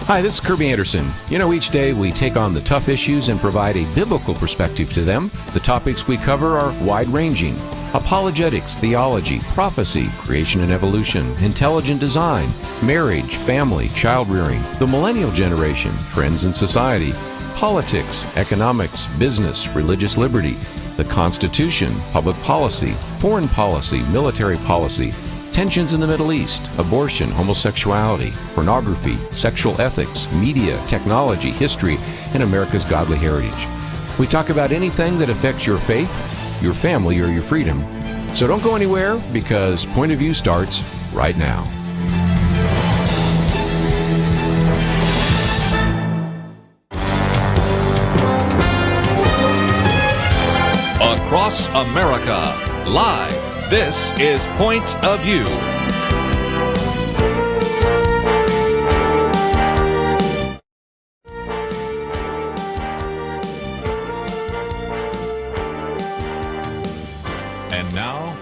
Hi, this is Kerby Anderson. You know, each day we take on the tough issues and provide a biblical perspective to them. The topics we cover are wide-ranging: apologetics, theology, prophecy, creation and evolution, intelligent design, marriage, family, child-rearing, the millennial generation, trends in society, politics, economics, business, religious liberty, the Constitution, public policy, foreign policy, military policy, tensions in the Middle East, abortion, homosexuality, pornography, sexual ethics, media, technology, history, and America's godly heritage. We talk about anything that affects your faith, your family, or your freedom. So don't go anywhere, because Point of View starts right now. Across America, live. This is Point of View. And now,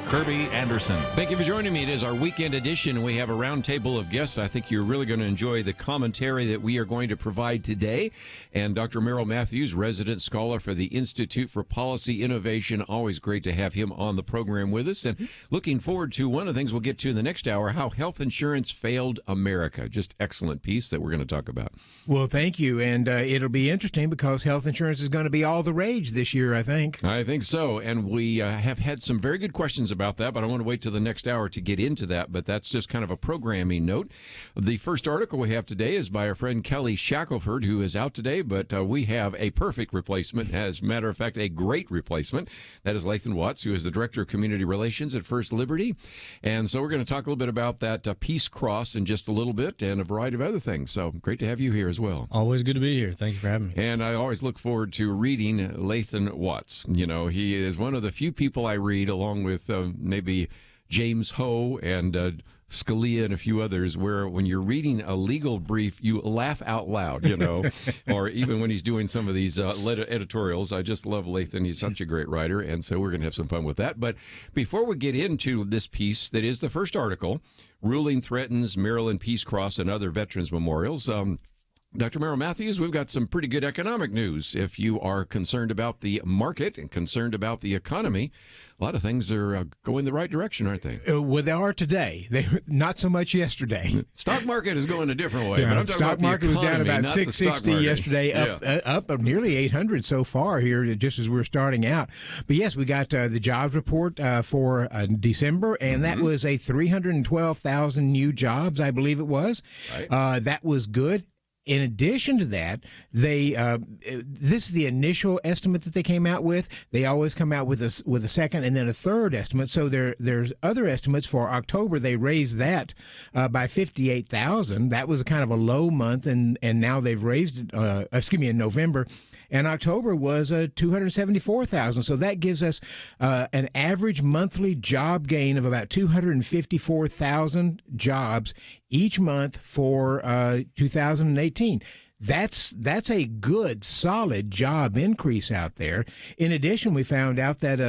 Kerby Anderson. Thank you for joining me. It is our weekend edition. We have a round table of guests. I think you're really going to enjoy the commentary that we are going to provide today. And Dr. Merrill Matthews, resident scholar for the Institute for Policy Innovation. Always great to have him on the program with us. And looking forward to one of the things we'll get to in the next hour, how health insurance failed America. Just excellent piece that we're going to talk about. Well, thank you. And it'll be interesting because health insurance is going to be all the rage this year, I think. I think so. And we have had some very good questions about that, but I want to wait till the next hour to get into that. But that's just kind of a programming note. The first article we have today is by our friend Kelly Shackelford, who is out today, but we have a perfect replacement. As a matter of fact, a great replacement. That is Lathan Watts, who is the Director of Community Relations at First Liberty. And so we're going to talk a little bit about that Peace Cross in just a little bit, and a variety of other things. So great to have you here as well. Always good to be here. Thank you for having me. And I always look forward to reading Lathan Watts. You know, he is one of the few people I read, along with maybe James Ho and Scalia and a few others, where when you're reading a legal brief, you laugh out loud, you know, or even when he's doing some of these editorials. I just love Lathan. He's such a great writer, and so we're going to have some fun with that. But before we get into this piece that is the first article, Ruling Threatens Maryland Peace Cross and Other Veterans Memorials, Dr. Merrill Matthews, we've got some pretty good economic news. If you are concerned about the market and concerned about the economy, a lot of things are going the right direction, aren't they? Well, they are today. They not so much yesterday. Stock market is going a different way. Yeah, but I'm talking stock about the market economy, was down about not the 660 stock market. yesterday, up nearly 800 so far here, just as we're starting out. But yes, we got the jobs report for December, and that was a 312,000 new jobs, I believe it was. Right. That was good. In addition to that, they this is the initial estimate that they came out with. They always come out with a second and then a third estimate. So there's other estimates for October. They raised that by 58,000. That was kind of a low month, and now they've raised it. In November. And October was 274,000. So that gives us an average monthly job gain of about 254,000 jobs each month for 2018. That's a good, solid job increase out there. In addition, we found out that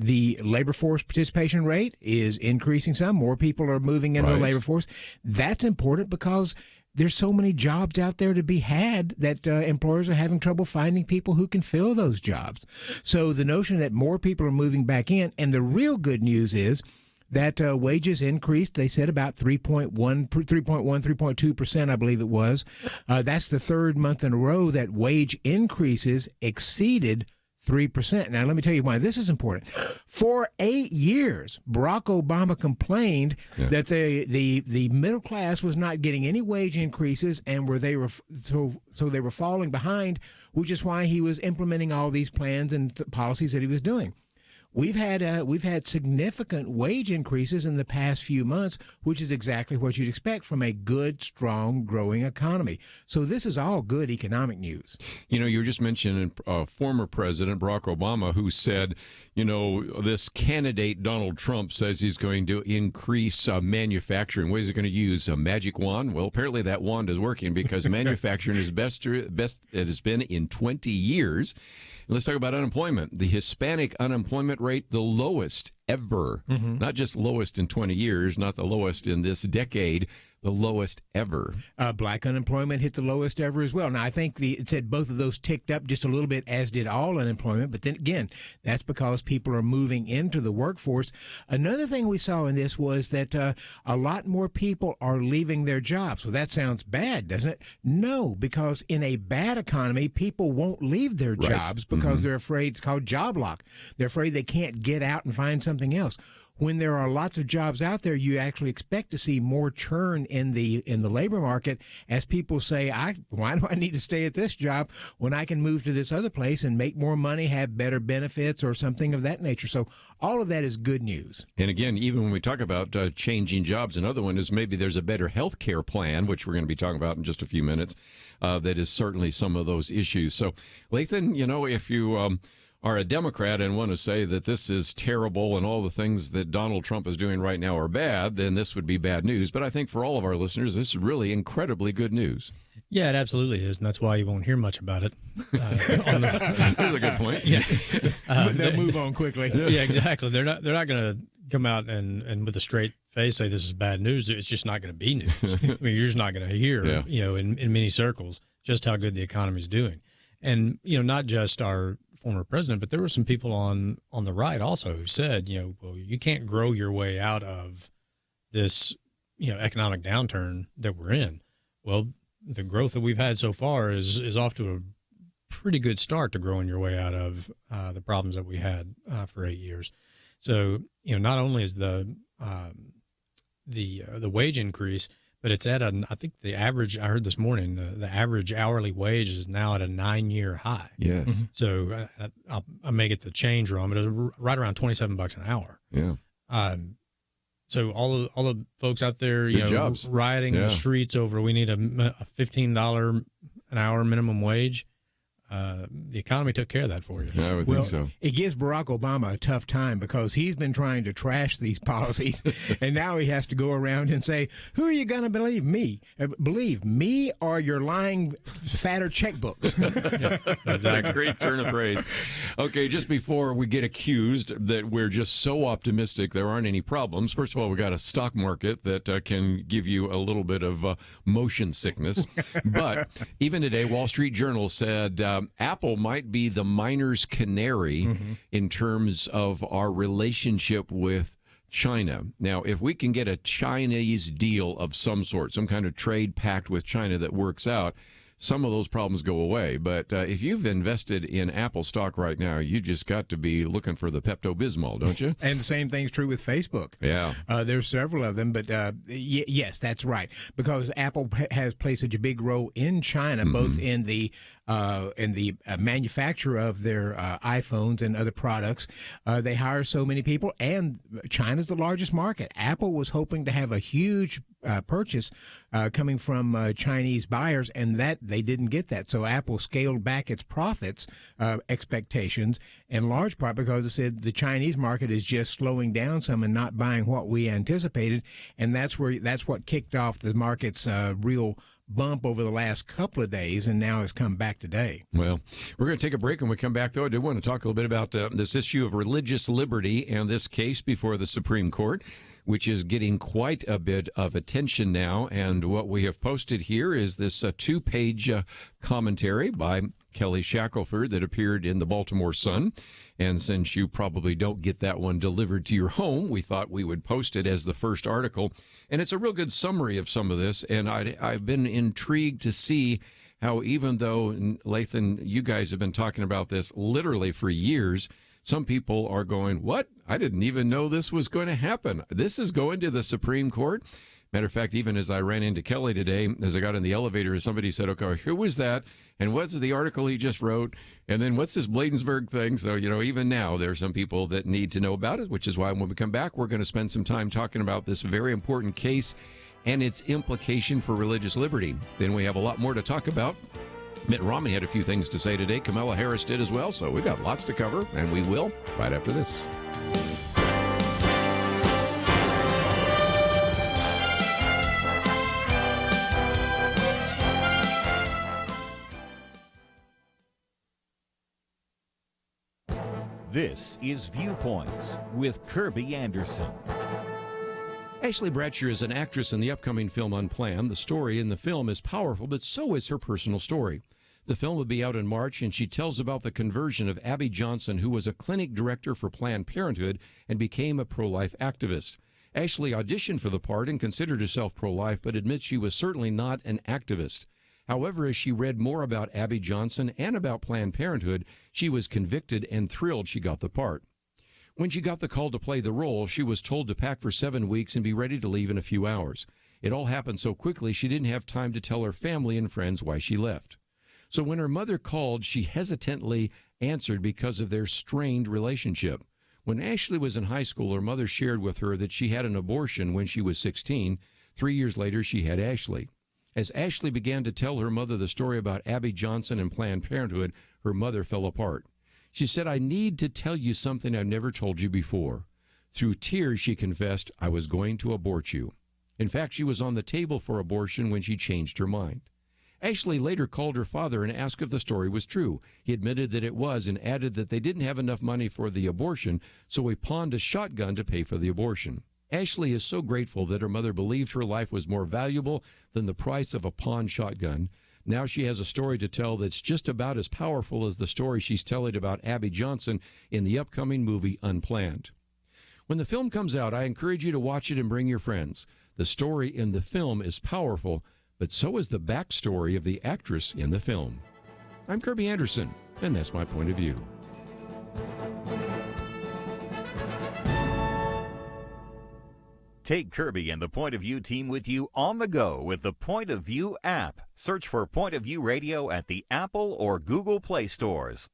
the labor force participation rate is increasing some. More people are moving into the labor force. That's important because there's so many jobs out there to be had that employers are having trouble finding people who can fill those jobs. So the notion that more people are moving back in, and the real good news is that wages increased. They said about 3.2%, I believe it was. That's the third month in a row that wage increases exceeded 3%. Now, let me tell you why this is important. For 8 years, Barack Obama complained that the middle class was not getting any wage increases, and they were falling behind, which is why he was implementing all these plans and policies that he was doing. We've had significant wage increases in the past few months, which is exactly what you'd expect from a good, strong, growing economy. So this is all good economic news. You know, you were just mentioning former President Barack Obama, who said, you know, this candidate Donald Trump says he's going to increase manufacturing. What is he going to use? A magic wand? Well, apparently that wand is working, because manufacturing is best it has been in 20 years. Let's talk about unemployment. The Hispanic unemployment rate, the lowest ever. Not just lowest in 20 years, not the lowest in this decade, the lowest ever. Black unemployment hit the lowest ever as well. Now, I think it said both of those ticked up just a little bit, as did all unemployment. But then again, that's because people are moving into the workforce. Another thing we saw in this was that a lot more people are leaving their jobs. Well, that sounds bad, doesn't it? No, because in a bad economy, people won't leave their jobs because they're afraid. It's called job lock. They're afraid they can't get out and find something else. When there are lots of jobs out there, you actually expect to see more churn in the labor market as people say, why do I need to stay at this job when I can move to this other place and make more money, have better benefits, or something of that nature? So all of that is good news. And again, even when we talk about changing jobs, another one is maybe there's a better health care plan, which we're going to be talking about in just a few minutes. That is certainly some of those issues. So, Lathan, if you are a Democrat and want to say that this is terrible and all the things that Donald Trump is doing right now are bad, then this would be bad news. But I think for all of our listeners, this is really incredibly good news. Yeah, it absolutely is, and that's why you won't hear much about it. That's a good point. Yeah, They'll move on quickly. Yeah, exactly. They're not going to come out and with a straight face say this is bad news. It's just not going to be news. I mean, you're just not going to hear, in many circles, just how good the economy is doing. And not just our former president, but there were some people on the right also who said, well, you can't grow your way out of this, economic downturn that we're in. Well, the growth that we've had so far is off to a pretty good start to growing your way out of the problems that we had for 8 years. So, not only is the wage increase, but it's at I think the average, I heard this morning, the average hourly wage is now at a 9-year high. Yes. Mm-hmm. So I may get the change wrong, but it's right around $27 an hour. Yeah. So all the folks out there, jobs. rioting in the streets over, we need a $15 an hour minimum wage. The economy took care of that for you. I would think so. It gives Barack Obama a tough time because he's been trying to trash these policies, and now he has to go around and say, who are you going to believe, me? Believe me or your lying, fatter checkbooks? That's a great turn of phrase. Okay, just before we get accused that we're just so optimistic there aren't any problems, first of all, we got a stock market that can give you a little bit of motion sickness. But even today, Wall Street Journal said Apple might be the miner's canary in terms of our relationship with China. Now, if we can get a Chinese deal of some sort, some kind of trade pact with China that works out, some of those problems go away. But if you've invested in Apple stock right now, you just got to be looking for the Pepto-Bismol, don't you? And the same thing's true with Facebook. Yeah. There's several of them, but yes, that's right. Because Apple has played such a big role in China, both in the manufacture of their iPhones and other products. They hire so many people, and China's the largest market. Apple was hoping to have a huge purchase coming from Chinese buyers, and that they didn't get that. So Apple scaled back its profits expectations, in large part because it said the Chinese market is just slowing down some and not buying what we anticipated, and that's what kicked off the market's real bump over the last couple of days, and now has come back today. Well, we're going to take a break. When we come back, though, I do want to talk a little bit about this issue of religious liberty and this case before the Supreme Court, which is getting quite a bit of attention now. And what we have posted here is this 2-page commentary by Kelly Shackelford that appeared in the Baltimore Sun. And since you probably don't get that one delivered to your home, we thought we would post it as the first article. And it's a real good summary of some of this. And I've been intrigued to see how, even though, Lathan, you guys have been talking about this literally for years, some people are going, what? I didn't even know this was going to happen. This is going to the Supreme Court. Matter of fact, even as I ran into Kelly today, as I got in the elevator, somebody said, okay, who was that? And what's the article he just wrote? And then what's this Bladensburg thing? So, even now there are some people that need to know about it, which is why when we come back, we're going to spend some time talking about this very important case and its implication for religious liberty. Then we have a lot more to talk about. Mitt Romney had a few things to say today. Kamala Harris did as well. So we've got lots to cover, and we will right after this. This is Viewpoints with Kerby Anderson. Ashley Bradsher is an actress in the upcoming film Unplanned. The story in the film is powerful, but so is her personal story. The film will be out in March, and she tells about the conversion of Abby Johnson, who was a clinic director for Planned Parenthood and became a pro-life activist. Ashley auditioned for the part and considered herself pro-life, but admits she was certainly not an activist. However, as she read more about Abby Johnson and about Planned Parenthood, she was convicted and thrilled she got the part. When she got the call to play the role, she was told to pack for 7 weeks and be ready to leave in a few hours. It all happened so quickly she didn't have time to tell her family and friends why she left. So when her mother called, she hesitantly answered because of their strained relationship. When Ashley was in high school, her mother shared with her that she had an abortion when she was 16. 3 years later, she had Ashley. As Ashley began to tell her mother the story about Abby Johnson and Planned Parenthood, her mother fell apart. She said, "I need to tell you something I've never told you before." Through tears, she confessed, "I was going to abort you." In fact, she was on the table for abortion when she changed her mind. Ashley later called her father and asked if the story was true. He admitted that it was and added that they didn't have enough money for the abortion, so he pawned a shotgun to pay for the abortion. Ashley is so grateful that her mother believed her life was more valuable than the price of a pawned shotgun. Now she has a story to tell that's just about as powerful as the story she's telling about Abby Johnson in the upcoming movie Unplanned. When the film comes out, I encourage you to watch it and bring your friends. The story in the film is powerful, but so is the backstory of the actress in the film. I'm Kerby Anderson, and that's my point of view. Take Kerby and the Point of View team with you on the go with the Point of View app. Search for Point of View Radio at the Apple or Google Play stores.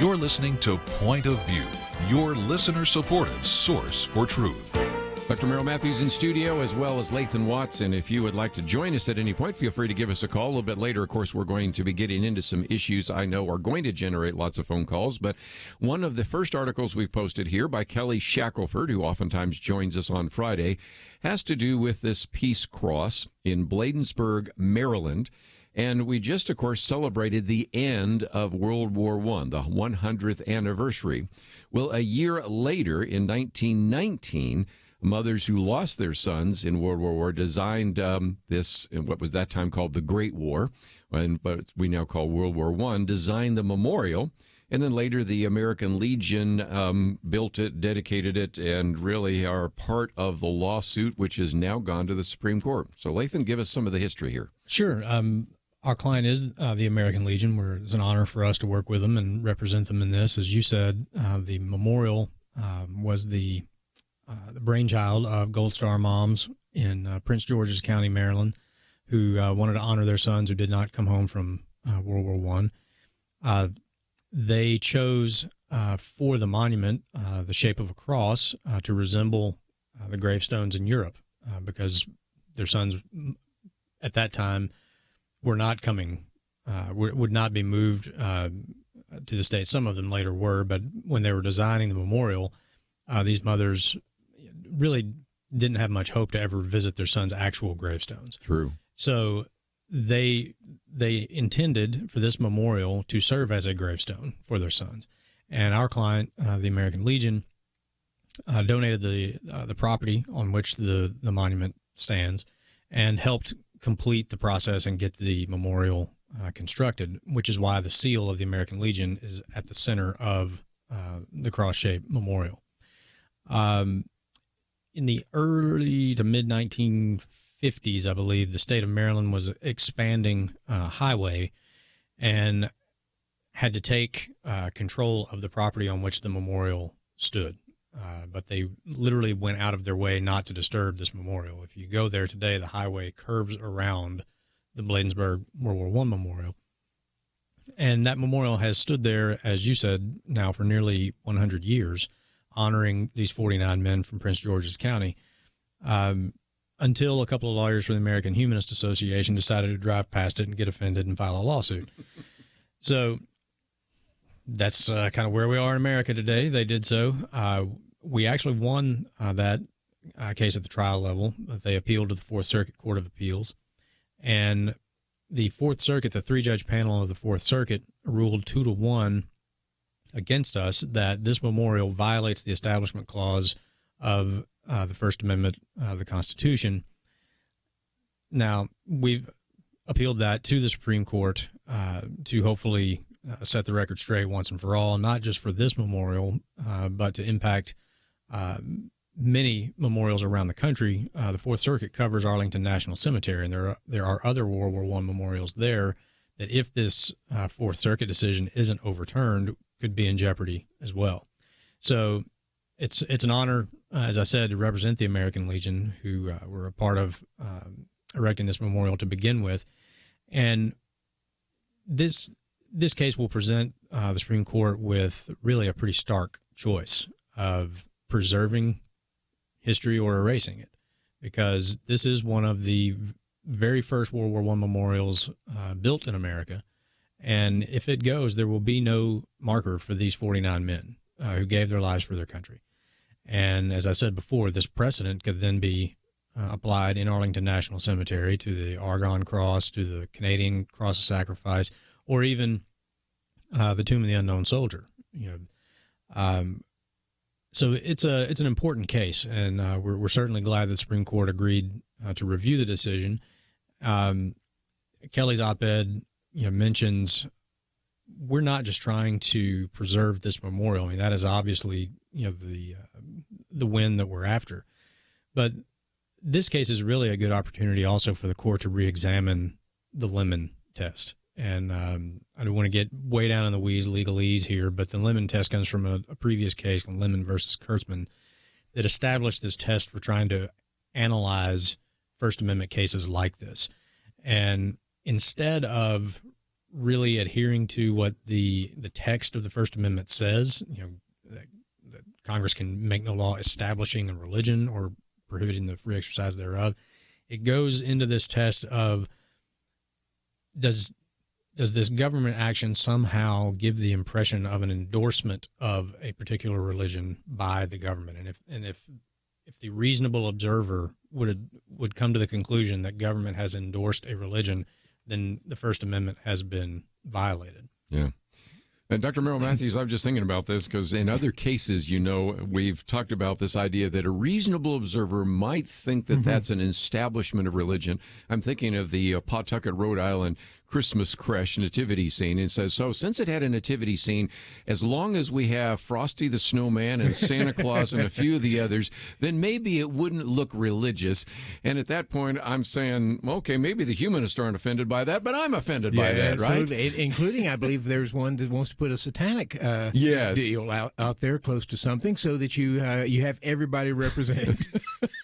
You're listening to Point of View, your listener-supported source for truth. Dr. Merrill Matthews in studio, as well as Lathan Watson. If you would like to join us at any point, feel free to give us a call. A little bit later, of course, we're going to be getting into some issues I know are going to generate lots of phone calls. But one of the first articles we've posted here by Kelly Shackelford, who oftentimes joins us on Friday, has to do with this Peace Cross in Bladensburg, Maryland. And we just, of course, celebrated the end of World War I, the 100th anniversary. Well, a year later, in 1919, mothers who lost their sons in World War I designed this, what was that time called the Great War, but we now call World War I, designed the memorial. And then later, the American Legion built it, dedicated it, and really are part of the lawsuit, which has now gone to the Supreme Court. So, Lathan, give us some of the history here. Sure. Our client is the American Legion, where it's an honor for us to work with them and represent them in this. As you said, the memorial was the brainchild of Gold Star moms in Prince George's County, Maryland, who wanted to honor their sons who did not come home from World War I. They chose for the monument the shape of a cross to resemble the gravestones in Europe because their sons at that time were not coming, would not be moved to the States. Some of them later were, but when they were designing the memorial, these mothers really didn't have much hope to ever visit their sons' actual gravestones. True. So they intended for this memorial to serve as a gravestone for their sons. And our client, the American Legion, donated the property on which the monument stands and helped complete the process and get the memorial constructed, which is why the seal of the American Legion is at the center of the cross-shaped memorial. In the early to mid-1950s, I believe, the state of Maryland was expanding highway and had to take control of the property on which the memorial stood. But they literally went out of their way not to disturb this memorial. If you go there today, the highway curves around the Bladensburg World War I memorial. And that memorial has stood there, as you said, now for nearly 100 years, honoring these 49 men from Prince George's County, until a couple of lawyers from the American Humanist Association decided to drive past it and get offended and file a lawsuit. So that's kind of where we are in America today. They did so. We actually won that case at the trial level. They appealed to the Fourth Circuit Court of Appeals. And the Fourth Circuit, the three-judge panel of the Fourth Circuit, ruled 2-1 against us that this memorial violates the Establishment Clause of the First Amendment of the Constitution. Now, we've appealed that to the Supreme Court to hopefully set the record straight once and for all, not just for this memorial, but to impact many memorials around the country. The Fourth Circuit covers Arlington National Cemetery, and there are other World War I memorials there that, if this Fourth Circuit decision isn't overturned, could be in jeopardy as well. So it's an honor, as I said, to represent the American Legion, who were a part of erecting this memorial to begin with. And this case will present the Supreme Court with really a pretty stark choice of preserving history or erasing it, because this is one of the very first World War I memorials built in America. And if it goes, there will be no marker for these 49 men who gave their lives for their country. And as I said before, this precedent could then be applied in Arlington National Cemetery to the Argonne Cross, to the Canadian Cross of Sacrifice, or even the Tomb of the Unknown Soldier. So it's an important case, and we're certainly glad the Supreme Court agreed to review the decision. Kelly's op-ed mentions we're not just trying to preserve this memorial. I mean, that is obviously the win that we're after, but this case is really a good opportunity also for the court to re-examine the Lemon test. And I don't want to get way down in the weeds, legalese here, but the Lemon test comes from a previous case, Lemon versus Kurtzman, that established this test for trying to analyze First Amendment cases like this. And instead of really adhering to what the text of the First Amendment says, that Congress can make no law establishing a religion or prohibiting the free exercise thereof, it goes into this test of does this government action somehow give the impression of an endorsement of a particular religion by the government? And if the reasonable observer would come to the conclusion that government has endorsed a religion, then the First Amendment has been violated. Yeah. And Dr. Merrill Matthews, I'm just thinking about this because in other cases, we've talked about this idea that a reasonable observer might think that that's an establishment of religion. I'm thinking of the Pawtucket, Rhode Island Christmas creche nativity scene. It says, so since it had a nativity scene, as long as we have Frosty the Snowman and Santa Claus and a few of the others, then maybe it wouldn't look religious. And at that point, I'm saying, okay, maybe the humanists aren't offended by that, but I'm offended by that, absolutely. Right? Including, I believe, there's one that wants to put a satanic deal out there close to something so that you have everybody represented.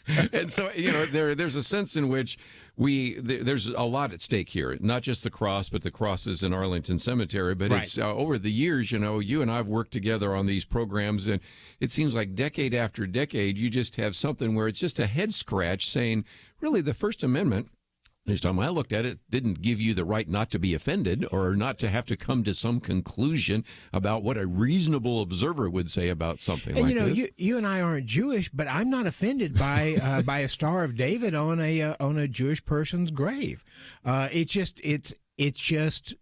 And so, there's a sense in which there's a lot at stake here, not just the cross, but the crosses in Arlington Cemetery. But right. It's over the years, you and I have worked together on these programs, and it seems like decade after decade, you just have something where it's just a head scratch saying, really, the First Amendment, this time I looked at it, didn't give you the right not to be offended or not to have to come to some conclusion about what a reasonable observer would say about something like this. You and I aren't Jewish, but I'm not offended by a Star of David on a Jewish person's grave. It's just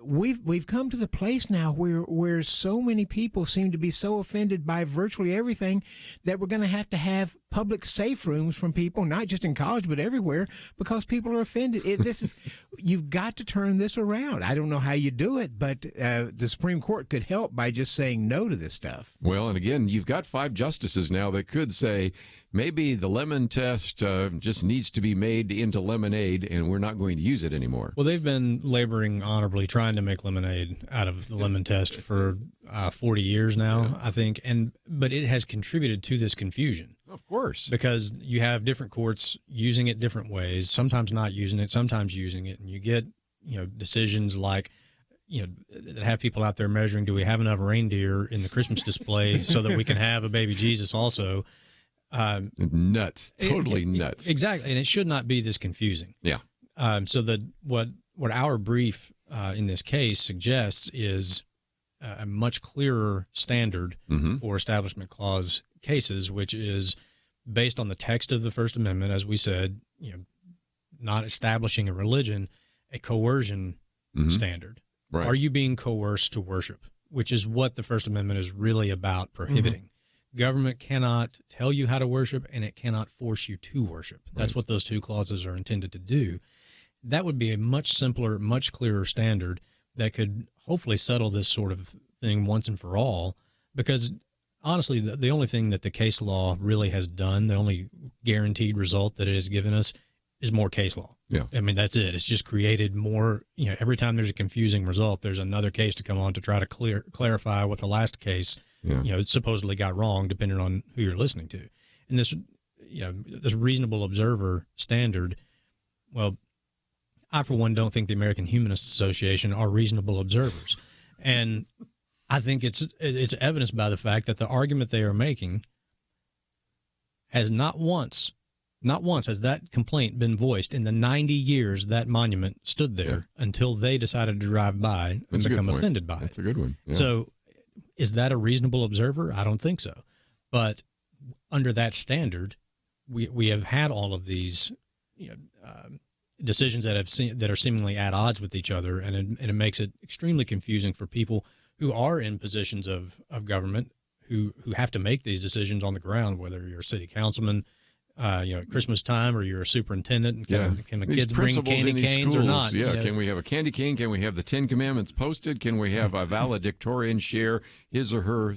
we've come to the place now where so many people seem to be so offended by virtually everything that we're going to have public safe rooms from people, not just in college but everywhere, because people are offended. You've got to turn this around. I don't know how you do it, but the Supreme Court could help by just saying no to this stuff. Well, and again, you've got 5 justices now that could say maybe the lemon test just needs to be made into lemonade, and we're not going to use it anymore. Well, they've been laboring honorably trying to make lemonade out of the lemon test for 40 years now, I think, but it has contributed to this confusion. Of course. Because you have different courts using it different ways, sometimes not using it, sometimes using it, and you get, decisions like, that have people out there measuring, do we have enough reindeer in the Christmas display so that we can have a baby Jesus also? Nuts. Totally nuts. Exactly. And it should not be this confusing. Yeah. So what our brief in this case suggests is a much clearer standard for Establishment Clause cases, which is based on the text of the First Amendment, as we said, not establishing a religion, a coercion standard. Right. Are you being coerced to worship? Which is what the First Amendment is really about prohibiting. Government cannot tell you how to worship, and it cannot force you to worship. That's what those 2 clauses are intended to do. That would be a much simpler, much clearer standard that could hopefully settle this sort of thing once and for all, because honestly, the only thing that the case law really has done, the only guaranteed result that it has given us is more case law. Yeah. I mean, that's it. It's just created more, every time there's a confusing result, there's another case to come on to try to clarify what the last case, supposedly got wrong, depending on who you're listening to. And this, this reasonable observer standard, well, I, for one, don't think the American Humanist Association are reasonable observers. And I think it's evidenced by the fact that the argument they are making has not once has that complaint been voiced in the 90 years that monument stood there until they decided to drive by and become offended by it. That's a good one. Yeah. So is that a reasonable observer? I don't think so. But under that standard, we have had all of these decisions that are seemingly at odds with each other, and it makes it extremely confusing for people who are in positions of government who have to make these decisions on the ground, whether you're a city councilman, at Christmas time, or you're a superintendent, and can the kids bring candy canes or not? Yeah, can we have a candy cane? Can we have the 10 Commandments posted? Can we have a valedictorian share his or her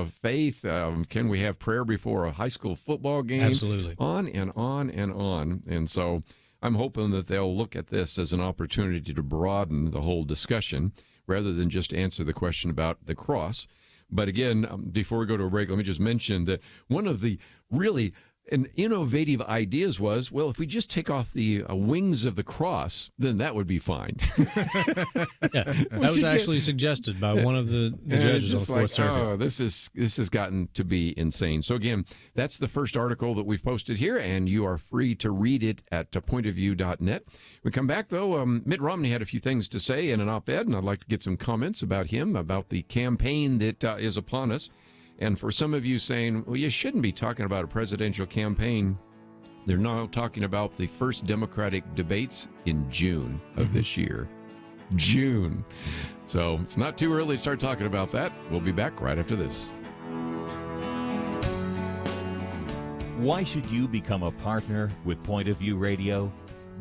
faith? Can we have prayer before a high school football game? Absolutely. On and on and on. And so I'm hoping that they'll look at this as an opportunity to broaden the whole discussion rather than just answer the question about the cross. But again, before we go to a break, let me just mention that one of the really innovative ideas was, well, if we just take off the wings of the cross, then that would be fine. That was actually suggested by one of the judges on the Fourth Circuit. Oh, this has gotten to be insane. So again, that's the first article that we've posted here, and you are free to read it at pointofview.net. We come back, though. Mitt Romney had a few things to say in an op-ed, and I'd like to get some comments about him, about the campaign that is upon us. And for some of you saying, well, you shouldn't be talking about a presidential campaign, they're now talking about the first Democratic debates in June of this year. June. So it's not too early to start talking about that. We'll be back right after this. Why should you become a partner with Point of View Radio?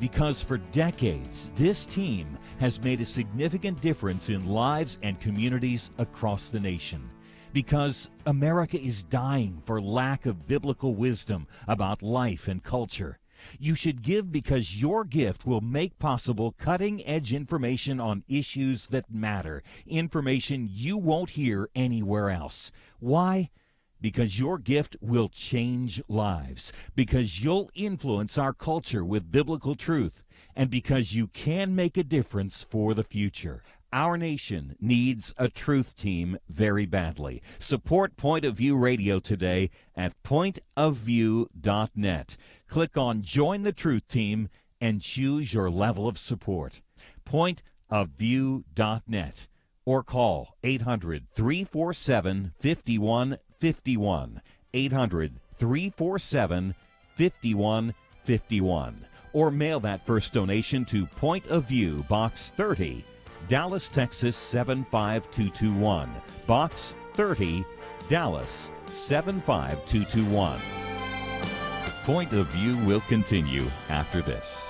Because for decades, this team has made a significant difference in lives and communities across the nation. Because America is dying for lack of biblical wisdom about life and culture. You should give because your gift will make possible cutting-edge information on issues that matter, information you won't hear anywhere else. Why? Because your gift will change lives, because you'll influence our culture with biblical truth, and because you can make a difference for the future. Our nation needs a truth team very badly. Support Point of View Radio today at pointofview.net. Click on Join the Truth Team and choose your level of support. Pointofview.net or call 800-347-5151. 800-347-5151. Or mail that first donation to Point of View, Box 30, Dallas, Texas 75221. Box 30, Dallas 75221. Point of View will continue after this.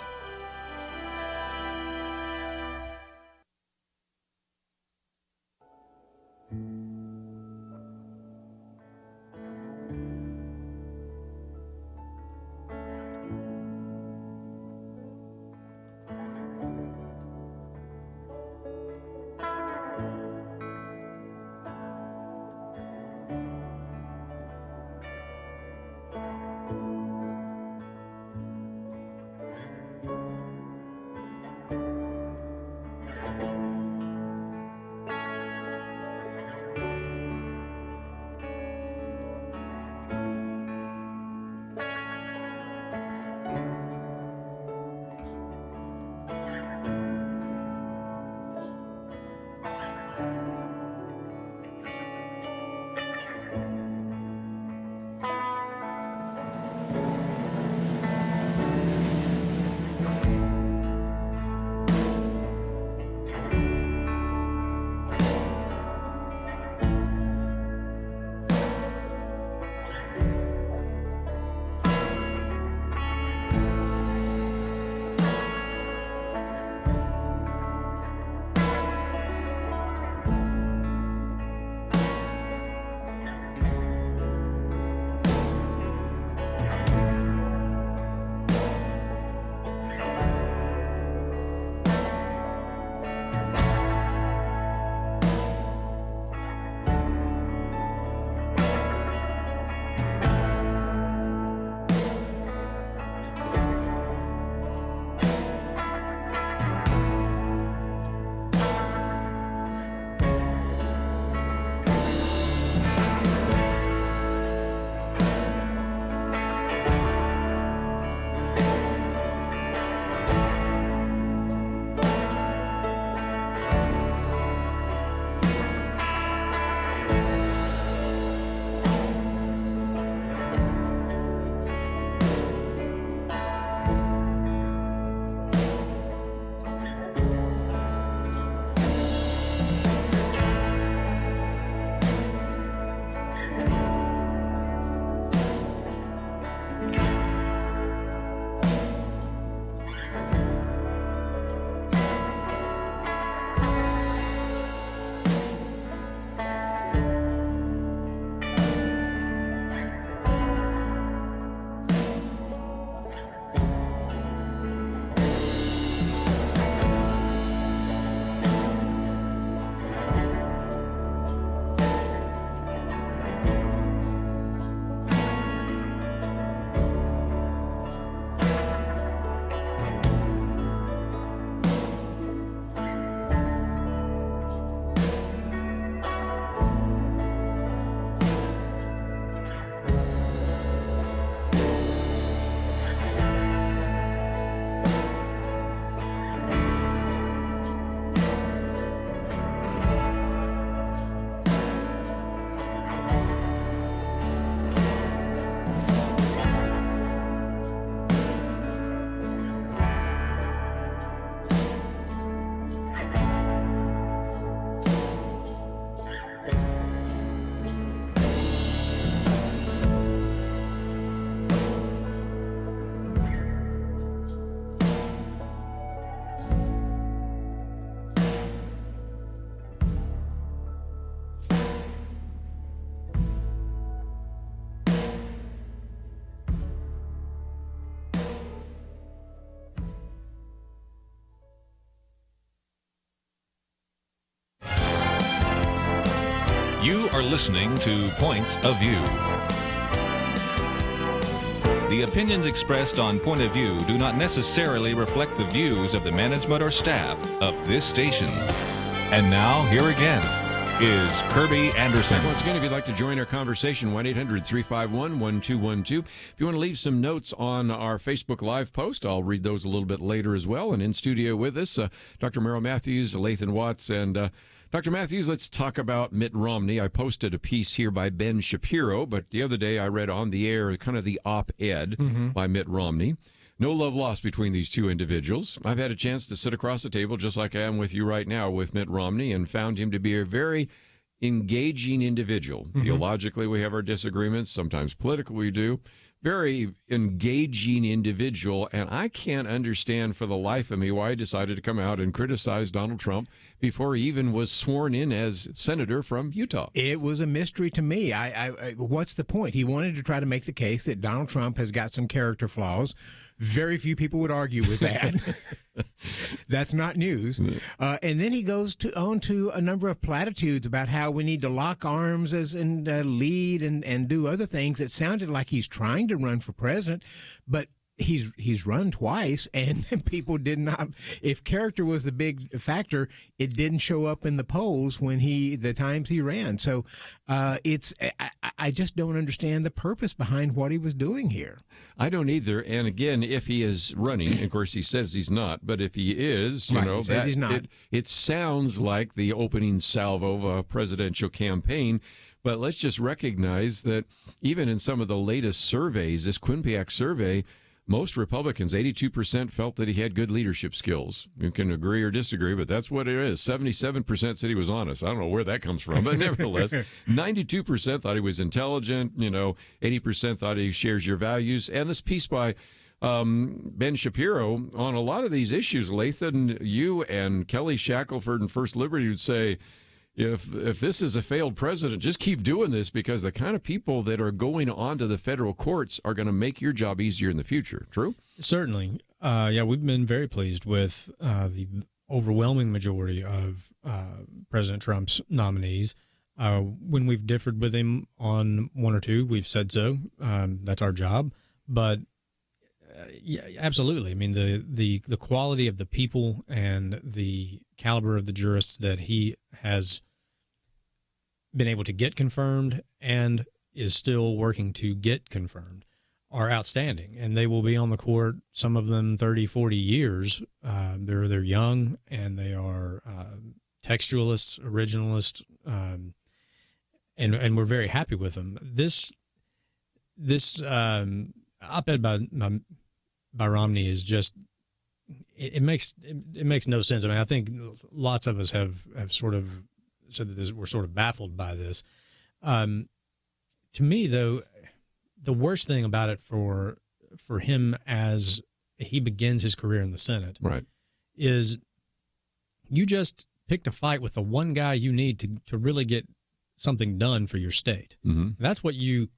You are listening to Point of View. The opinions expressed on Point of View do not necessarily reflect the views of the management or staff of this station. And now, here again is Kerby Anderson. Once again, if you'd like to join our conversation, 1-800-351-1212. If you want to leave some notes on our Facebook Live post, I'll read those a little bit later as well. And in studio with us, Dr. Merrill Matthews, Lathan Watts, and Dr. Matthews, let's talk about Mitt Romney. I posted a piece here by Ben Shapiro, but the other day I read on the air kind of the op-ed by Mitt Romney. No love lost between these two individuals. I've had a chance to sit across the table, just like I am with you right now, with Mitt Romney, and found him to be a very engaging individual. Theologically, we have our disagreements. Sometimes politically, we do. Very engaging individual, and I can't understand for the life of me why he decided to come out and criticize Donald Trump before he even was sworn in as senator from Utah. It was a mystery to me. What's the point? He wanted to try to make the case that Donald Trump has got some character flaws. Very few people would argue with that. That's not news. And then he goes on to a number of platitudes about how we need to lock arms and lead and do other things. It sounded like he's trying to run for president, but he's run twice, and people did not. If character was the big factor, it didn't show up in the polls when the times he ran. So I just don't understand the purpose behind what he was doing here. I don't either. And again, if he is running, of course he says he's not, but if he is, he says he's not. It sounds like the opening salvo of a presidential campaign. But let's just recognize that even in some of the latest surveys, this Quinnipiac survey, most Republicans, 82%, felt that he had good leadership skills. You can agree or disagree, but that's what it is. 77% said he was honest. I don't know where that comes from, but nevertheless, 92% thought he was intelligent. 80% thought he shares your values. And this piece by Ben Shapiro on a lot of these issues, Lathan, you and Kelly Shackelford and First Liberty would say, if this is a failed president, just keep doing this, because the kind of people that are going on to the federal courts are going to make your job easier in the future. True? Certainly. We've been very pleased with the overwhelming majority of President Trump's nominees. When we've differed with him on one or two, we've said so. That's our job. But yeah, absolutely. I mean, the quality of the people and the caliber of the jurists that he has been able to get confirmed and is still working to get confirmed are outstanding. And they will be on the court, some of them 30, 40 years. They're young, and they are textualists, originalists, and we're very happy with them. This op-ed by Romney is just it makes no sense. I mean, I think lots of us have sort of said that we're sort of baffled by this. To me, though, the worst thing about it for him as he begins his career in the Senate, right, is you just picked a fight with the one guy you need to really get something done for your state. Mm-hmm. That's what you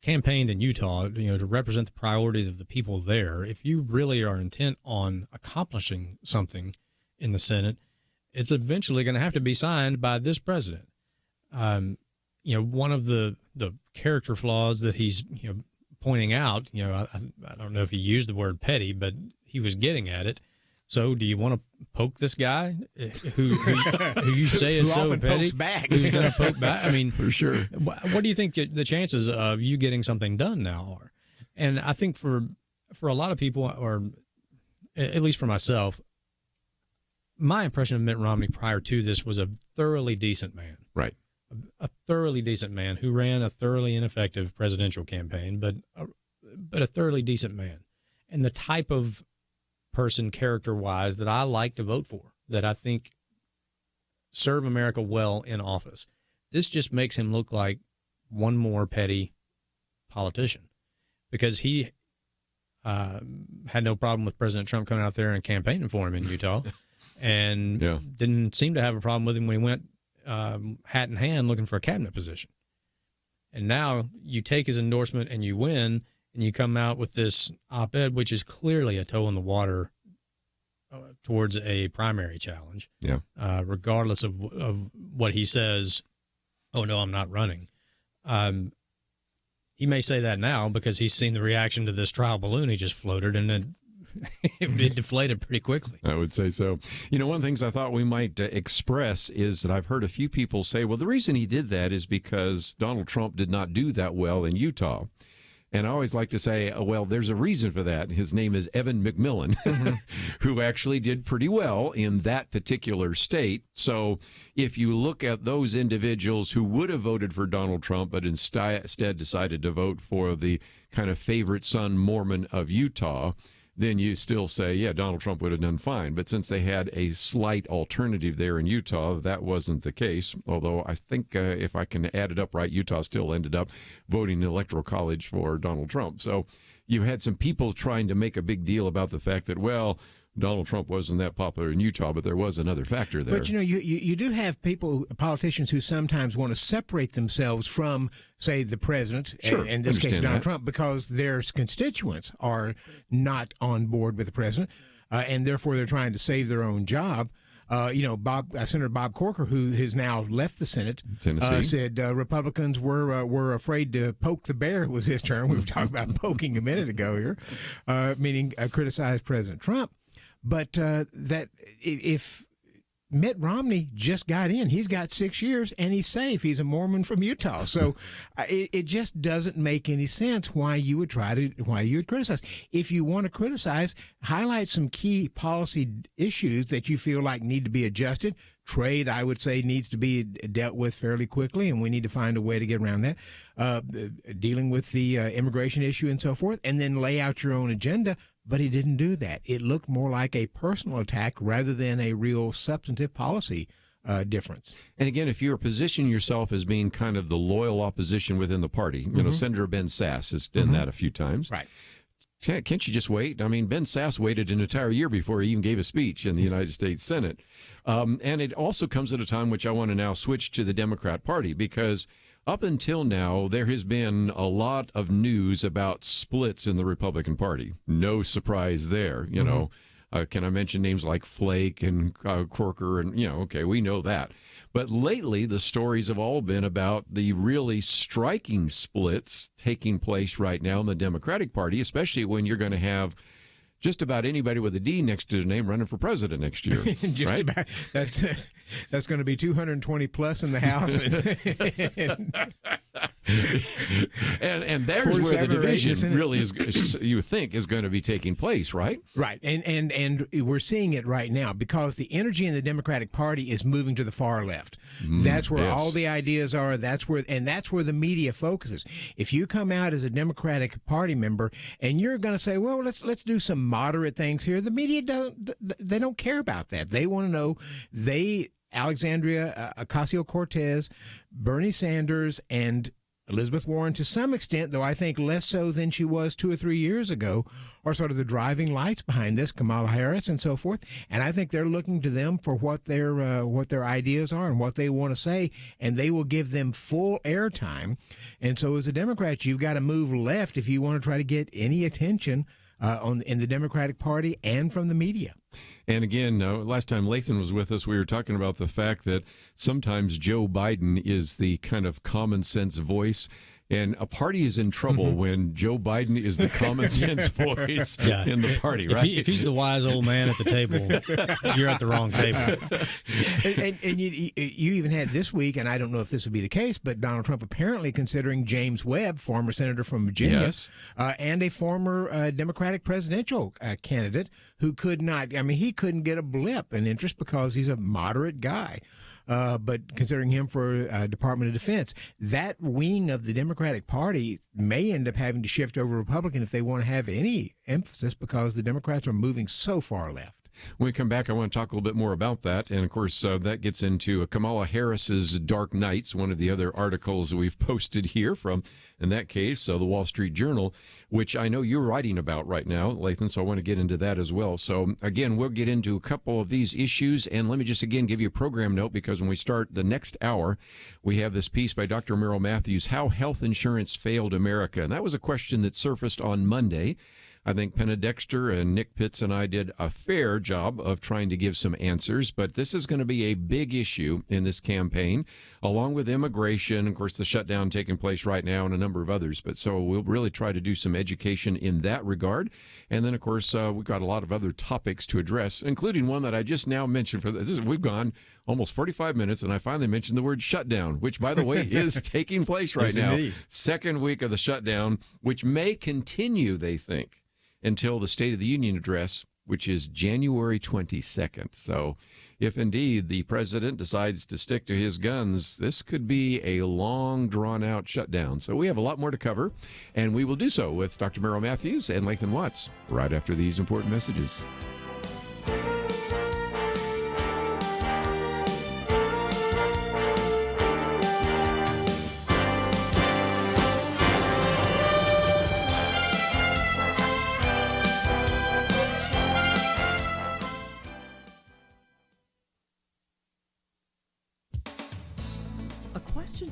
campaigned in Utah, to represent the priorities of the people there. If you really are intent on accomplishing something in the Senate, it's eventually going to have to be signed by this president. One of the character flaws that he's pointing out, I don't know if he used the word petty, but he was getting at it. So, do you want to poke this guy who you say is so petty? Pokes back. Who's going to poke back? I mean, for sure. What do you think the chances of you getting something done now are? And I think for a lot of people, or at least for myself, my impression of Mitt Romney prior to this was a thoroughly decent man. Right. A thoroughly decent man who ran a thoroughly ineffective presidential campaign, but a thoroughly decent man, and the type of person character-wise that I like to vote for, that I think serve America well in office. This just makes him look like one more petty politician, because he had no problem with President Trump coming out there and campaigning for him in Utah, and didn't seem to have a problem with him when he went hat in hand looking for a cabinet position. And now you take his endorsement and you win, and you come out with this op-ed, which is clearly a toe in the water towards a primary challenge. Yeah. Regardless of what he says, oh, no, I'm not running. He may say that now because he's seen the reaction to this trial balloon he just floated, and then it deflated pretty quickly. I would say so. One of the things I thought we might express is that I've heard a few people say, well, the reason he did that is because Donald Trump did not do that well in Utah. And I always like to say, well, there's a reason for that. His name is Evan McMillan, who actually did pretty well in that particular state. So if you look at those individuals who would have voted for Donald Trump, but instead decided to vote for the kind of favorite son Mormon of Utah, then you still say, yeah, Donald Trump would have done fine. But since they had a slight alternative there in Utah, that wasn't the case. Although I think if I can add it up right, Utah still ended up voting in the Electoral College for Donald Trump. So you had some people trying to make a big deal about the fact that, well, Donald Trump wasn't that popular in Utah, but there was another factor there. But, you do have politicians who sometimes want to separate themselves from, say, the president, sure, in this case, Donald that. Trump, because their constituents are not on board with the president, and therefore they're trying to save their own job. Senator Bob Corker, who has now left the Senate, Tennessee, said Republicans were afraid to poke the bear, was his term. We were talking about poking a minute ago here, meaning criticize President Trump. But that if Mitt Romney just got in, he's got 6 years and he's safe. He's a Mormon from Utah, so it just doesn't make any sense why you would criticize. If you want to criticize, highlight some key policy issues that you feel like need to be adjusted. Trade, I would say, needs to be dealt with fairly quickly, and we need to find a way to get around that. Dealing with the immigration issue and so forth, and then lay out your own agenda. But he didn't do that. It looked more like a personal attack rather than a real substantive policy difference. And again, if you're positioning yourself as being kind of the loyal opposition within the party, Senator Ben Sasse has done that a few times. Right. Can't you just wait? I mean, Ben Sasse waited an entire year before he even gave a speech in the United States Senate. And it also comes at a time which I want to now switch to the Democrat Party, because up until now, there has been a lot of news about splits in the Republican Party. No surprise there, you know. Can I mention names like Flake and Corker? And, okay, we know that. But lately, the stories have all been about the really striking splits taking place right now in the Democratic Party, especially when you're going to have just about anybody with a D next to their name running for president next year. Just right? about. That's going to be 220 plus in the House. and there's where the division really is, you think, is going to be taking place, right? Right. And we're seeing it right now because the energy in the Democratic Party is moving to the far left. That's where all the ideas are. That's where the media focuses. If you come out as a Democratic Party member and you're going to say, well, let's do some moderate things here, the media don't care about that. They want to know Alexandria Ocasio-Cortez, Bernie Sanders, and Elizabeth Warren, to some extent, though I think less so than she was 2 or 3 years ago, are sort of the driving lights behind this, Kamala Harris and so forth. And I think they're looking to them for what their ideas are and what they want to say, and they will give them full airtime. And so as a Democrat, you've got to move left if you want to try to get any attention in the Democratic Party and from the media. And again, last time Lathan was with us, we were talking about the fact that sometimes Joe Biden is the kind of common sense voice, and a party is in trouble when Joe Biden is the common sense voice in the party, right? If he's the wise old man at the table, you're at the wrong table. And you even had this week, and I don't know if this would be the case, but Donald Trump apparently considering James Webb, former senator from Virginia, and a former Democratic presidential candidate who could not, he couldn't get a blip in interest because he's a moderate guy. But considering him for Department of Defense, that wing of the Democratic Party may end up having to shift over Republican if they want to have any emphasis because the Democrats are moving so far left. When we come back, I want to talk a little bit more about that. And, of course, that gets into Kamala Harris's Dark Nights, one of the other articles that we've posted here from, in that case, the Wall Street Journal, which I know you're writing about right now, Lathan, so I want to get into that as well. So, again, we'll get into a couple of these issues. And let me just, again, give you a program note, because when we start the next hour, we have this piece by Dr. Merrill Matthews, How Health Insurance Failed America. And that was a question that surfaced on Monday. I think Penna Dexter and Nick Pitts and I did a fair job of trying to give some answers, but this is going to be a big issue in this campaign, along with immigration, of course, the shutdown taking place right now, and a number of others. But so we'll really try to do some education in that regard. And then, of course, we've got a lot of other topics to address, including one that I just now mentioned. We've gone almost 45 minutes, and I finally mentioned the word shutdown, which, by the way, is taking place right now. Indeed. Second week of the shutdown, which may continue, they think, until the State of the Union address, which is January 22nd. So if indeed the president decides to stick to his guns, this could be a long, drawn-out shutdown. So we have a lot more to cover, and we will do so with Dr. Merrill Matthews and Lathan Watts right after these important messages.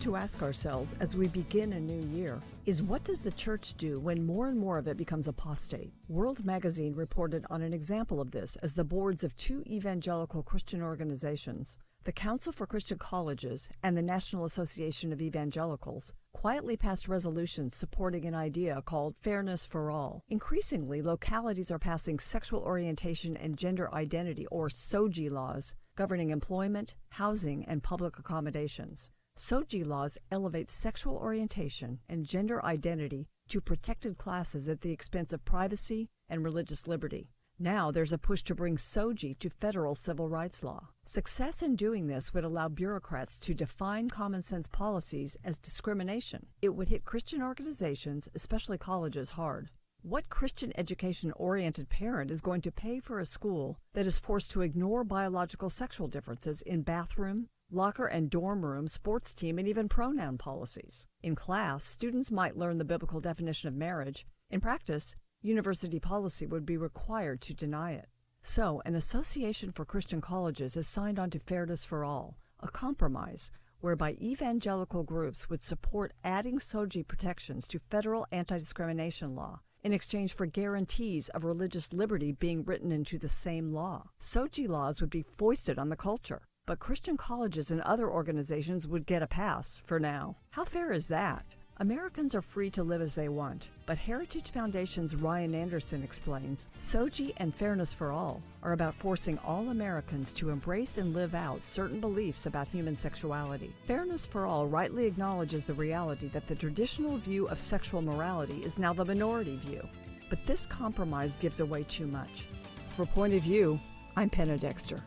To ask ourselves as we begin a new year is, what does the church do when more and more of it becomes apostate? World Magazine reported on an example of this as the boards of two evangelical Christian organizations, the Council for Christian Colleges and the National Association of Evangelicals, quietly passed resolutions supporting an idea called fairness for all. Increasingly, localities are passing sexual orientation and gender identity, or SOGI laws, governing employment, housing, and public accommodations. SOGI laws elevate sexual orientation and gender identity to protected classes at the expense of privacy and religious liberty. Now there's a push to bring SOGI to federal civil rights law. Success in doing this would allow bureaucrats to define common sense policies as discrimination. It would hit Christian organizations, especially colleges, hard. What Christian education-oriented parent is going to pay for a school that is forced to ignore biological sexual differences in bathroom, locker and dorm room, sports team, and even pronoun policies? In class, students might learn the biblical definition of marriage. In practice, university policy would be required to deny it. So, an Association for Christian Colleges has signed on to Fairness for All, a compromise whereby evangelical groups would support adding SOGI protections to federal anti-discrimination law in exchange for guarantees of religious liberty being written into the same law. SOGI laws would be foisted on the culture, but Christian colleges and other organizations would get a pass for now. How fair is that? Americans are free to live as they want, but Heritage Foundation's Ryan Anderson explains, SOGI and Fairness for All are about forcing all Americans to embrace and live out certain beliefs about human sexuality. Fairness for All rightly acknowledges the reality that the traditional view of sexual morality is now the minority view, but this compromise gives away too much. For Point of View, I'm Penna Dexter.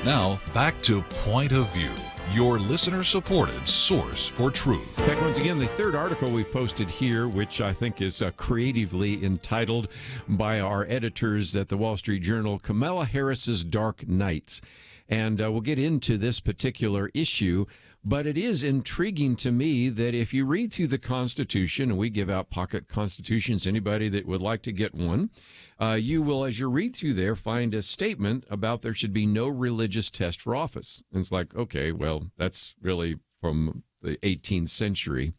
Now, back to Point of View, your listener-supported source for truth. Back once again, the third article we've posted here, which I think is creatively entitled by our editors at the Wall Street Journal, Kamala Harris's Dark Nights. And we'll get into this particular issue, but it is intriguing to me that if you read through the Constitution, and we give out pocket constitutions, anybody that would like to get one, you will, as you read through there, find a statement about there should be no religious test for office. And it's like, okay, well, that's really from the 18th century.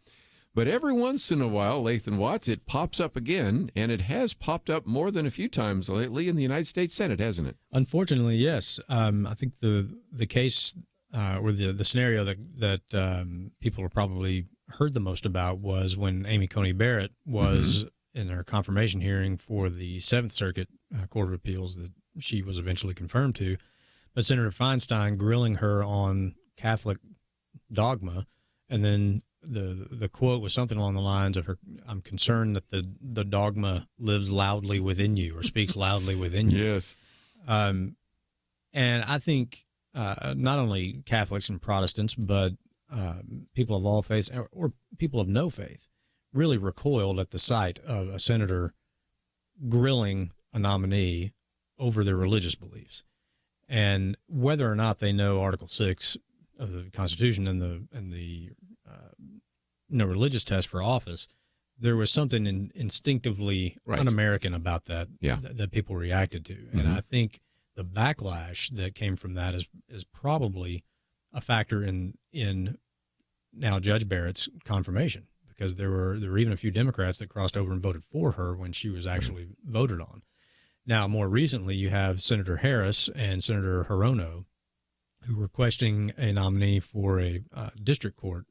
But every once in a while, Lathan Watts, it pops up again, and it has popped up more than a few times lately in the United States Senate, hasn't it? Unfortunately, yes. I think the case or the scenario that people have probably heard the most about was when Amy Coney Barrett was in her confirmation hearing for the Seventh Circuit Court of Appeals that she was eventually confirmed to, but Senator Feinstein grilling her on Catholic dogma, and then the quote was something along the lines of, "I'm concerned that the dogma lives loudly within you or speaks loudly within you." Yes. And I think not only Catholics and Protestants, but people of all faiths or people of no faith really recoiled at the sight of a senator grilling a nominee over their religious beliefs. And whether or not they know Article 6 of the Constitution and the religious test for office, there was something instinctively un-American about that that people reacted to. And I think the backlash that came from that is probably a factor in now Judge Barrett's confirmation, because there were even a few Democrats that crossed over and voted for her when she was actually voted on. Now, more recently, you have Senator Harris and Senator Hirono, who were questioning a nominee for a district court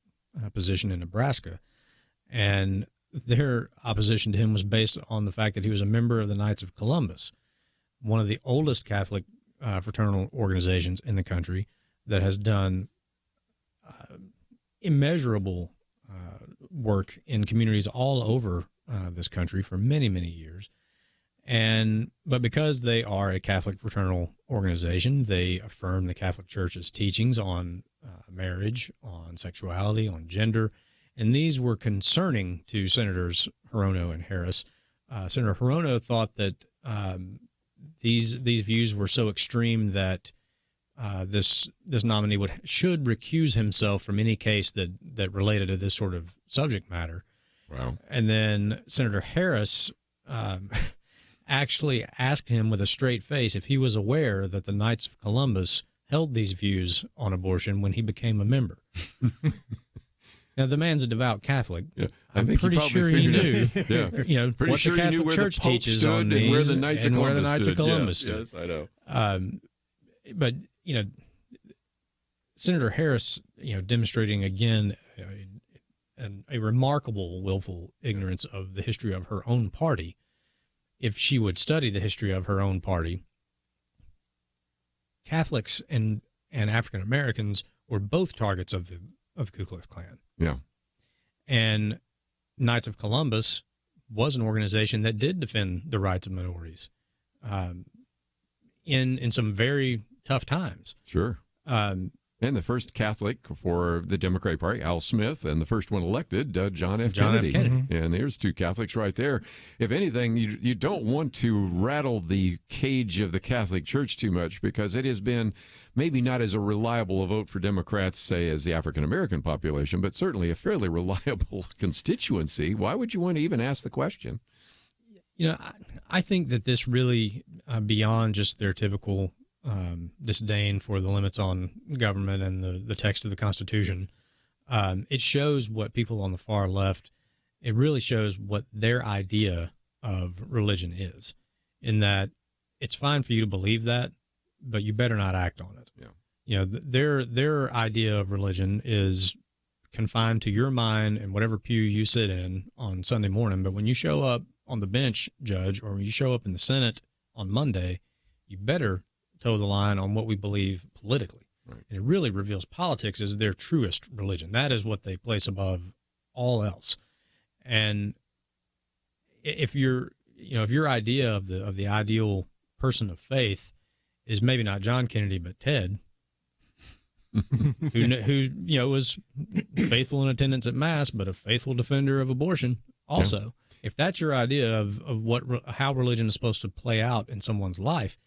position in Nebraska. And their opposition to him was based on the fact that he was a member of the Knights of Columbus, one of the oldest Catholic fraternal organizations in the country that has done immeasurable work in communities all over this country for many, many years. But because they are a Catholic fraternal organization, they affirm the Catholic Church's teachings on marriage, on sexuality, on gender, and these were concerning to Senators Hirono and Harris. Senator Hirono thought that these views were so extreme that this nominee should recuse himself from any case that related to this sort of subject matter. Wow! And then Senator Harris actually asked him with a straight face if he was aware that the Knights of Columbus held these views on abortion when he became a member. Now, the man's a devout Catholic. Yeah, I'm pretty sure he knew. Yeah. Pretty what sure the Catholic where Church the Pope teaches stood on these and where the Knights of Columbus stood. Yes, I know. But Senator Harris, demonstrating again a remarkable willful ignorance of the history of her own party. If she would study the history of her own party, Catholics and African Americans were both targets of the Ku Klux Klan. Yeah. And Knights of Columbus was an organization that did defend the rights of minorities in some very tough times. Sure. And the first Catholic for the Democratic Party, Al Smith, and the first one elected, John F. Kennedy. And there's two Catholics right there. If anything, you don't want to rattle the cage of the Catholic Church too much, because it has been maybe not as a reliable a vote for Democrats, say, as the African-American population, but certainly a fairly reliable constituency. Why would you want to even ask the question? I think that this really, beyond just their typical disdain for the limits on government and the text of the Constitution, it shows what people on the far left, it really shows what their idea of religion is, in that it's fine for you to believe that, but you better not act on it. Yeah. Their idea of religion is confined to your mind and whatever pew you sit in on Sunday morning. But when you show up on the bench, Judge, or when you show up in the Senate on Monday, you better toe the line on what we believe politically. Right. And it really reveals politics as their truest religion. That is what they place above all else. And if your idea of the ideal person of faith is maybe not John Kennedy but Ted, who was faithful in attendance at Mass but a faithful defender of abortion also. Yeah. If that's your idea of how religion is supposed to play out in someone's life,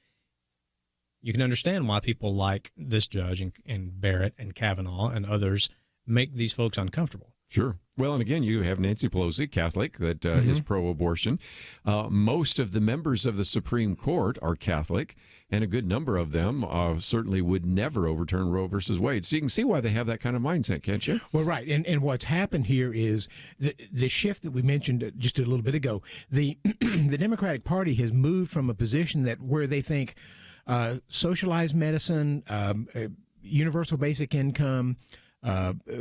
you can understand why people like this judge and Barrett and Kavanaugh and others make these folks uncomfortable. Sure. Well, and again, you have Nancy Pelosi, Catholic, that is pro-abortion. Most of the members of the Supreme Court are Catholic, and a good number of them certainly would never overturn Roe versus Wade. So you can see why they have that kind of mindset, can't you? Well, right. And what's happened here is the shift that we mentioned just a little bit ago. The Democratic Party has moved from a position where they think socialized medicine, universal basic income,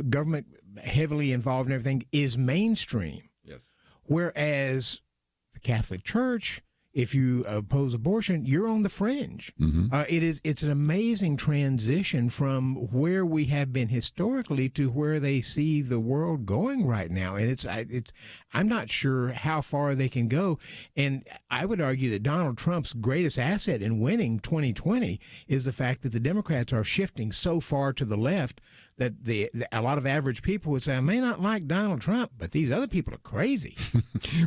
government heavily involved in everything is mainstream. Yes. Whereas the Catholic Church if you oppose abortion, you're on the fringe. It's an amazing transition from where we have been historically to where they see the world going right now. And I'm not sure how far they can go. And I would argue that Donald Trump's greatest asset in winning 2020 is the fact that the Democrats are shifting so far to the left that a lot of average people would say, I may not like Donald Trump, but these other people are crazy.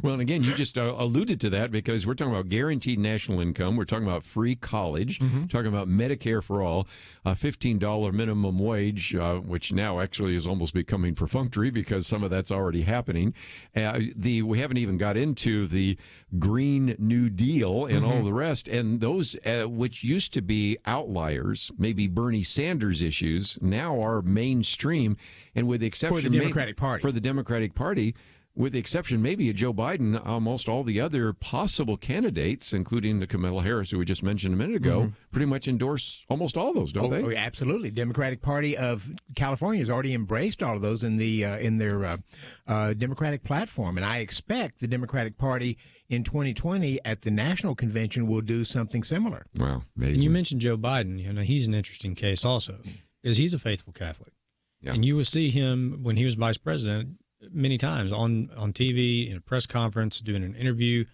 Well, and again, you just alluded to that because we're talking about guaranteed national income. We're talking about free college, talking about Medicare for all, $15 minimum wage, which now actually is almost becoming perfunctory because some of that's already happening. We haven't even got into the Green New Deal and all the rest. And those which used to be outliers, maybe Bernie Sanders issues, now are mainstream. And with the exception for the Democratic Party, with the exception maybe of Joe Biden, almost all the other possible candidates, including the Kamala Harris, who we just mentioned a minute ago, pretty much endorse almost all those, don't they? Oh, absolutely. Democratic Party of California has already embraced all of those in their Democratic platform, and I expect the Democratic Party in 2020 at the national convention will do something similar. Wow, amazing. And you mentioned Joe Biden. He's an interesting case also, because he's a faithful Catholic, and you will see him when he was vice president many times on TV, in a press conference, doing an interview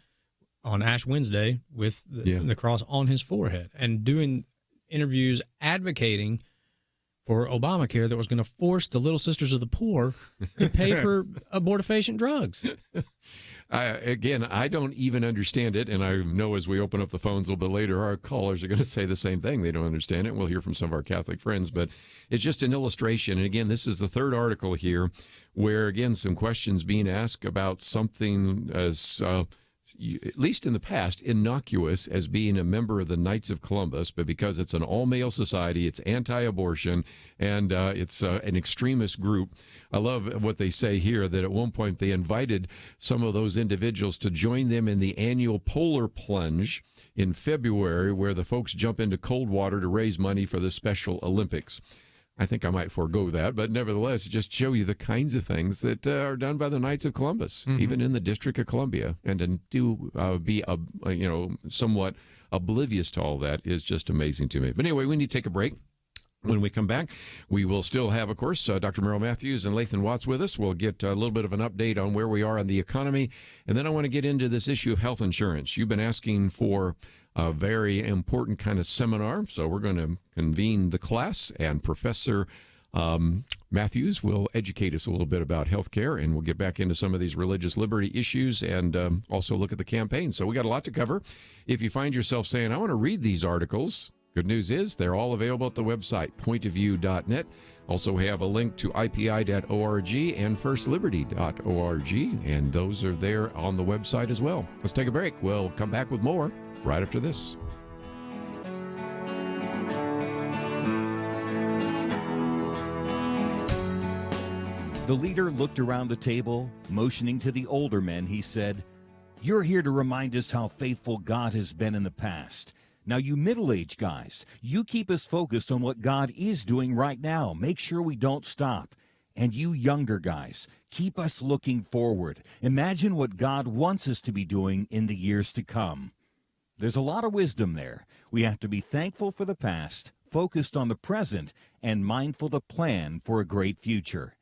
on Ash Wednesday with the cross on his forehead, and doing interviews advocating for Obamacare that was going to force the Little Sisters of the Poor to pay for abortifacient drugs. Again, I don't even understand it, and I know as we open up the phones a little bit later, our callers are going to say the same thing. They don't understand it. We'll hear from some of our Catholic friends, but it's just an illustration. And again, this is the third article here where, again, some questions being asked about something as, at least in the past, innocuous as being a member of the Knights of Columbus, but because it's an all-male society, it's anti-abortion, and it's an extremist group. I love what they say here, that at one point they invited some of those individuals to join them in the annual polar plunge in February, where the folks jump into cold water to raise money for the Special Olympics. I think I might forego that, but nevertheless, just show you the kinds of things that are done by the Knights of Columbus, even in the District of Columbia, and to be somewhat oblivious to all that is just amazing to me. But anyway, we need to take a break. When we come back, we will still have, of course, Dr. Merrill Matthews and Lathan Watts with us. We'll get a little bit of an update on where we are on the economy, and then I want to get into this issue of health insurance. You've been asking for a very important kind of seminar, so we're going to convene the class, and Professor Matthews will educate us a little bit about health care, and we'll get back into some of these religious liberty issues and also look at the campaign. So we got a lot to cover. If you find yourself saying, I want to read these articles, good news is they're all available at the website, pointofview.net. Also, we have a link to ipi.org and firstliberty.org, and those are there on the website as well. Let's take a break. We'll come back with more right after this. The leader looked around the table, motioning to the older men. He said, "You're here to remind us how faithful God has been in the past. Now, you middle-aged guys, you keep us focused on what God is doing right now. Make sure we don't stop. And you younger guys, keep us looking forward. Imagine what God wants us to be doing in the years to come." There's a lot of wisdom there. We have to be thankful for the past, focused on the present, and mindful to plan for a great future.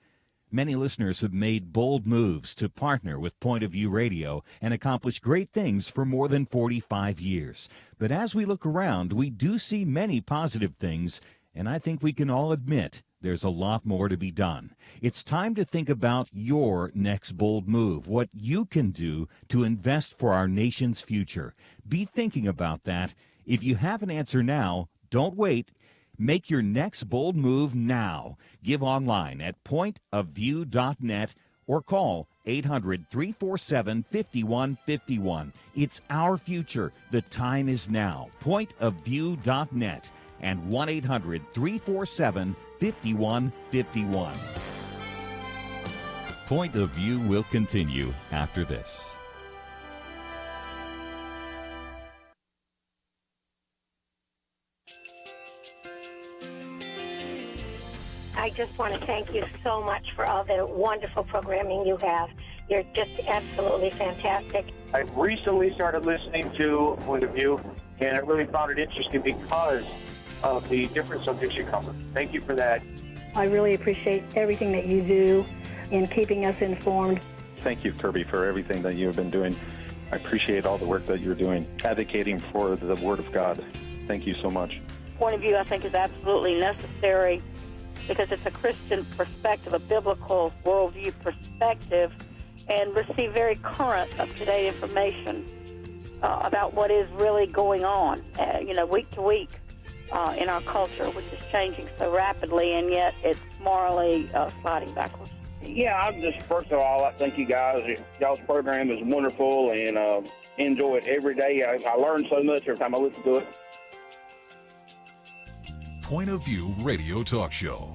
Many listeners have made bold moves to partner with Point of View Radio and accomplish great things for more than 45 years. But as we look around, we do see many positive things, and I think we can all admit there's a lot more to be done. It's time to think about your next bold move, what you can do to invest for our nation's future. Be thinking about that. If you have an answer now, don't wait. Make your next bold move now. Give online at pointofview.net or call 800-347-5151. It's our future. The time is now. Pointofview.net and 1-800-347-5151. Point of View will continue after this. I just want to thank you so much for all the wonderful programming you have. You're just absolutely fantastic. I recently started listening to Point of View, and I really found it interesting because of the different subjects you cover. Thank you for that. I really appreciate everything that you do in keeping us informed. Thank you, Kerby, for everything that you have been doing. I appreciate all the work that you're doing, advocating for the Word of God. Thank you so much. Point of View, I think, is absolutely necessary because it's a Christian perspective, a biblical worldview perspective, and receive very current, up-to-date information about what is really going on, week to week in our culture, which is changing so rapidly, and yet it's morally sliding backwards. Yeah, first of all, I thank you guys. Y'all's program is wonderful, and enjoy it every day. I learn so much every time I listen to it. Point of View Radio Talk Show.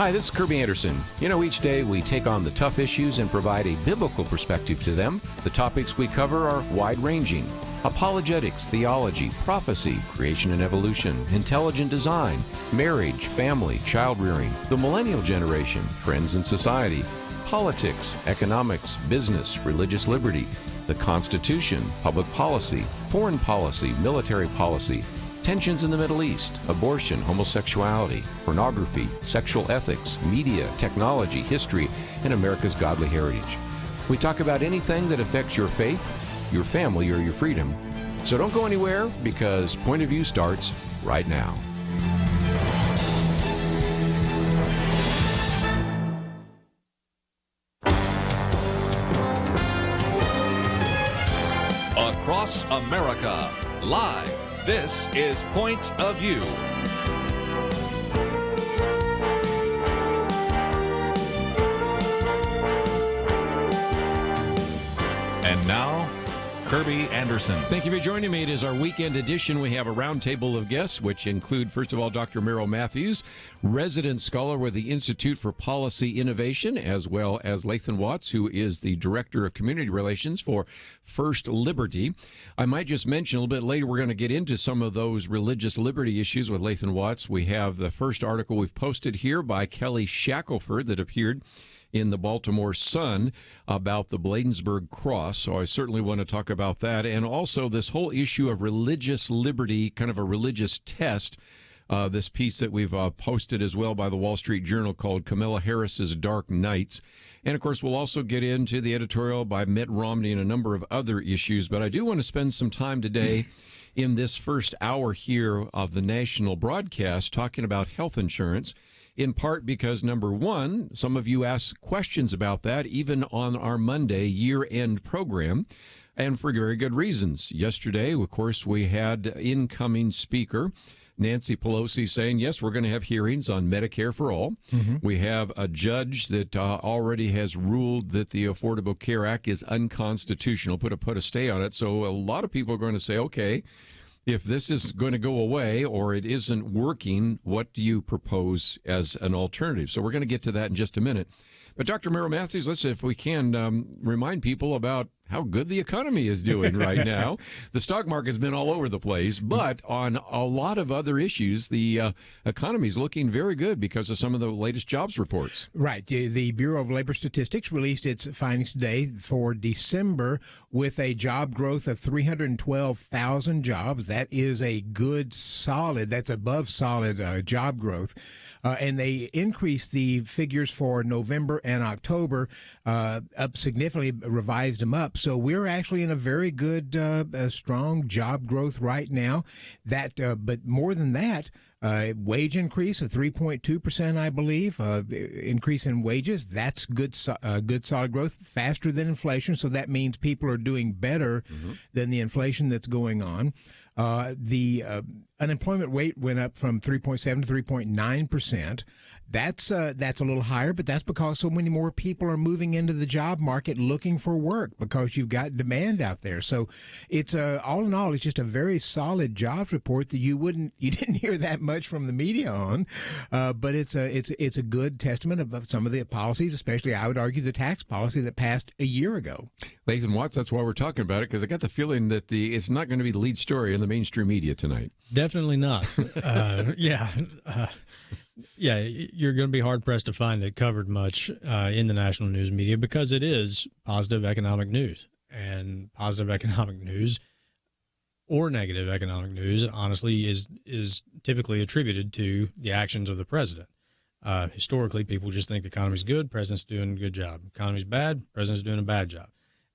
Hi, this is Kerby Anderson. Each day we take on the tough issues and provide a biblical perspective to them. The topics we cover are wide-ranging: apologetics, theology, prophecy, creation and evolution, intelligent design, marriage, family, child-rearing, the millennial generation, trends in society, politics, economics, business, religious liberty, the Constitution, public policy, foreign policy, military policy, tensions in the Middle East, abortion, homosexuality, pornography, sexual ethics, media, technology, history, and America's godly heritage. We talk about anything that affects your faith, your family, or your freedom. So don't go anywhere, because Point of View starts right now. Across America, live. This is Point of View. And now, Kerby Anderson. Thank you for joining me. It is our weekend edition. We have a roundtable of guests, which include, first of all, Dr. Merrill Matthews, resident scholar with the Institute for Policy Innovation, as well as Lathan Watts, who is the Director of Community Relations for First Liberty. I might just mention a little bit later, we're going to get into some of those religious liberty issues with Lathan Watts. We have the first article we've posted here by Kelly Shackelford that appeared in the Baltimore Sun about the Bladensburg Cross. So I certainly want to talk about that. And also this whole issue of religious liberty, kind of a religious test. This piece that we've posted as well by the Wall Street Journal called Kamala Harris's Dark Nights. And, of course, we'll also get into the editorial by Mitt Romney and a number of other issues. But I do want to spend some time today in this first hour here of the national broadcast talking about health insurance, in part because, number one, some of you asked questions about that even on our Monday year-end program, and for very good reasons. Yesterday, of course, we had incoming Speaker Nancy Pelosi saying, yes, we're going to have hearings on Medicare for all. Mm-hmm. We have a judge that already has ruled that the Affordable Care Act is unconstitutional, put a stay on it. So a lot of people are going to say, okay, if this is going to go away or it isn't working, what do you propose as an alternative? So we're going to get to that in just a minute. But Dr. Merrill Matthews, let's, if we can, remind people about how good the economy is doing right now. The stock market's been all over the place, but on a lot of other issues, the economy is looking very good because of some of the latest jobs reports. Right. The Bureau of Labor Statistics released its findings today for December with a job growth of 312,000 jobs. That is a good, solid, that's above solid job growth. And they increased the figures for November and October up significantly, revised them up. So we're actually in a very good, strong job growth right now. That, but more than that, wage increase of 3.2%, I believe, increase in wages. That's good solid growth, faster than inflation. So that means people are doing better than the inflation that's going on. The unemployment rate went up from 3.7 to 3.9%. That's a little higher, but that's because so many more people are moving into the job market looking for work because you've got demand out there. So it's all in all, it's just a very solid jobs report that you didn't hear that much from the media on, but it's a good testament of some of the policies, especially I would argue the tax policy that passed a year ago. Lathan Watts, that's why we're talking about it, because I got the feeling that it's not going to be the lead story in the mainstream media tonight. Definitely not. Yeah, you're going to be hard-pressed to find it covered much in the national news media because it is positive economic news. And positive economic news or negative economic news, honestly, is typically attributed to the actions of the president. Historically, people just think the economy's good, president's doing a good job. Economy's bad, president's doing a bad job.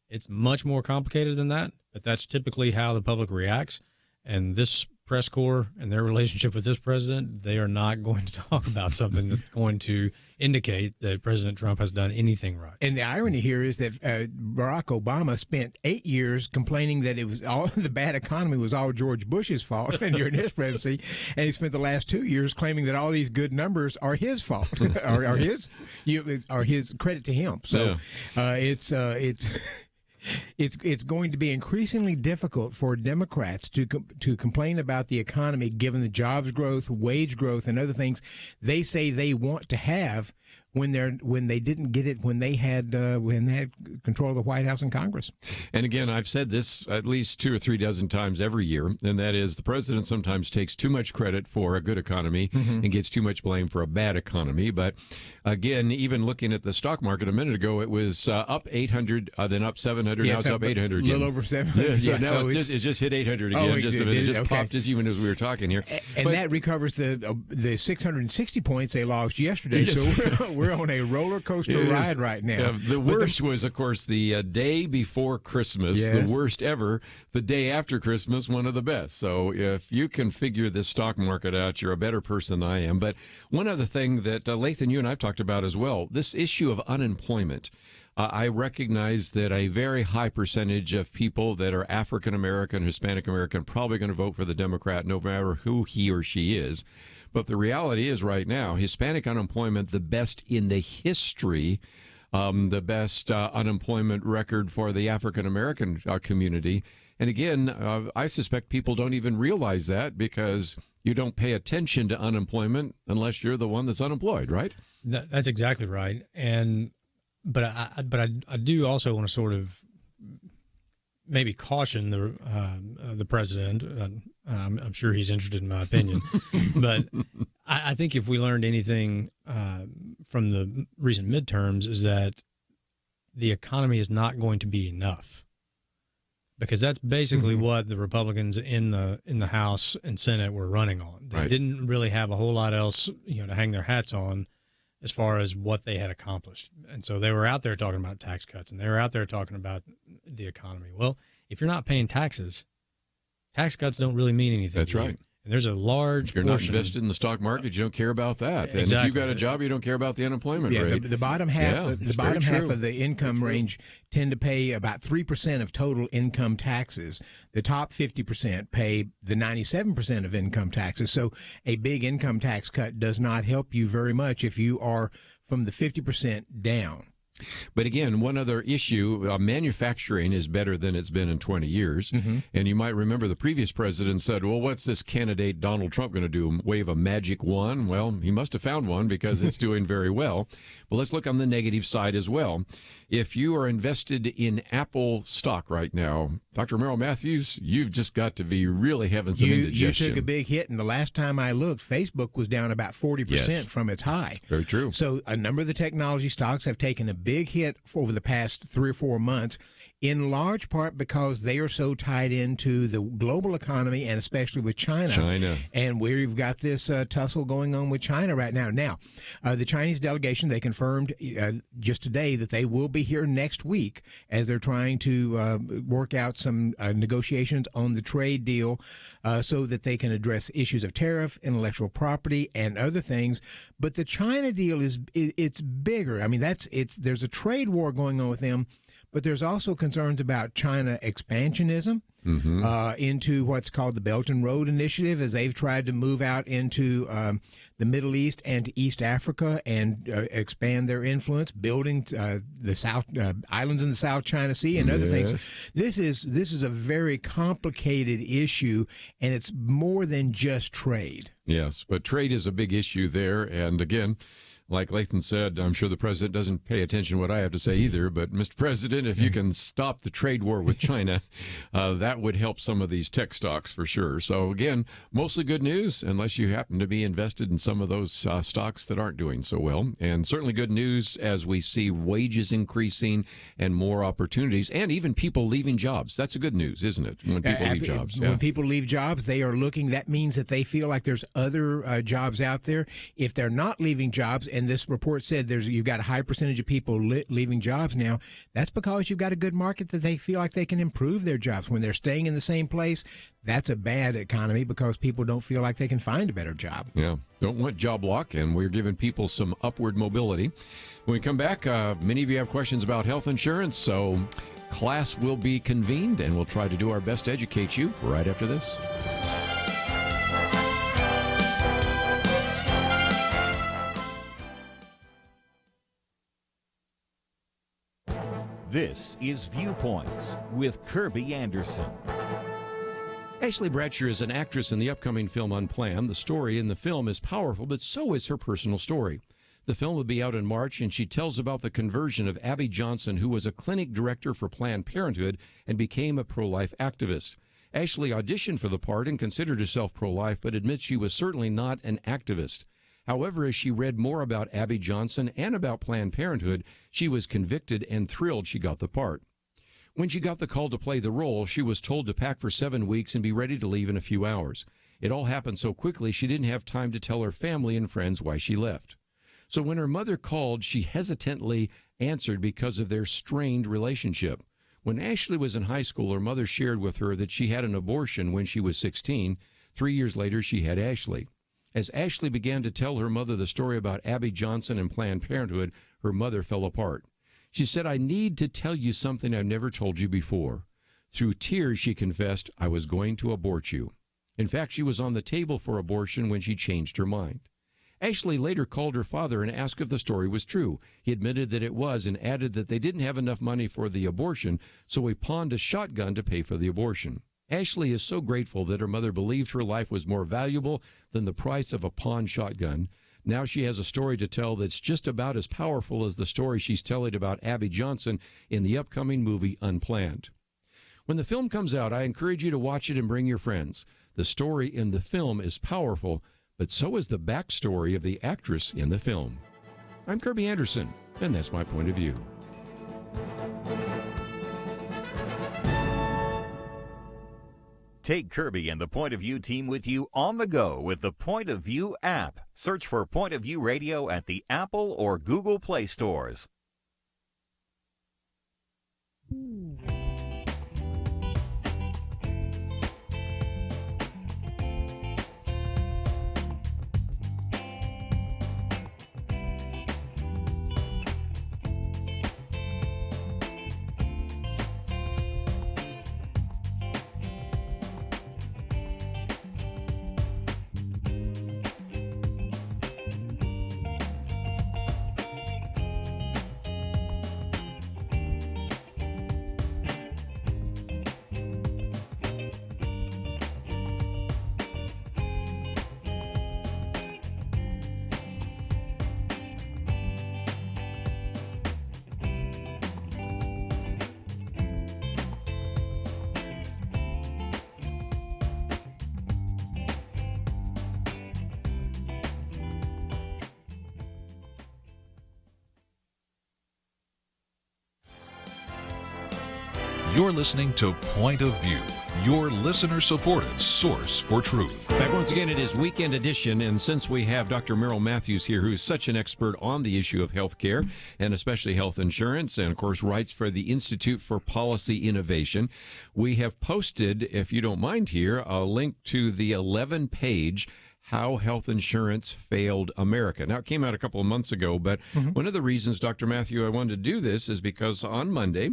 It's much more complicated than that, but that's typically how the public reacts. And this press corps and their relationship with this president, they are not going to talk about something that's going to indicate that President Trump has done anything right. And the irony here is that Barack Obama spent 8 years complaining that it was all the bad economy was all George Bush's fault during his presidency, and he spent the last 2 years claiming that all these good numbers are his fault, are his credit to him. So it's. It's going to be increasingly difficult for Democrats to complain about the economy, given the jobs growth, wage growth, and other things they say they want to have when they didn't get it when they had control of the White House and Congress. And again, I've said this at least 2 or 3 dozen times every year, and that is the president sometimes takes too much credit for a good economy and gets too much blame for a bad economy. But again, even looking at the stock market a minute ago, it was up 800, then up 700, now it's up 800 again. A little over 700. Yeah, so yeah, now so it just hit 800 again. It just popped just even as we were talking here. And that recovers the 660 points they lost yesterday. Yes. So we're on a roller coaster ride right now. The worst was, of course, the day before Christmas, the worst ever. The day after Christmas, one of the best. So if you can figure this stock market out, you're a better person than I am. But one other thing that, Lathan, you and I have talked about as well, this issue of unemployment. I recognize that a very high percentage of people that are African American, Hispanic American, probably going to vote for the Democrat, no matter who he or she is. But the reality is right now, Hispanic unemployment, the best in the history, the best unemployment record for the African American community. And again, I suspect people don't even realize that because you don't pay attention to unemployment unless you're the one that's unemployed, right? That's exactly right. But I do also want to sort of maybe caution the president. I'm sure he's interested in my opinion, but I think if we learned anything from the recent midterms is that the economy is not going to be enough, because that's basically what the Republicans in the House and Senate were running on. They didn't really have a whole lot else, to hang their hats on as far as what they had accomplished. And so they were out there talking about tax cuts, and they were out there talking about the economy. Well, if you're not paying taxes, tax cuts don't really mean anything. That's right. And there's a large portion. If you're not invested in the stock market, you don't care about that. And if you've got a job, you don't care about the unemployment rate. The bottom half, half of the income range tend to pay about 3% of total income taxes. The top 50% pay the 97% of income taxes. So a big income tax cut does not help you very much if you are from the 50% down. But again, one other issue, manufacturing is better than it's been in 20 years. And you might remember the previous president said, well, what's this candidate Donald Trump going to do, wave a magic wand? Well, he must have found one because it's doing very well. But let's look on the negative side as well. If you are invested in Apple stock right now, Dr. Merrill Matthews, you've just got to be really having some indigestion. You took a big hit, and the last time I looked, Facebook was down about 40% from its high. Very true. So a number of the technology stocks have taken a big hit over the past 3 or 4 months, in large part because they are so tied into the global economy and especially with China. And we've got this tussle going on with China right now. Now, the Chinese delegation, they confirmed just today that they will be here next week as they're trying to work out some negotiations on the trade deal so that they can address issues of tariff, intellectual property, and other things. But the China deal it's bigger. I mean, there's a trade war going on with them. But there's also concerns about China expansionism into what's called the Belt and Road Initiative, as they've tried to move out into the Middle East and to East Africa and expand their influence, building the South islands in the South China Sea and other things. This is a very complicated issue, and it's more than just trade. Yes, but trade is a big issue there, and again, like Lathan said, I'm sure the president doesn't pay attention to what I have to say either, but Mr. President, if you can stop the trade war with China, that would help some of these tech stocks for sure. So again, mostly good news, unless you happen to be invested in some of those stocks that aren't doing so well. And certainly good news as we see wages increasing and more opportunities, and even people leaving jobs. That's a good news, isn't it? When people leave jobs. When people leave jobs, they are looking, that means that they feel like there's other jobs out there. If they're not leaving jobs, and this report said you've got a high percentage of people leaving jobs now, that's because you've got a good market that they feel like they can improve their jobs. When they're staying in the same place, that's a bad economy because people don't feel like they can find a better job. Yeah, don't want job lock, and we're giving people some upward mobility. When we come back, many of you have questions about health insurance, so class will be convened, and we'll try to do our best to educate you right after this. This is Viewpoints with Kerby Anderson. Ashley Bradsher is an actress in the upcoming film Unplanned. The story in the film is powerful, but so is her personal story. The film will be out in March, and she tells about the conversion of Abby Johnson, who was a clinic director for Planned Parenthood and became a pro-life activist. Ashley auditioned for the part and considered herself pro-life, but admits she was certainly not an activist. However, as she read more about Abby Johnson and about Planned Parenthood, she was convicted and thrilled she got the part. When she got the call to play the role, she was told to pack for 7 weeks and be ready to leave in a few hours. It all happened so quickly she didn't have time to tell her family and friends why she left. So when her mother called, she hesitantly answered because of their strained relationship. When Ashley was in high school, her mother shared with her that she had an abortion when she was 16. 3 years later, she had Ashley. As Ashley began to tell her mother the story about Abby Johnson and Planned Parenthood, her mother fell apart. She said, "I need to tell you something I've never told you before." Through tears, she confessed, "I was going to abort you." In fact, she was on the table for abortion when she changed her mind. Ashley later called her father and asked if the story was true. He admitted that it was and added that they didn't have enough money for the abortion, so he pawned a shotgun to pay for the abortion. Ashley is so grateful that her mother believed her life was more valuable than the price of a pawned shotgun. Now she has a story to tell that's just about as powerful as the story she's telling about Abby Johnson in the upcoming movie Unplanned. When the film comes out, I encourage you to watch it and bring your friends. The story in the film is powerful, but so is the backstory of the actress in the film. I'm Kerby Anderson, and that's my point of view. Take Kerby and the Point of View team with you on the go with the Point of View app. Search for Point of View Radio at the Apple or Google Play stores. You're listening to Point of View, your listener-supported source for truth. Back once again, it is Weekend Edition, and since we have Dr. Merrill Matthews here, who's such an expert on the issue of health care, and especially health insurance, and of course writes for the Institute for Policy Innovation, we have posted, if you don't mind here, a link to the 11-page How Health Insurance Failed America. Now, it came out a couple of months ago, but one of the reasons, Dr. Matthew, I wanted to do this is because on Monday,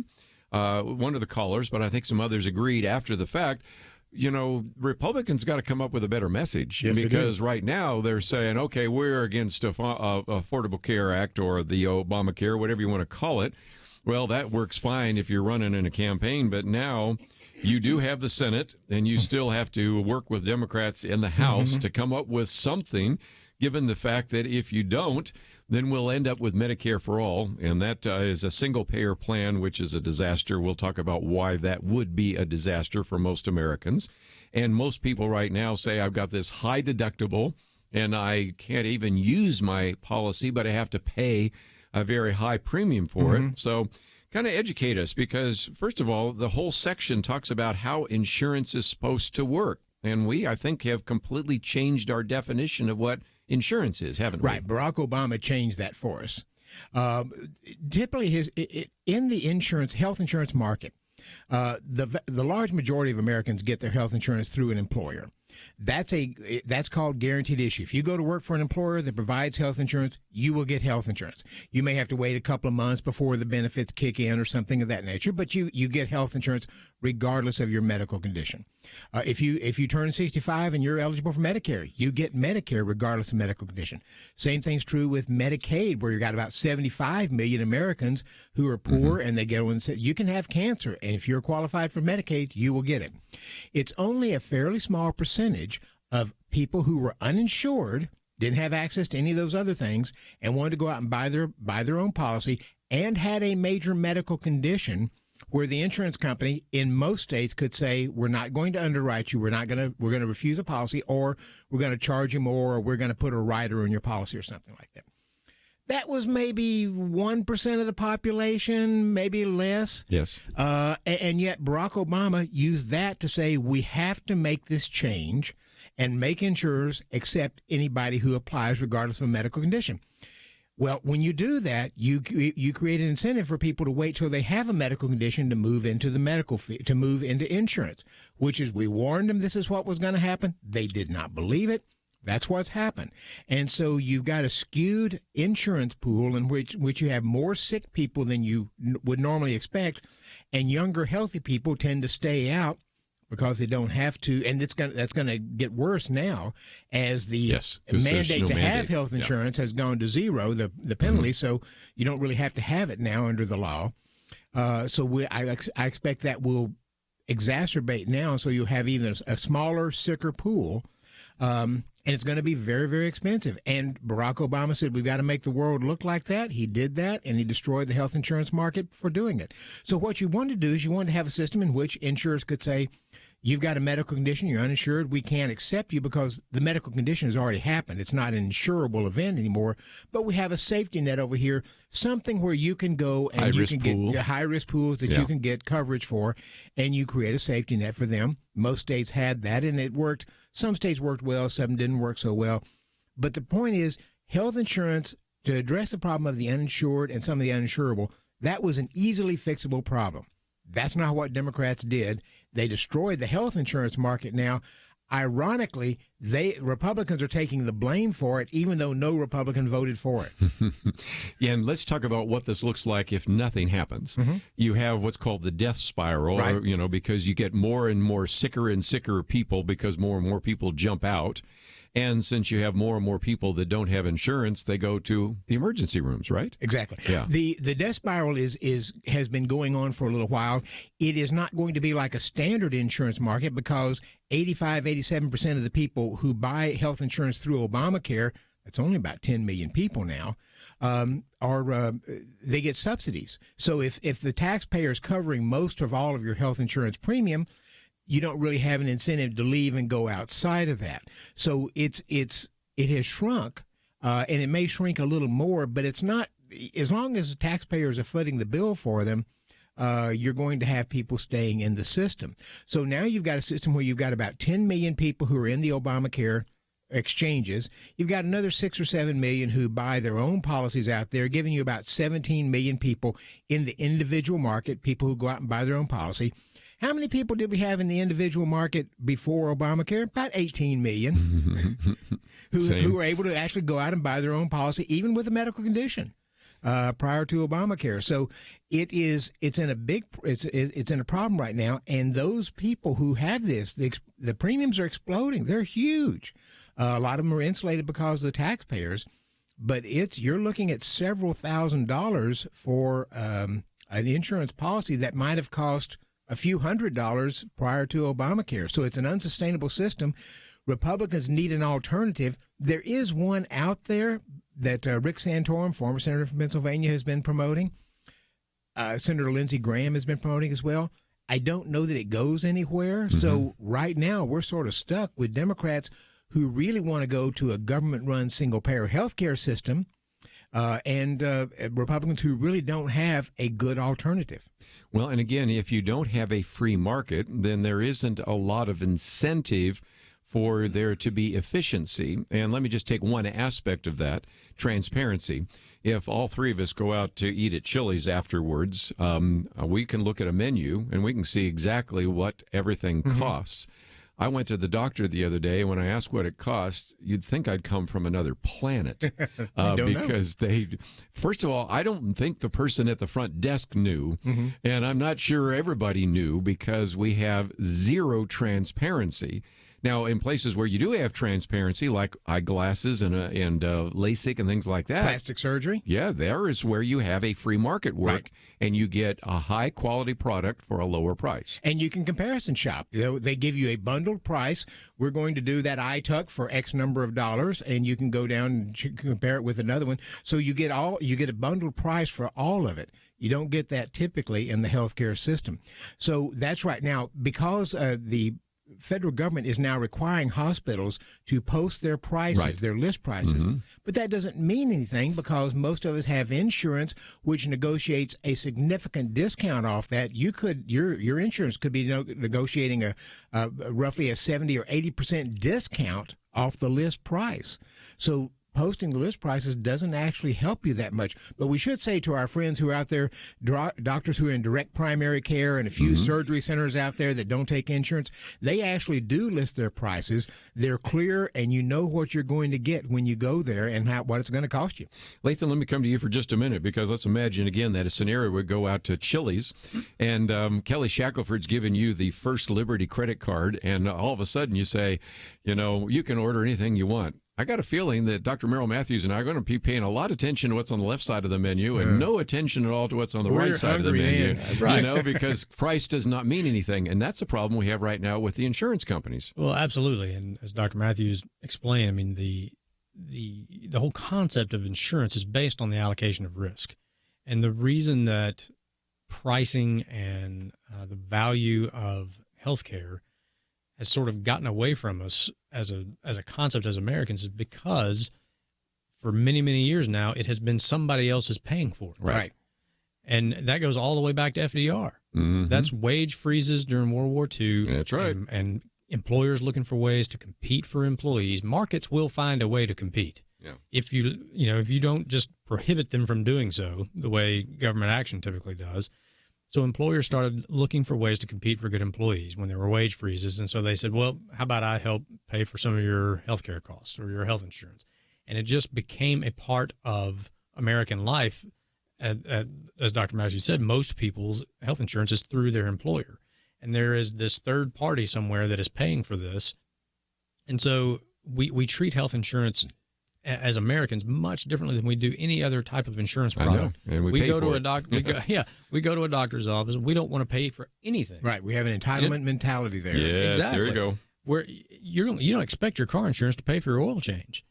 one of the callers, but I think some others agreed after the fact, you know, Republicans got to come up with a better message. Yes, because right now they're saying, okay, we're against Affordable Care Act or the Obamacare, whatever you want to call it. Well, that works fine if you're running in a campaign, but now you do have the Senate, and you still have to work with Democrats in the House to come up with something, given the fact that if you don't, then we'll end up with Medicare for all, and that is a single-payer plan, which is a disaster. We'll talk about why that would be a disaster for most Americans. And most people right now say, I've got this high deductible, and I can't even use my policy, but I have to pay a very high premium for it. So kind of educate us, because, first of all, the whole section talks about how insurance is supposed to work. And we, I think, have completely changed our definition of what insurance is, haven't we? Right. Barack Obama changed that for us. Typically, in the health insurance market, the large majority of Americans get their health insurance through an employer. That's called guaranteed issue. If you go to work for an employer that provides health insurance, you will get health insurance. You may have to wait a couple of months before the benefits kick in or something of that nature, but you get health insurance regardless of your medical condition. If you turn 65 and you're eligible for Medicare, you get Medicare regardless of medical condition. Same thing's true with Medicaid, where you've got about 75 million Americans who are poor and they go and say, you can have cancer, and if you're qualified for Medicaid, you will get it. It's only a fairly small percentage of people who were uninsured, didn't have access to any of those other things, and wanted to go out and buy their own policy and had a major medical condition where the insurance company in most states could say, we're not going to underwrite you, we're going to refuse a policy, or we're going to charge you more, or we're going to put a rider in your policy or something like that. That was maybe 1% of the population, maybe less. Yes. And yet Barack Obama used that to say, we have to make this change and make insurers accept anybody who applies regardless of a medical condition. Well, when you do that, you create an incentive for people to wait till they have a medical condition to move into to move into insurance, which is, we warned them this is what was going to happen. They did not believe it. That's what's happened. And so you've got a skewed insurance pool in which you have more sick people than you would normally expect, and younger healthy people tend to stay out because they don't have to, and that's going to get worse now as the mandate to have health insurance has gone to zero, the penalty, so you don't really have to have it now under the law. I expect that will exacerbate now, so you'll have even a smaller, sicker pool, and it's going to be very, very expensive. And Barack Obama said, we've got to make the world look like that. He did that, and he destroyed the health insurance market for doing it. So what you want to do is you want to have a system in which insurers could say, you've got a medical condition, you're uninsured, we can't accept you because the medical condition has already happened. It's not an insurable event anymore, but we have a safety net over here, something where you can go and you can get high-risk pools that you can get coverage for, and you create a safety net for them. Most states had that, and it worked. Some states worked well, some didn't work so well. But the point is, health insurance, to address the problem of the uninsured and some of the uninsurable, that was an easily fixable problem. That's not what Democrats did. They destroyed the health insurance market now. Ironically, Republicans are taking the blame for it, even though no Republican voted for it. Yeah, and let's talk about what this looks like if nothing happens. You have what's called the death spiral, right, because you get more and more sicker and sicker people because more and more people jump out. And since you have more and more people that don't have insurance, they go to the emergency rooms, right? Exactly. Yeah. The death spiral has been going on for a little while. It is not going to be like a standard insurance market because 87% of the people who buy health insurance through Obamacare, that's only about 10 million people now, they get subsidies. So if the taxpayer is covering most of all of your health insurance premium, you don't really have an incentive to leave and go outside of that. So it has shrunk, and it may shrink a little more, but it's not, as long as the taxpayers are footing the bill for them, you're going to have people staying in the system. So now you've got a system where you've got about 10 million people who are in the Obamacare exchanges. You've got another 6 or 7 million who buy their own policies out there, giving you about 17 million people in the individual market, people who go out and buy their own policy. How many people did we have in the individual market before Obamacare? About 18 million who were able to actually go out and buy their own policy, even with a medical condition, prior to Obamacare. So it's in a problem right now. And those people who have this, the premiums are exploding. They're huge. A lot of them are insulated because of the taxpayers, but you're looking at several $1,000s for an insurance policy that might have cost a few $100s prior to Obamacare. So it's an unsustainable system. Republicans need an alternative. There is one out there that Rick Santorum, former senator from Pennsylvania, has been promoting. Senator Lindsey Graham has been promoting as well. I don't know that it goes anywhere. So right now we're sort of stuck with Democrats who really want to go to a government-run single-payer health care system, and Republicans who really don't have a good alternative. Well, and again, if you don't have a free market, then there isn't a lot of incentive for there to be efficiency. And let me just take one aspect of that, transparency. If all three of us go out to eat at Chili's afterwards, we can look at a menu and we can see exactly what everything costs. I went to the doctor the other day, and when I asked what it cost, you'd think I'd come from another planet. Because first of all, I don't think the person at the front desk knew, and I'm not sure everybody knew because we have zero transparency. Now, in places where you do have transparency, like eyeglasses and LASIK and things like that. Plastic surgery? Yeah, there is where you have a free market work, and you get a high-quality product for a lower price. And you can comparison shop. They give you a bundled price. We're going to do that eye tuck for X number of dollars, and you can go down and compare it with another one. So you get a bundled price for all of it. You don't get that typically in the healthcare system. So that's right. Now, because the federal government is now requiring hospitals to post their prices, their list prices. But that doesn't mean anything because most of us have insurance, which negotiates a significant discount off that. Your insurance could be negotiating a roughly a 70 or 80% discount off the list price. So posting the list prices doesn't actually help you that much. But we should say to our friends who are out there, doctors who are in direct primary care and a few surgery centers out there that don't take insurance, they actually do list their prices. They're clear, and you know what you're going to get when you go there and what it's going to cost you. Lathan, let me come to you for just a minute, because let's imagine, again, that a scenario would go out to Chili's, and Kelly Shackelford's given you the First Liberty credit card, and all of a sudden you say, you can order anything you want. I got a feeling that Dr. Merrill Matthews and I are going to be paying a lot of attention to what's on the left side of the menu and no attention at all to what's on the right side of the menu. Because price does not mean anything. And that's a problem we have right now with the insurance companies. Well, absolutely. And as Dr. Matthews explained, I mean, the whole concept of insurance is based on the allocation of risk. And the reason that pricing and the value of healthcare has sort of gotten away from us as a concept as Americans is because for many, many years now, it has been somebody else is paying for it. Right. And that goes all the way back to FDR. That's wage freezes during World War II. That's right. And employers looking for ways to compete for employees. Markets will find a way to compete. Yeah. If you don't just prohibit them from doing so the way government action typically does. So employers started looking for ways to compete for good employees when there were wage freezes. And so they said, well, how about I help pay for some of your health care costs or your health insurance? And it just became a part of American life. As Dr. Matthews said, most people's health insurance is through their employer. And there is this third party somewhere that is paying for this. And so we treat health insurance as Americans much differently than we do any other type of insurance product. I know. And we pay go for to it. a doctor. We go to a doctor's office. We don't want to pay for anything. Right. We have an entitlement mentality there. Yes, exactly. there you go. Where you don't expect your car insurance to pay for your oil change.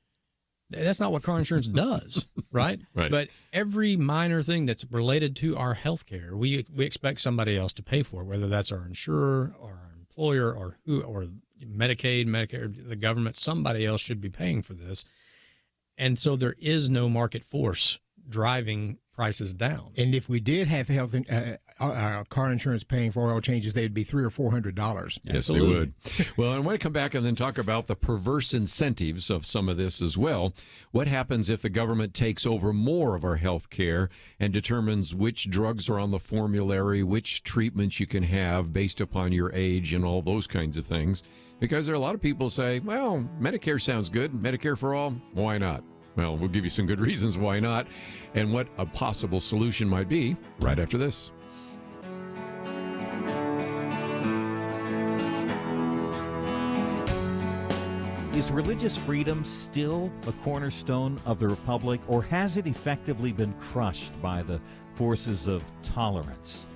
That's not what car insurance does, right? Right. But every minor thing that's related to our health care, we expect somebody else to pay for, whether that's our insurer or our employer or Medicaid, Medicare, the government. Somebody else should be paying for this. And so there is no market force driving prices down. And if we did have car insurance paying for oil changes, they'd be $300 or $400. Yes, Absolutely. they would. Well, I want to come back and then talk about the perverse incentives of some of this as well. What happens if the government takes over more of our health care and determines which drugs are on the formulary, which treatments you can have based upon your age and all those kinds of things? Because there are a lot of people say, well, Medicare sounds good. Medicare for all, why not? Well, we'll give you some good reasons why not and what a possible solution might be right after this. Is religious freedom still a cornerstone of the Republic, or has it effectively been crushed by the forces of tolerance?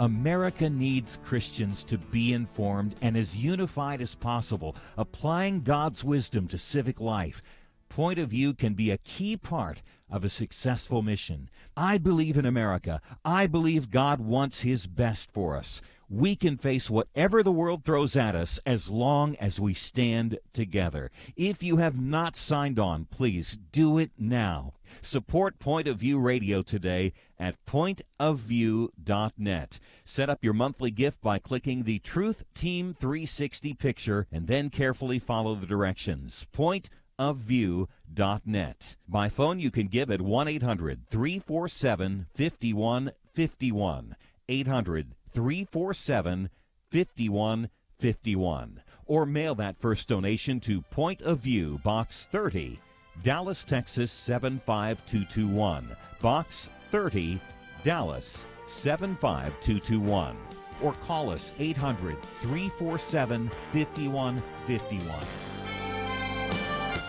America needs Christians to be informed and as unified as possible, applying God's wisdom to civic life. Point of View can be a key part of a successful mission. I believe in America. I believe God wants His best for us. We can face whatever the world throws at us as long as we stand together. If you have not signed on, please do it now. Support Point of View Radio today at pointofview.net. Set up your monthly gift by clicking the Truth Team 360 picture and then carefully follow the directions. Pointofview.net. By phone, you can give at 1-800-347-5151. 800-347-5151. 51. Or mail that first donation to Point of View, Box 30, Dallas, Texas 75221. Box 30, Dallas 75221. Or call us 800-347-5151.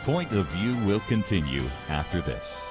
Point of View will continue after this.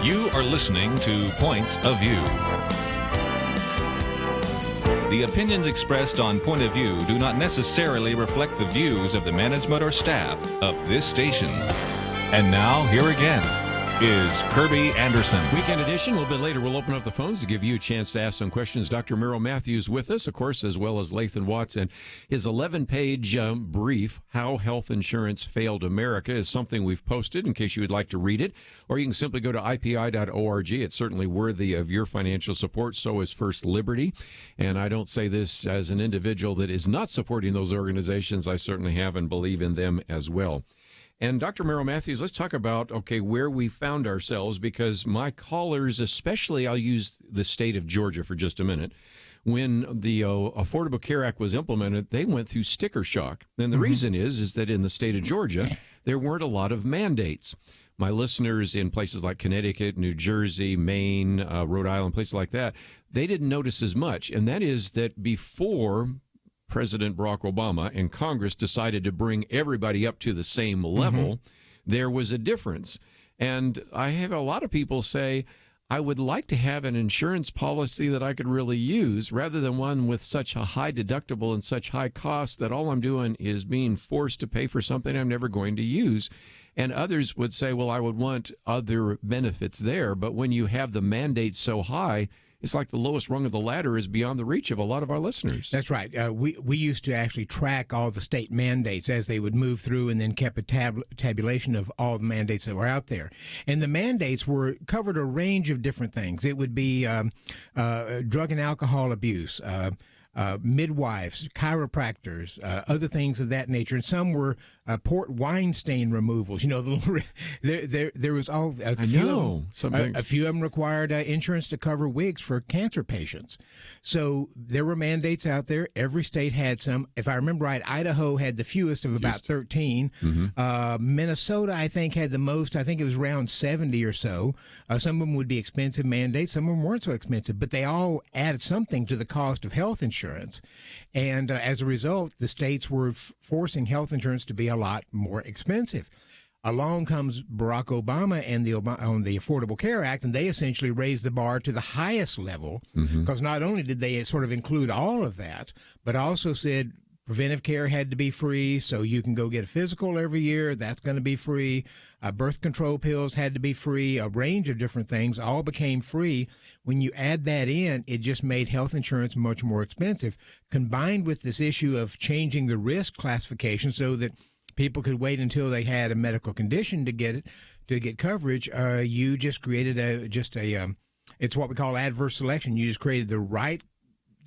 You are listening to Point of View. The opinions expressed on Point of View do not necessarily reflect the views of the management or staff of this station. And now, here again is Kerby Anderson. Weekend edition. A little bit later, we'll open up the phones to give you a chance to ask some questions. Dr. Merrill Matthews with us, of course, as well as Lathan Watts. And his 11-page brief, How Health Insurance Failed America, is something we've posted in case you would like to read it. Or you can simply go to ipi.org. It's certainly worthy of your financial support. So is First Liberty. And I don't say this as an individual that is not supporting those organizations. I certainly have and believe in them as well. And Dr. Merrill Matthews, let's talk about, where we found ourselves, because my callers, especially, I'll use the state of Georgia for just a minute. When the Affordable Care Act was implemented, they went through sticker shock. And the reason is that in the state of Georgia, there weren't a lot of mandates. My listeners in places like Connecticut, New Jersey, Maine, Rhode Island, places like that, they didn't notice as much. And that is that before President Barack Obama and Congress decided to bring everybody up to the same level, there was a difference. And I have a lot of people say, I would like to have an insurance policy that I could really use rather than one with such a high deductible and such high cost that all I'm doing is being forced to pay for something I'm never going to use. And others would say, well, I would want other benefits there. But when you have the mandate so high, it's like the lowest rung of the ladder is beyond the reach of a lot of our listeners. That's right. We used to actually track all the state mandates as they would move through, and then kept a tabulation of all the mandates that were out there. And the mandates covered a range of different things. It would be drug and alcohol abuse, midwives, chiropractors, other things of that nature, and some were port wine stain removals. You know, there was a few of them required insurance to cover wigs for cancer patients. So there were mandates out there. Every state had some. If I remember right, Idaho had the fewest of about 13. Minnesota, I think, had the most. I think it was around 70 or so. Some of them would be expensive mandates. Some of them weren't so expensive, but they all added something to the cost of health insurance. And as a result, the states were forcing health insurance to be a lot more expensive. Along comes Barack Obama and the Affordable Care Act, and they essentially raised the bar to the highest level, because not only did they sort of include all of that, but also said preventive care had to be free, so you can go get a physical every year. That's going to be free. Birth control pills had to be free. A range of different things all became free. When you add that in, it just made health insurance much more expensive, combined with this issue of changing the risk classification so that people could wait until they had a medical condition to get coverage. You just created it's what we call adverse selection. You just created the right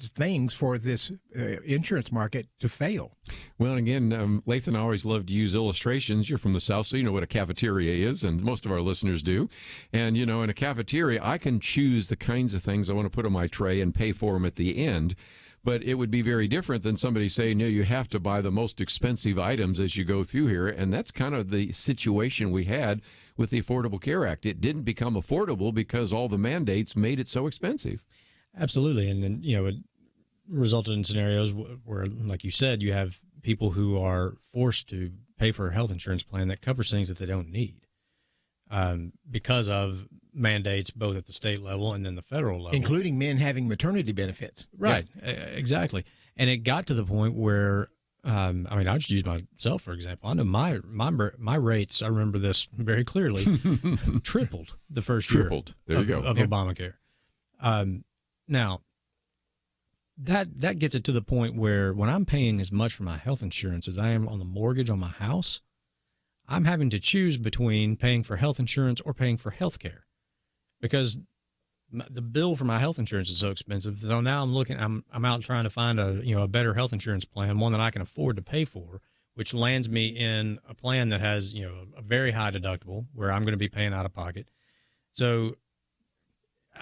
things for this insurance market to fail. Well, again, Lathan, I always love to use illustrations. You're from the South, so you know what a cafeteria is, and most of our listeners do. And, in a cafeteria, I can choose the kinds of things I want to put on my tray and pay for them at the end. But it would be very different than somebody saying, no, you have to buy the most expensive items as you go through here. And that's kind of the situation we had with the Affordable Care Act. It didn't become affordable because all the mandates made it so expensive. Absolutely. And it resulted in scenarios where, like you said, you have people who are forced to pay for a health insurance plan that covers things that they don't need because of mandates both at the state level and then the federal level. Including men having maternity benefits. Right, exactly. And it got to the point where, I'll just use myself, for example. I know my rates, I remember this very clearly, tripled the first year of Obamacare. Now, that gets it to the point where when I'm paying as much for my health insurance as I am on the mortgage on my house, I'm having to choose between paying for health insurance or paying for health care because the bill for my health insurance is so expensive. So now I'm out trying to find a better health insurance plan, one that I can afford to pay for, which lands me in a plan that has, a very high deductible where I'm going to be paying out of pocket. So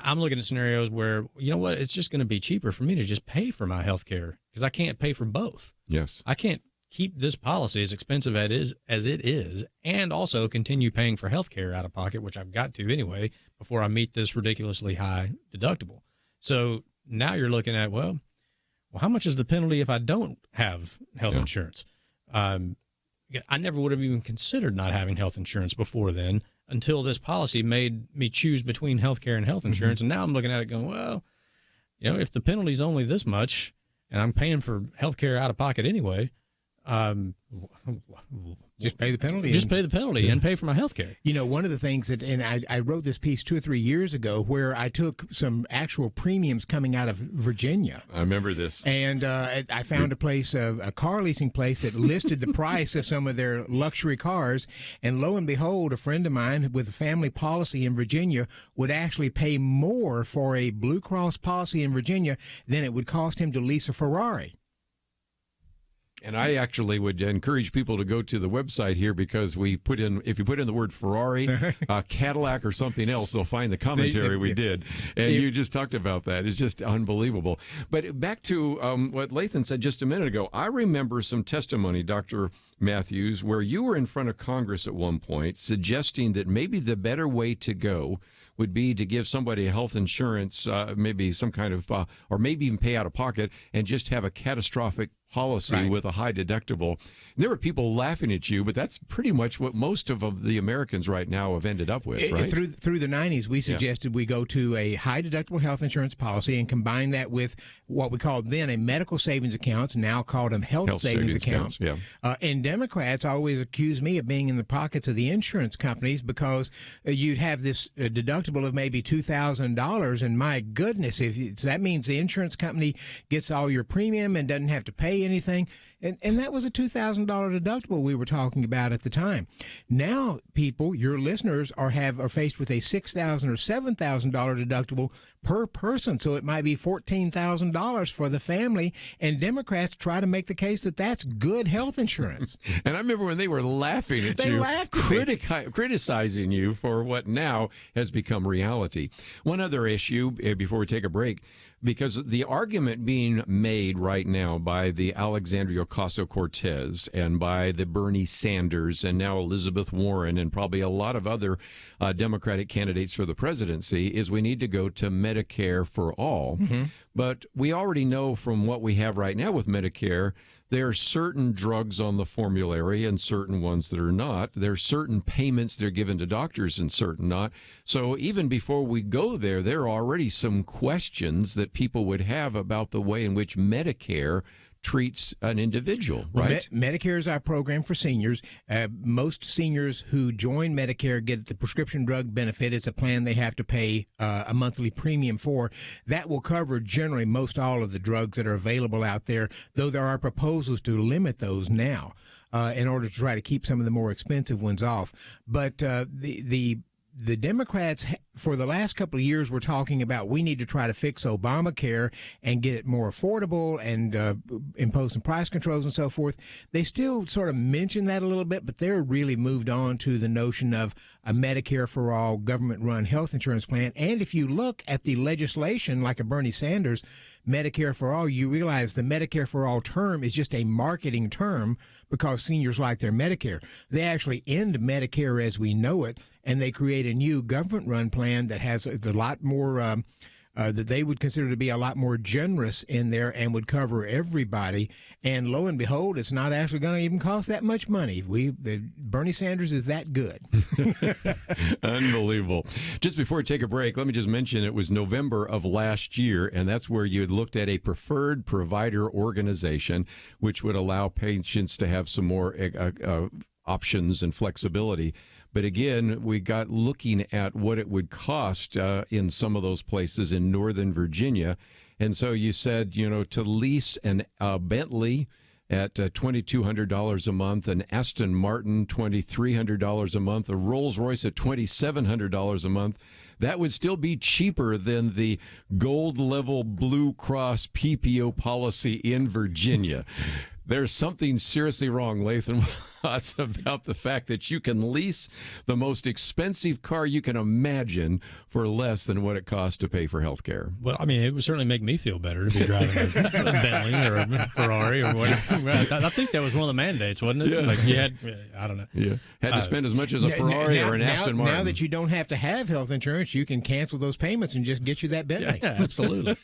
I'm looking at scenarios where, it's just going to be cheaper for me to just pay for my health care because I can't pay for both. Yes. I can't keep this policy as expensive as it is and also continue paying for health care out of pocket, which I've got to anyway, before I meet this ridiculously high deductible. So now you're looking at, well, how much is the penalty if I don't have health insurance? I never would have even considered not having health insurance before then until this policy made me choose between health care and health insurance. And now I'm looking at it going, well, if the penalty's only this much and I'm paying for health care out of pocket anyway, Just pay the penalty. Just pay the penalty and pay for my health care. You know, one of the things that, and I wrote this piece 2 or 3 years ago where I took some actual premiums coming out of Virginia. I remember this. And I found a place, a car leasing place that listed the price of some of their luxury cars. And lo and behold, a friend of mine with a family policy in Virginia would actually pay more for a Blue Cross policy in Virginia than it would cost him to lease a Ferrari. And I actually would encourage people to go to the website here because if you put in the word Ferrari, Cadillac, or something else, they'll find the commentary we did. And you just talked about that. It's just unbelievable. But back to what Lathan said just a minute ago, I remember some testimony, Dr. Matthews, where you were in front of Congress at one point suggesting that maybe the better way to go would be to give somebody health insurance, maybe some kind of, or maybe even pay out of pocket, and just have a catastrophic policy with a high deductible. And there were people laughing at you, but that's pretty much what most of the Americans right now have ended up with, right? Through the 90s, we suggested we go to a high deductible health insurance policy and combine that with what we called then a medical savings accounts, now called them health savings accounts. And Democrats always accuse me of being in the pockets of the insurance companies because you'd have this deductible of maybe $2,000, and my goodness, that means the insurance company gets all your premium and doesn't have to pay anything. And that was a $2,000 deductible we were talking about at the time. Now, people, your listeners, are faced with a $6,000 or $7,000 deductible per person. So it might be $14,000 for the family. And Democrats try to make the case that that's good health insurance. And I remember when they were laughing at you, criticizing you for what now has become reality. One other issue before we take a break, because the argument being made right now by the Alexandria Ocasio-Cortez and by the Bernie Sanders and now Elizabeth Warren and probably a lot of other Democratic candidates for the presidency is we need to go to Medicare for all. Mm-hmm. But we already know from what we have right now with Medicare, there are certain drugs on the formulary and certain ones that are not. There are certain payments that are given to doctors and certain not. So even before we go there, there are already some questions that people would have about the way in which Medicare treats an individual, right? Medicare is our program for seniors. Most seniors who join Medicare get the prescription drug benefit. It's a plan they have to pay a monthly premium for. That will cover generally most all of the drugs that are available out there, though there are proposals to limit those now in order to try to keep some of the more expensive ones off. But the Democrats, for the last couple of years, were talking about we need to try to fix Obamacare and get it more affordable and impose some price controls and so forth. They still sort of mention that a little bit, but they're really moved on to the notion of a Medicare for all government-run health insurance plan. And if you look at the legislation, like a Bernie Sanders Medicare for all, you realize the Medicare for all term is just a marketing term because seniors like their Medicare. They actually end Medicare as we know it, and they create a new government-run plan that has a lot more that they would consider to be a lot more generous in there and would cover everybody. And lo and behold, it's not actually going to even cost that much money. Bernie Sanders is that good. Unbelievable. Just before we take a break, let me just mention it was November of last year, and that's where you had looked at a preferred provider organization, which would allow patients to have some more options and flexibility. But again, we got looking at what it would cost in some of those places in Northern Virginia. And so you said, to lease a Bentley at $2,200 a month, an Aston Martin $2,300 a month, a Rolls Royce at $2,700 a month, that would still be cheaper than the gold level Blue Cross PPO policy in Virginia. There's something seriously wrong, Lathan, about the fact that you can lease the most expensive car you can imagine for less than what it costs to pay for health care. Well, I mean, it would certainly make me feel better to be driving a Bentley or a Ferrari or whatever. I think that was one of the mandates, wasn't it? Yeah. Like you had, I don't know. Yeah. Had to spend as much as a Ferrari or an Aston Martin. Now that you don't have to have health insurance, you can cancel those payments and just get you that Bentley. Yeah, absolutely.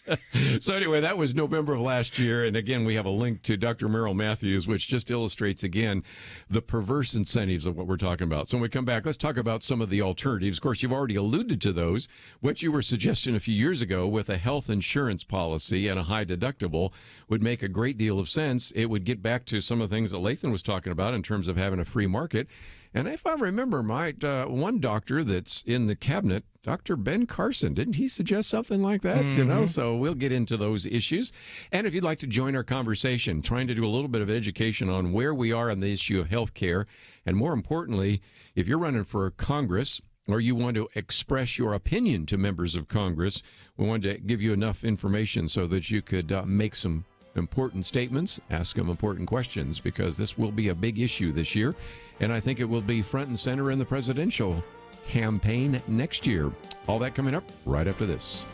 So anyway, that was November of last year. And again, we have a link to Dr. Merrill Matthews, which just illustrates again the perverse incentives of what we're talking about. So when we come back, let's talk about some of the alternatives. Of course, you've already alluded to those. What you were suggesting a few years ago with a health insurance policy and a high deductible would make a great deal of sense. It would get back to some of the things that Lathan was talking about in terms of having a free market. And if I remember right, one doctor that's in the cabinet, Dr. Ben Carson, didn't he suggest something like that? You know, so we'll get into those issues. And if you'd like to join our conversation, trying to do a little bit of education on where we are on the issue of health care, and more importantly, if you're running for Congress or you want to express your opinion to members of Congress, we wanted to give you enough information so that you could make some important statements, ask them important questions, because this will be a big issue this year, and I think it will be front and center in the presidential campaign next year. All that coming up right after this.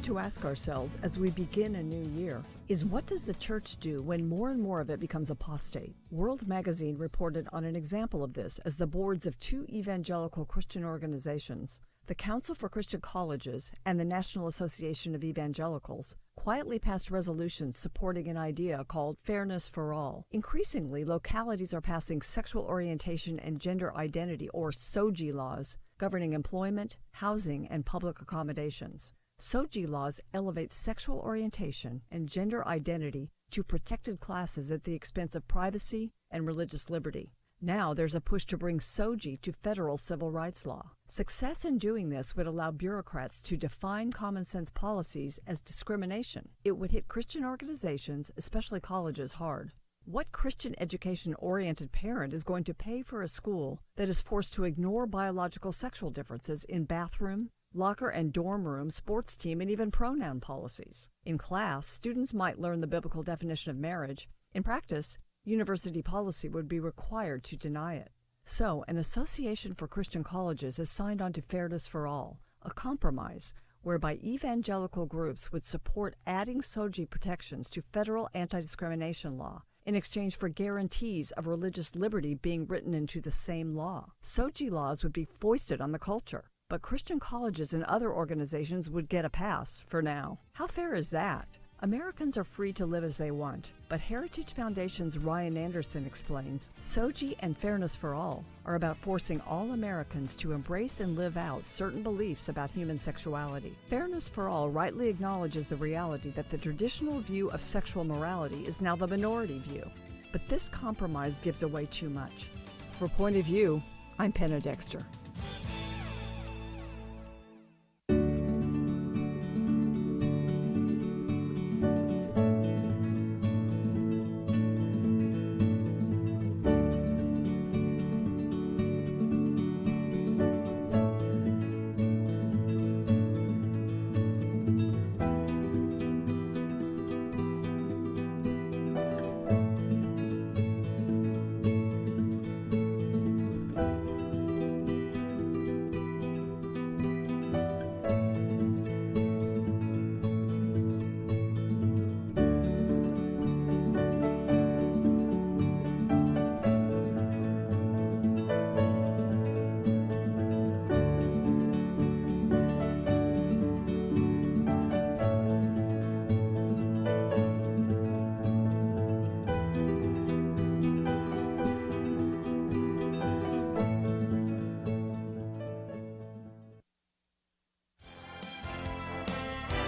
To ask ourselves as we begin a new year is, what does the church do when more and more of it becomes apostate? World Magazine reported on an example of this as the boards of two evangelical Christian organizations, the Council for Christian Colleges and the National Association of Evangelicals, quietly passed resolutions supporting an idea called fairness for all. Increasingly, localities are passing sexual orientation and gender identity, or SOGI laws, governing employment, housing, and public accommodations. SOGI laws elevate sexual orientation and gender identity to protected classes at the expense of privacy and religious liberty. Now there's a push to bring SOGI to federal civil rights law. Success in doing this would allow bureaucrats to define common sense policies as discrimination. It would hit Christian organizations, especially colleges, hard. What Christian education-oriented parent is going to pay for a school that is forced to ignore biological sexual differences in bathroom, locker and dorm room, sports team, and even pronoun policies? In class, students might learn the biblical definition of marriage. In practice, university policy would be required to deny it. So, an Association for Christian Colleges has signed on to Fairness for All, a compromise whereby evangelical groups would support adding SOGI protections to federal anti-discrimination law in exchange for guarantees of religious liberty being written into the same law. SOGI laws would be foisted on the culture, but Christian colleges and other organizations would get a pass for now. How fair is that? Americans are free to live as they want, but Heritage Foundation's Ryan Anderson explains, SOGI and Fairness for All are about forcing all Americans to embrace and live out certain beliefs about human sexuality. Fairness for All rightly acknowledges the reality that the traditional view of sexual morality is now the minority view, but this compromise gives away too much. For Point of View, I'm Penna Dexter.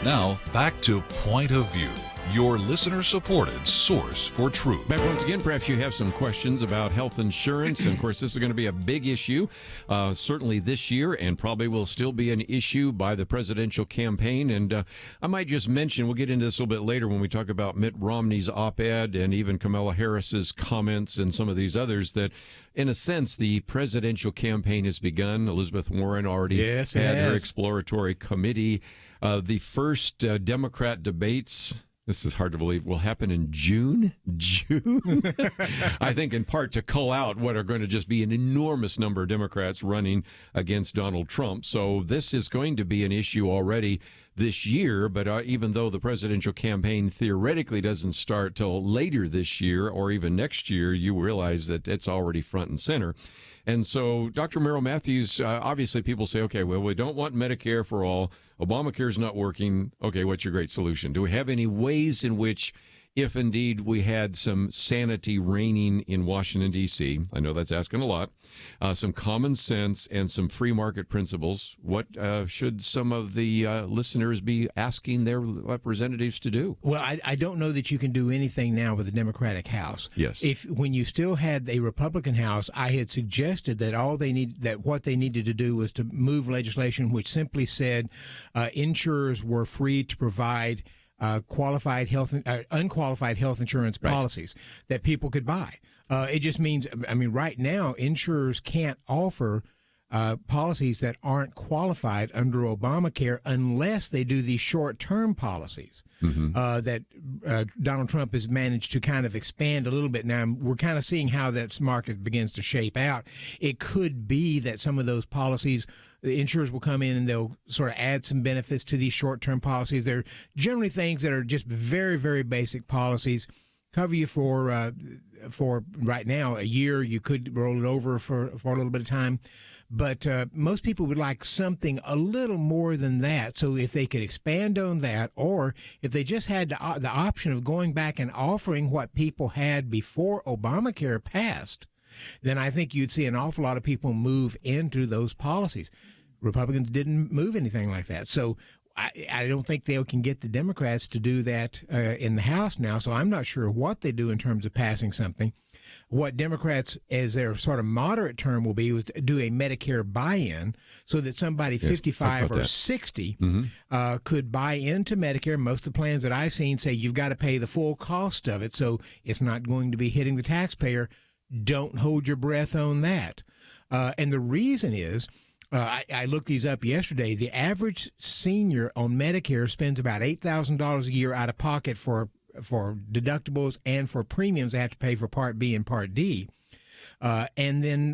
Now, back to Point of View, your listener-supported source for truth. Back once again, perhaps you have some questions about health insurance. And, of course, this is going to be a big issue, certainly this year, and probably will still be an issue by the presidential campaign. And I might just mention, we'll get into this a little bit later when we talk about Mitt Romney's op-ed and even Kamala Harris's comments and some of these others, that in a sense, the presidential campaign has begun. Elizabeth Warren already had her exploratory committee. The first Democrat debates, this is hard to believe, will happen in June? I think in part to cull out what are going to just be an enormous number of Democrats running against Donald Trump. So this is going to be an issue already this year, but even though the presidential campaign theoretically doesn't start till later this year or even next year, you realize that it's already front and center. And so, Dr. Merrill Matthews, obviously people say, okay, well, we don't want Medicare for all. Obamacare's not working. Okay, what's your great solution? Do we have any ways in which, if indeed we had some sanity reigning in Washington, D.C., I know that's asking a lot, some common sense and some free market principles, what should some of the listeners be asking their representatives to do? Well, I don't know that you can do anything now with the Democratic House. Yes. When you still had a Republican House, I had suggested that what they needed to do was to move legislation which simply said insurers were free to provide unqualified health insurance policies that people could buy. It just means, right now, insurers can't offer policies that aren't qualified under Obamacare unless they do these short-term policies that Donald Trump has managed to kind of expand a little bit. Now, we're kind of seeing how that market begins to shape out. It could be that some of those policies, the insurers will come in and they'll sort of add some benefits to these short-term policies. They're generally things that are just very, very basic policies, cover you for right now a year. You could roll it over for a little bit of time. But most people would like something a little more than that. So if they could expand on that, or if they just had the option of going back and offering what people had before Obamacare passed, then I think you'd see an awful lot of people move into those policies. Republicans didn't move anything like that. So I don't think they can get the Democrats to do that in the House now. So I'm not sure what they do in terms of passing something. What Democrats, as their sort of moderate term will be, was to do a Medicare buy-in so that somebody 55 or 60 could buy into Medicare. Most of the plans that I've seen say you've got to pay the full cost of it, so it's not going to be hitting the taxpayer. Don't hold your breath on that. And the reason is, I looked these up yesterday. The average senior on Medicare spends about $8,000 a year out of pocket for deductibles and for premiums they have to pay for Part B and Part D. And then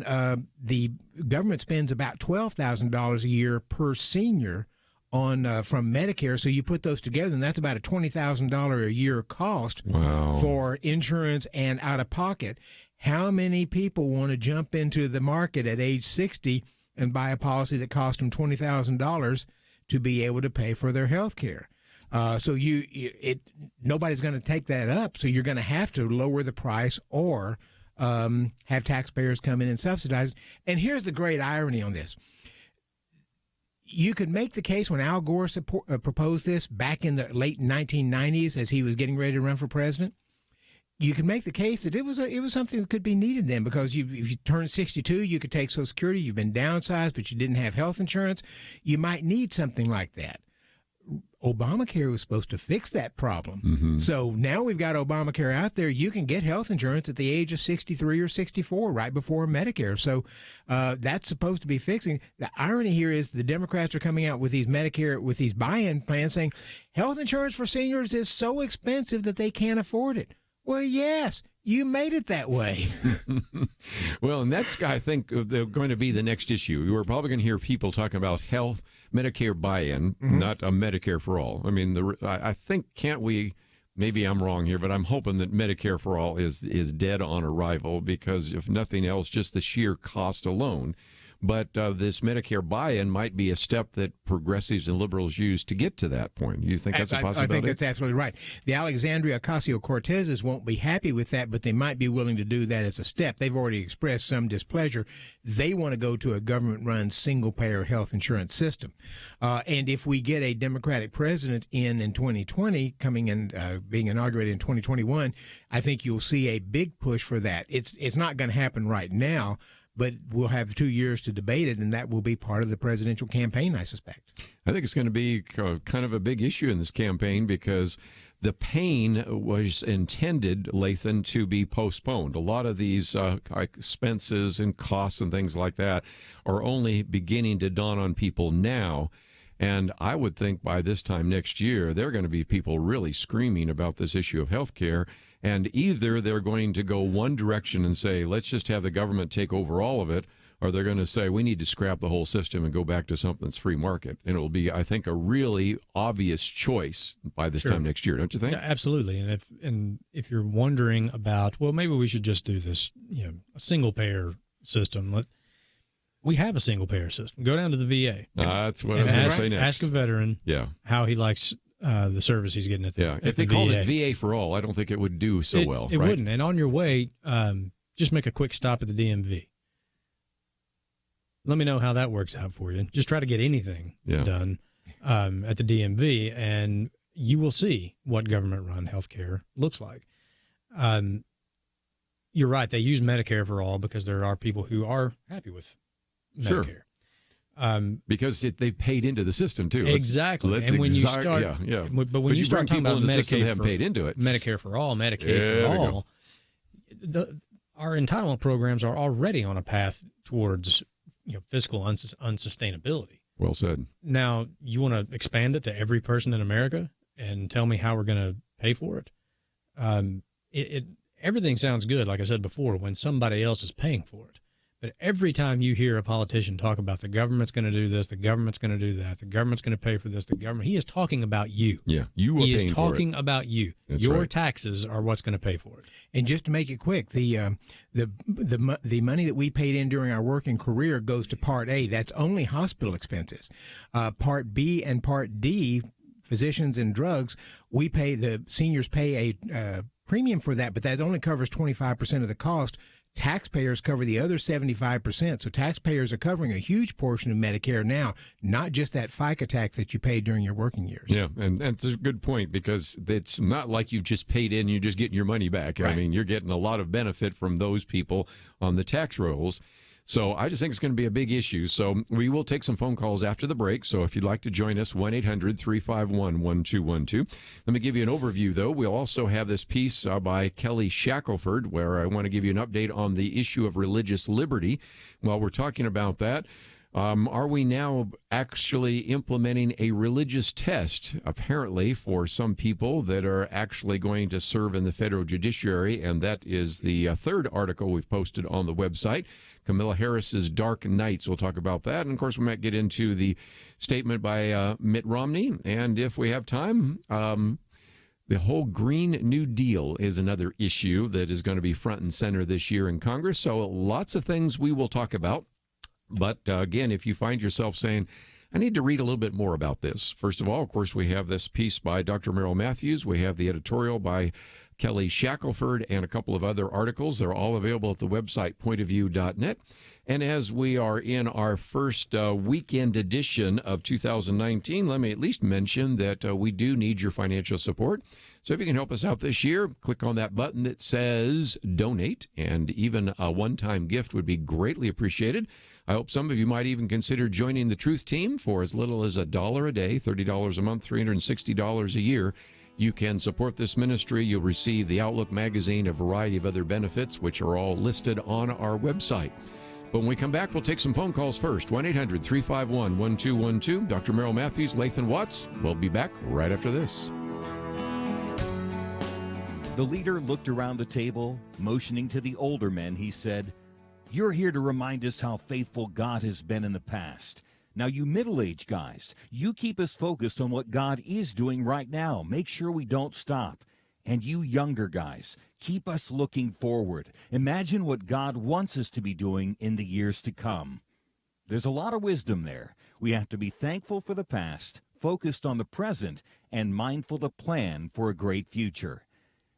the government spends about $12,000 a year per senior on from Medicare. So you put those together, and that's about a $20,000 a year cost for insurance and out of pocket. How many people want to jump into the market at age 60 and buy a policy that cost them $20,000 to be able to pay for their health care? So nobody's going to take that up. So you're going to have to lower the price or have taxpayers come in and subsidize. And here's the great irony on this. You could make the case when Al Gore proposed this back in the late 1990s as he was getting ready to run for president. You could make the case that it was something that could be needed then, because if you turn 62, you could take Social Security. You've been downsized, but you didn't have health insurance. You might need something like that. Obamacare was supposed to fix that problem. So now we've got Obamacare out there. You can get health insurance at the age of 63 or 64, right before Medicare. So that's supposed to be fixing. The irony here is the Democrats are coming out with these Medicare, with these buy-in plans saying health insurance for seniors is so expensive that they can't afford it. Well, yes, you made it that way. Well, and that's, I think, they're going to be the next issue. We're probably going to hear people talking about health, Medicare buy-in, not a Medicare for all. I mean, I think, can't we, maybe I'm wrong here, but I'm hoping that Medicare for all is dead on arrival, because if nothing else, just the sheer cost alone. But this Medicare buy-in might be a step that progressives and liberals use to get to that point. You think that's a possibility? I think that's absolutely right. The Alexandria Ocasio-Cortezes won't be happy with that, but they might be willing to do that as a step. They've already expressed some displeasure. They want to go to a government-run single-payer health insurance system. And if we get a Democratic president in 2020, coming in, being inaugurated in 2021, I think you'll see a big push for that. It's not going to happen right now, but we'll have 2 years to debate it, and that will be part of the presidential campaign, I suspect. I think it's going to be kind of a big issue in this campaign, because the pain was intended, Lathan, to be postponed. A lot of these expenses and costs and things like that are only beginning to dawn on people now. And I would think by this time next year, there are going to be people really screaming about this issue of health care. And either they're going to go one direction and say, let's just have the government take over all of it, or they're going to say, we need to scrap the whole system and go back to something that's free market. And it will be, I think, a really obvious choice by this time next year, don't you think? Yeah, absolutely. And if you're wondering about, well, maybe we should just do this, a single payer system. We have a single-payer system. Go down to the VA. That's what I was going to say next. Ask a veteran how he likes the service he's getting at the if they called it VA for all, I don't think it would do so well. It wouldn't. And on your way, just make a quick stop at the DMV. Let me know how that works out for you. Just try to get anything done at the DMV, and you will see what government-run healthcare looks like. You're right. They use Medicare for all because there are people who are happy with Medicare. Sure. Because they've paid into the system too. Exactly. And when you start, but when you start talking about in the system Medicaid that haven't paid into it, Medicare for all, Medicaid for all, our entitlement programs are already on a path towards fiscal unsustainability. Well said. Now, you want to expand it to every person in America and tell me how we're going to pay for it? Everything sounds good, like I said before, when somebody else is paying for it. But every time you hear a politician talk about the government's going to do this, the government's going to do that, the government's going to pay for this, he is talking about you. Yeah, you are paying for it. He is talking about you. That's Your right. taxes are what's going to pay for it. And just to make it quick, the money that we paid in during our working career goes to Part A. That's only hospital expenses. Part B and Part D, physicians and drugs, the seniors pay a premium for that, but that only covers 25% of the cost. Taxpayers cover the other 75%. So taxpayers are covering a huge portion of Medicare now, not just that FICA tax that you paid during your working years. Yeah, and that's a good point because it's not like you've just paid in, you're just getting your money back. Right. I mean, you're getting a lot of benefit from those people on the tax rolls. So I just think it's going to be a big issue. So we will take some phone calls after the break. So if you'd like to join us, 1-800-351-1212. Let me give you an overview, though. We'll also have this piece by Kelly Shackelford, where I want to give you an update on the issue of religious liberty. While we're talking about that, are we now actually implementing a religious test, apparently, for some people that are actually going to serve in the federal judiciary? And that is the third article we've posted on the website, Kamala Harris's Dark Nights. We'll talk about that. And, of course, we might get into the statement by Mitt Romney. And if we have time, the whole Green New Deal is another issue that is going to be front and center this year in Congress. So lots of things we will talk about. But, again, if you find yourself saying, I need to read a little bit more about this. First of all, of course, we have this piece by Dr. Merrill Matthews. We have the editorial by Kelly Shackelford and a couple of other articles. They're all available at the website, pointofview.net. And as we are in our first weekend edition of 2019, let me at least mention that we do need your financial support. So if you can help us out this year, click on that button that says donate, and even a one-time gift would be greatly appreciated. I hope some of you might even consider joining the Truth Team for as little as $1 a day, $30 a month, $360 a year. You can support this ministry. You'll receive the Outlook magazine, a variety of other benefits, which are all listed on our website. But when we come back, we'll take some phone calls first. 1-800-351-1212. Dr. Merrill Matthews, Lathan Watts. We'll be back right after this. The leader looked around the table, motioning to the older men. He said, "You're here to remind us how faithful God has been in the past. Now, you middle-aged guys, you keep us focused on what God is doing right now. Make sure we don't stop. And you younger guys, keep us looking forward. Imagine what God wants us to be doing in the years to come." There's a lot of wisdom there. We have to be thankful for the past, focused on the present, and mindful to plan for a great future.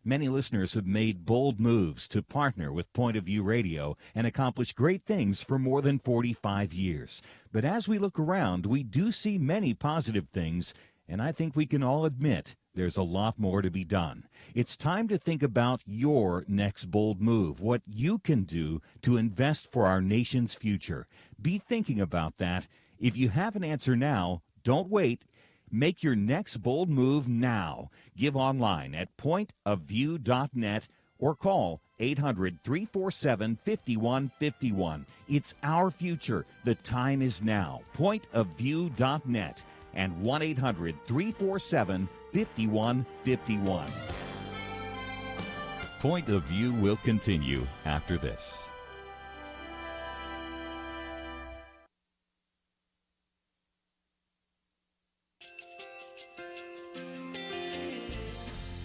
Many listeners have made bold moves to partner with Point of View Radio and accomplish great things for more than 45 years. But as we look around, we do see many positive things, and I think we can all admit there's a lot more to be done. It's time to think about your next bold move, what you can do to invest for our nation's future. Be thinking about that. If you have an answer now, don't wait. Make your next bold move now. Give online at pointofview.net or call 800-347-5151. It's our future. The time is now. Pointofview.net and 1-800-347-5151. Point of View will continue after this.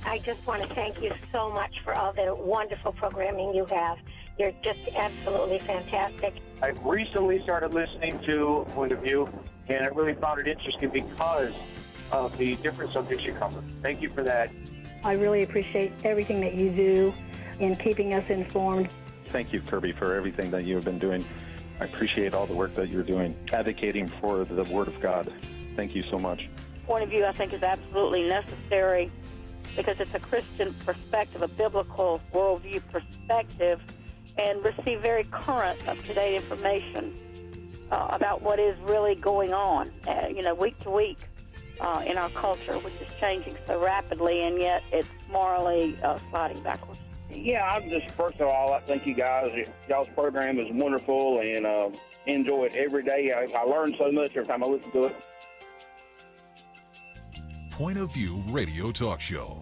I just want to thank you so much for all the wonderful programming you have. You're just absolutely fantastic. I recently started listening to Point of View, and I really found it interesting because of the different subjects you cover. Thank you for that. I really appreciate everything that you do in keeping us informed. Thank you, Kerby, for everything that you have been doing. I appreciate all the work that you're doing, advocating for the Word of God. Thank you so much. Point of view, I think, is absolutely necessary because it's a Christian perspective, a biblical worldview perspective, and receive very current, up-to-date information about what is really going on, week to week in our culture, which is changing so rapidly, and yet it's morally sliding backwards. Yeah, I'm just, first of all, I thank you guys. Y'all's program is wonderful, and enjoy it every day. I learn so much every time I listen to it. Point of View Radio Talk Show.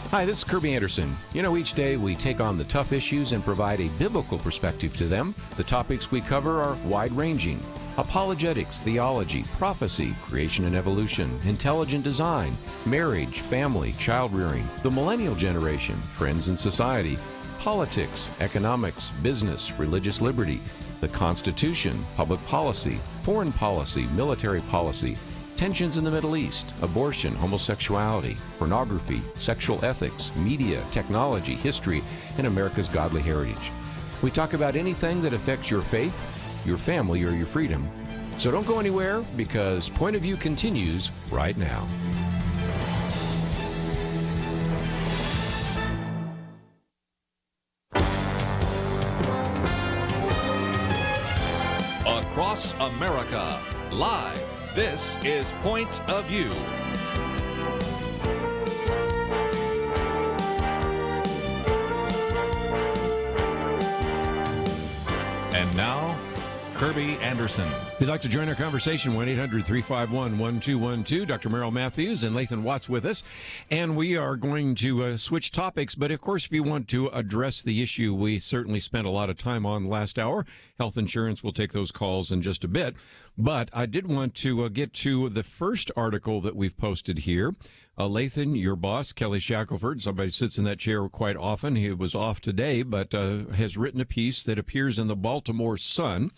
Hi, this is Kerby Anderson. Each day we take on the tough issues and provide a biblical perspective to them. The topics we cover are wide-ranging. Apologetics, theology, prophecy, creation and evolution, intelligent design, marriage, family, child-rearing, the millennial generation, trends in society, politics, economics, business, religious liberty, the Constitution, public policy, foreign policy, military policy, tensions in the Middle East, abortion, homosexuality, pornography, sexual ethics, media, technology, history, and America's godly heritage. We talk about anything that affects your faith, your family, or your freedom. So don't go anywhere, because Point of View continues right now. Across America, live. This is Point of View. And now, Kerby Anderson. If you'd like to join our conversation, 1-800-351-1212. Dr. Merrill Matthews and Lathan Watts with us. And we are going to switch topics. But, of course, if you want to address the issue we certainly spent a lot of time on last hour, health insurance, we'll take those calls in just a bit. But I did want to get to the first article that we've posted here. Lathan, your boss, Kelly Shackelford, somebody sits in that chair quite often. He was off today, but has written a piece that appears in the Baltimore Sun.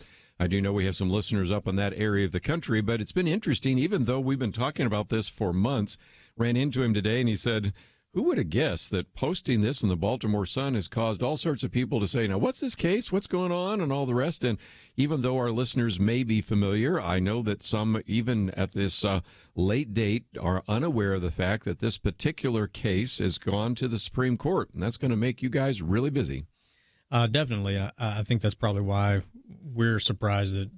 I do know we have some listeners up in that area of the country, but it's been interesting, even though we've been talking about this for months. Ran into him today, and he said, who would have guessed that posting this in the Baltimore Sun has caused all sorts of people to say, now, what's this case? What's going on? And all the rest. And even though our listeners may be familiar, I know that some, even at this late date, are unaware of the fact that this particular case has gone to the Supreme Court. And that's going to make you guys really busy. Definitely. I think that's probably why we're surprised that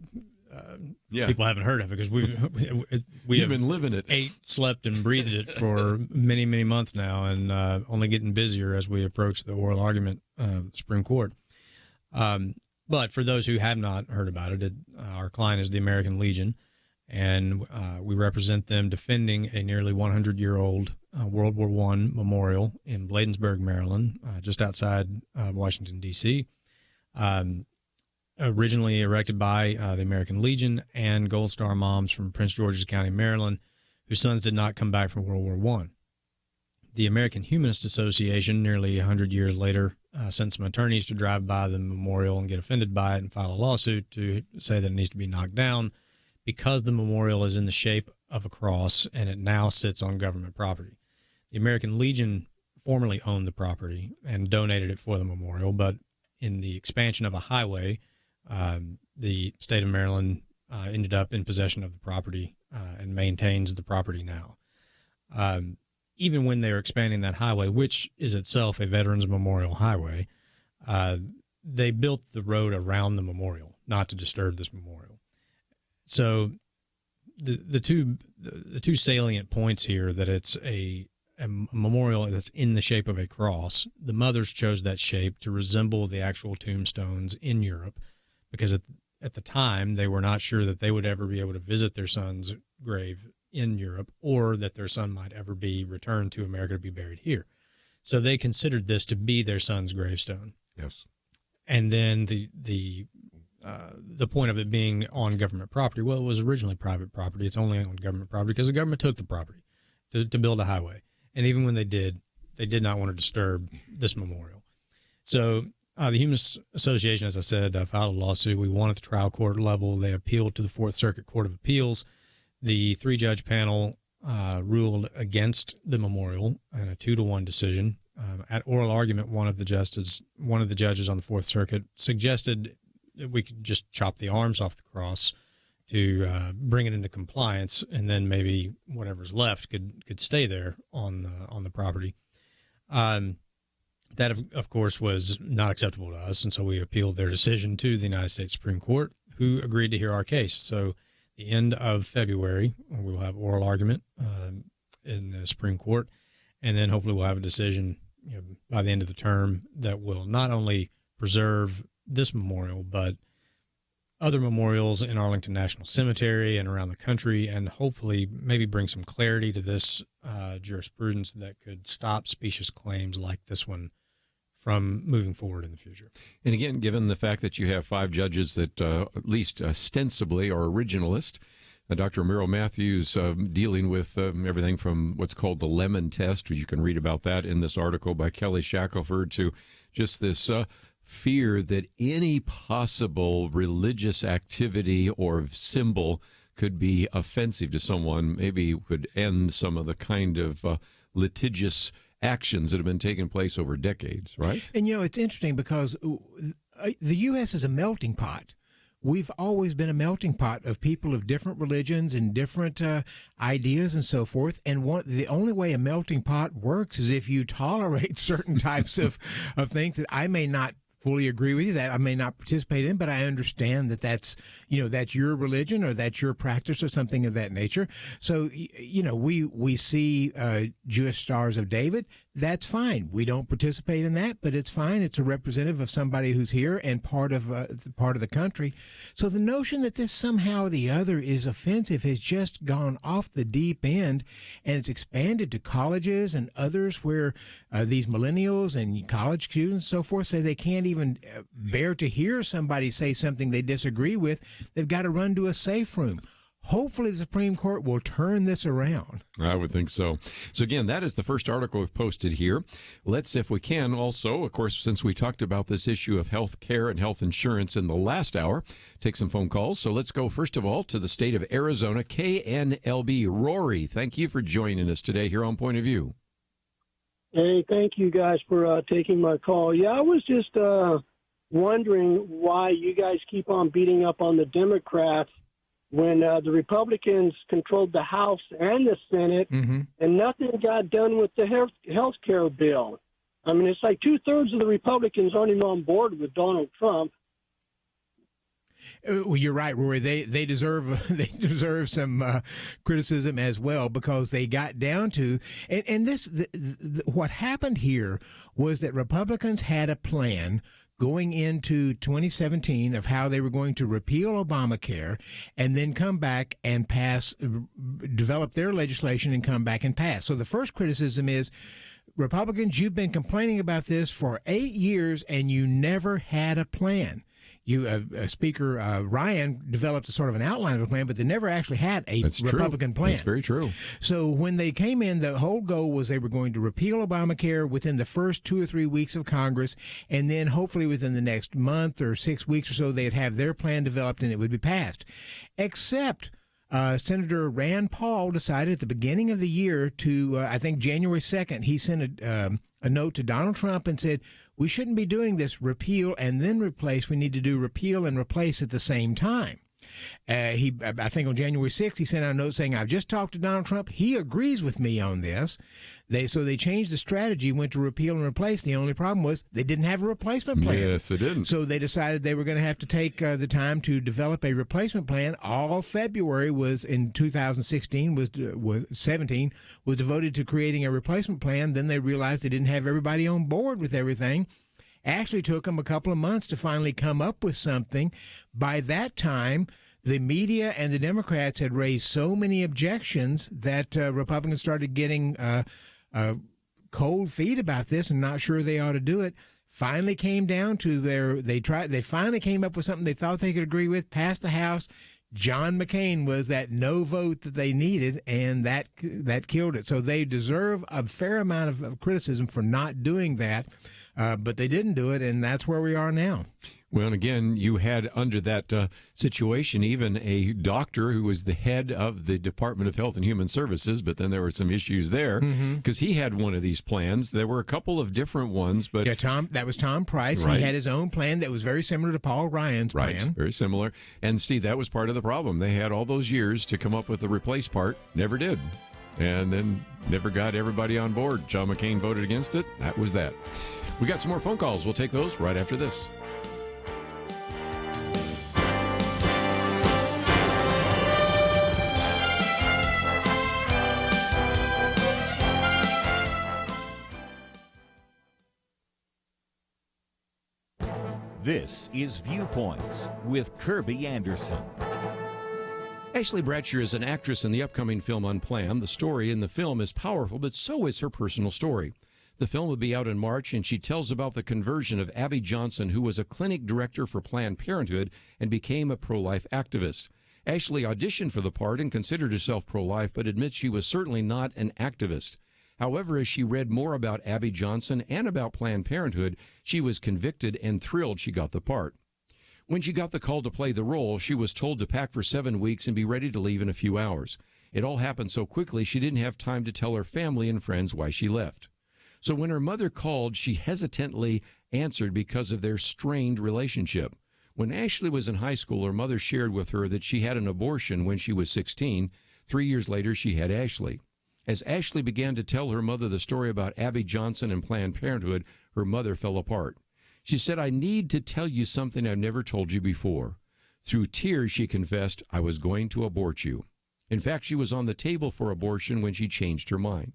people haven't heard of it, because we have been living it, ate, slept, and breathed it for many, many months now, and only getting busier as we approach the oral argument of the Supreme Court. But for those who have not heard about it, our client is the American Legion, and we represent them defending a nearly 100-year-old World War I memorial in Bladensburg, Maryland, just outside Washington, D.C., originally erected by the American Legion and Gold Star moms from Prince George's County, Maryland, whose sons did not come back from World War I. The American Humanist Association, nearly 100 years later, sent some attorneys to drive by the memorial and get offended by it and file a lawsuit to say that it needs to be knocked down because the memorial is in the shape of a cross and it now sits on government property. The American Legion formerly owned the property and donated it for the memorial, but in the expansion of a highway, the state of Maryland ended up in possession of the property and maintains the property now. Even when they were expanding that highway, which is itself a Veterans Memorial Highway, they built the road around the memorial, not to disturb this memorial. So the two salient points here, that it's a memorial that's in the shape of a cross. The mothers chose that shape to resemble the actual tombstones in Europe, because at the time they were not sure that they would ever be able to visit their son's grave in Europe, or that their son might ever be returned to America to be buried here. So they considered this to be their son's gravestone. Yes. And then the point of it being on government property, well, it was originally private property. It's only on government property because the government took the property to build a highway. And even when they did not want to disturb this memorial. So the Humanist Association, as I said, filed a lawsuit. We won at the trial court level. They appealed to the Fourth Circuit Court of Appeals. The 3-judge panel ruled against the memorial in a 2-1 decision. At oral argument, one of the judges on the Fourth Circuit suggested that we could just chop the arms off the cross to bring it into compliance, and then maybe whatever's left could stay there on the property. That, of course, was not acceptable to us, and so we appealed their decision to the United States Supreme Court, who agreed to hear our case. So the end of February, we will have oral argument in the Supreme Court, and then hopefully we'll have a decision by the end of the term that will not only preserve this memorial, but other memorials in Arlington National Cemetery and around the country, and hopefully maybe bring some clarity to this jurisprudence that could stop specious claims like this one from moving forward in the future. And again, given the fact that you have 5 judges that at least ostensibly are originalist, Dr. Merrill Matthews dealing with everything from what's called the Lemon Test, which you can read about that in this article by Kelly Shackelford, to just this fear that any possible religious activity or symbol could be offensive to someone, maybe could end some of the kind of litigious actions that have been taking place over decades, right? And, it's interesting because the U.S. is a melting pot. We've always been a melting pot of people of different religions and different ideas and so forth. And the only way a melting pot works is if you tolerate certain types of things that I may not fully agree with you, that I may not participate in, but I understand that that's your religion or that's your practice or something of that nature. So, we see Jewish Stars of David. That's fine. We don't participate in that, but it's fine. It's a representative of somebody who's here and part of the country. So the notion that this somehow or the other is offensive has just gone off the deep end, and it's expanded to colleges and others where these millennials and college students and so forth say they can't even bear to hear somebody say something they disagree with. They've got to run to a safe room. Hopefully the Supreme Court will turn this around. I would think so. So again, that is the first article we've posted here. Let's, if we can, also, of course, since we talked about this issue of health care and health insurance in the last hour, take some phone calls. So let's go, first of all, to the state of Arizona, KNLB. Rory, thank you for joining us today here on Point of View. Hey, thank you guys for taking my call. Yeah, I was just wondering why you guys keep on beating up on the Democrats when the Republicans controlled the House and the Senate, and nothing got done with the health care bill. I mean, it's like 2/3 of the Republicans aren't even on board with Donald Trump. Well, you're right, Rory. They deserve some criticism as well, because they got down to and this what happened here was that Republicans had a plan going into 2017 of how they were going to repeal Obamacare and then come back and develop their legislation and come back and pass. So the first criticism is, Republicans, you've been complaining about this for 8 years and you never had a plan. Speaker Ryan developed a sort of an outline of a plan, but they never actually had a Republican plan. That's very true. So when they came in, the whole goal was they were going to repeal Obamacare within the first 2 or 3 weeks of Congress, and then hopefully within the next month or 6 weeks or so, they'd have their plan developed and it would be passed. Except Senator Rand Paul decided at the beginning of the year to, I think January 2nd, he sent a note to Donald Trump and said, we shouldn't be doing this repeal and then replace. We need to do repeal and replace at the same time. I think on January 6th, he sent out a note saying, I've just talked to Donald Trump. He agrees with me on this. So they changed the strategy, went to repeal and replace. The only problem was they didn't have a replacement plan. Yes, they didn't. So they decided they were going to have to take the time to develop a replacement plan. All February was in 2016 was 17 was devoted to creating a replacement plan. Then they realized they didn't have everybody on board with everything. Actually took them a couple of months to finally come up with something. By that time, the media and the Democrats had raised so many objections that Republicans started getting cold feet about this and not sure they ought to do it. Finally came down to they finally came up with something they thought they could agree with, passed the House. John McCain was that no vote that they needed, and that killed it. So they deserve a fair amount of criticism for not doing that, but they didn't do it, and that's where we are now. Well, and again, you had under that situation even a doctor who was the head of the Department of Health and Human Services, but then there were some issues there because he had one of these plans. There were a couple of different ones, but that was Tom Price. Right. He had his own plan that was very similar to Paul Ryan's plan. Right, very similar. And see, that was part of the problem. They had all those years to come up with the replace part, never did, and then never got everybody on board. John McCain voted against it. That was that. We got some more phone calls. We'll take those right after this. This is Viewpoints with Kerby Anderson. Ashley Bratcher is an actress in the upcoming film Unplanned. The story in the film is powerful, but so is her personal story. The film will be out in March, and she tells about the conversion of Abby Johnson, who was a clinic director for Planned Parenthood and became a pro-life activist. Ashley auditioned for the part and considered herself pro-life, but admits she was certainly not an activist. However, as she read more about Abby Johnson and about Planned Parenthood, she was convicted and thrilled she got the part. When she got the call to play the role, she was told to pack for 7 weeks and be ready to leave in a few hours. It all happened so quickly she didn't have time to tell her family and friends why she left. So when her mother called, she hesitantly answered because of their strained relationship. When Ashley was in high school, her mother shared with her that she had an abortion when she was 16. 3 years later, she had Ashley. As Ashley began to tell her mother the story about Abby Johnson and Planned Parenthood, her mother fell apart. She said, "I need to tell you something I've never told you before." Through tears, she confessed, "I was going to abort you." In fact, she was on the table for abortion when she changed her mind.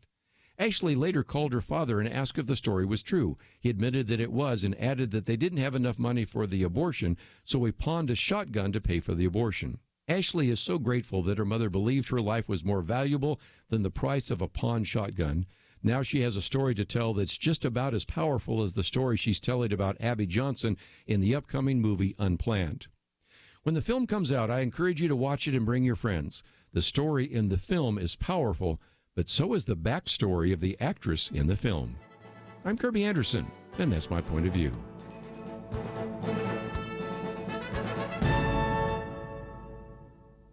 Ashley later called her father and asked if the story was true. He admitted that it was and added that they didn't have enough money for the abortion, so he pawned a shotgun to pay for the abortion. Ashley is so grateful that her mother believed her life was more valuable than the price of a pawned shotgun. Now she has a story to tell that's just about as powerful as the story she's telling about Abby Johnson in the upcoming movie Unplanned. When the film comes out, I encourage you to watch it and bring your friends. The story in the film is powerful, but so is the backstory of the actress in the film. I'm Kerby Anderson, and that's my point of view.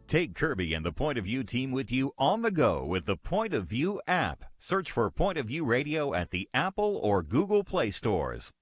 Take Kerby and the Point of View team with you on the go with the Point of View app. Search for Point of View Radio at the Apple or Google Play stores.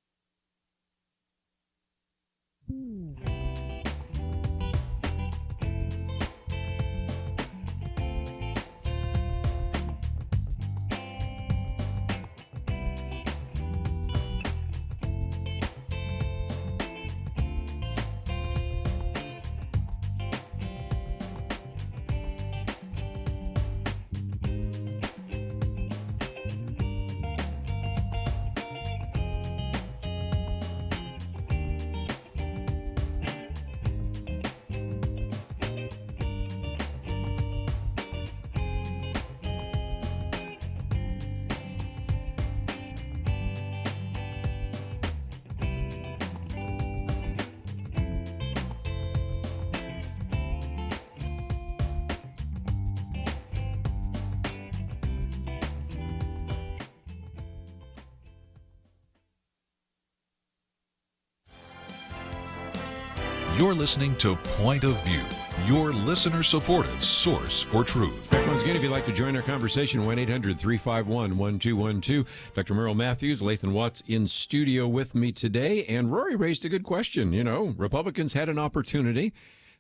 You're listening to Point of View, your listener-supported source for truth. Once again, if you'd like to join our conversation, 1-800-351-1212. Dr. Merle Matthews, Lathan Watts in studio with me today. And Rory raised a good question. You know, Republicans had an opportunity.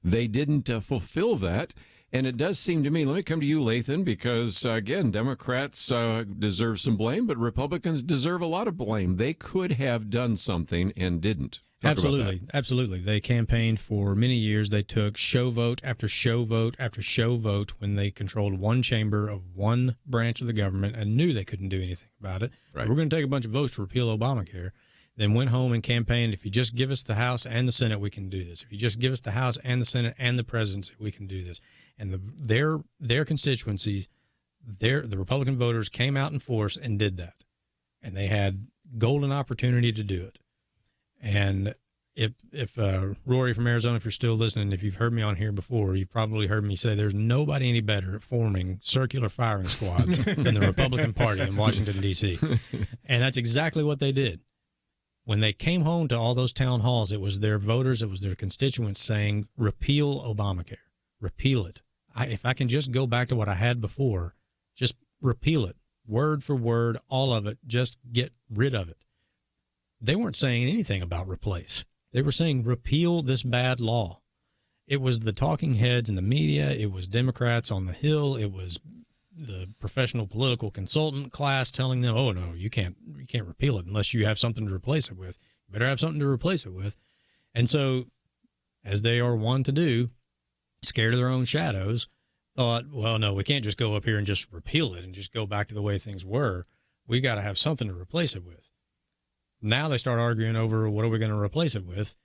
They didn't fulfill that. And it does seem to me, let me come to you, Lathan, because, again, Democrats deserve some blame, but Republicans deserve a lot of blame. They could have done something and didn't. Absolutely. They campaigned for many years. They took show vote after show vote after show vote when they controlled one chamber of one branch of the government and knew they couldn't do anything about it. Right. We're going to take a bunch of votes to repeal Obamacare. Then went home and campaigned, if you just give us the House and the Senate, we can do this. If you just give us the House and the Senate and the presidency, we can do this. And their constituencies, the Republican voters came out in force and did that. And they had golden opportunity to do it. And if Rory from Arizona, if you're still listening, if you've heard me on here before, you've probably heard me say there's nobody any better at forming circular firing squads than the Republican Party in Washington, D.C. And that's exactly what they did. When they came home to all those town halls, it was their voters, it was their constituents saying, repeal Obamacare, repeal it. If I can just go back to what I had before, just repeal it, word for word, all of it, just get rid of it. They weren't saying anything about replace. They were saying repeal this bad law. It was the talking heads in the media. It was Democrats on the Hill. It was the professional political consultant class telling them, oh, no, you can't repeal it unless you have something to replace it with. You better have something to replace it with. And so, as they are wont to do, scared of their own shadows, thought, well, no, we can't just go up here and just repeal it and just go back to the way things were. We got to have something to replace it with. Now they start arguing over what are we going to replace it with,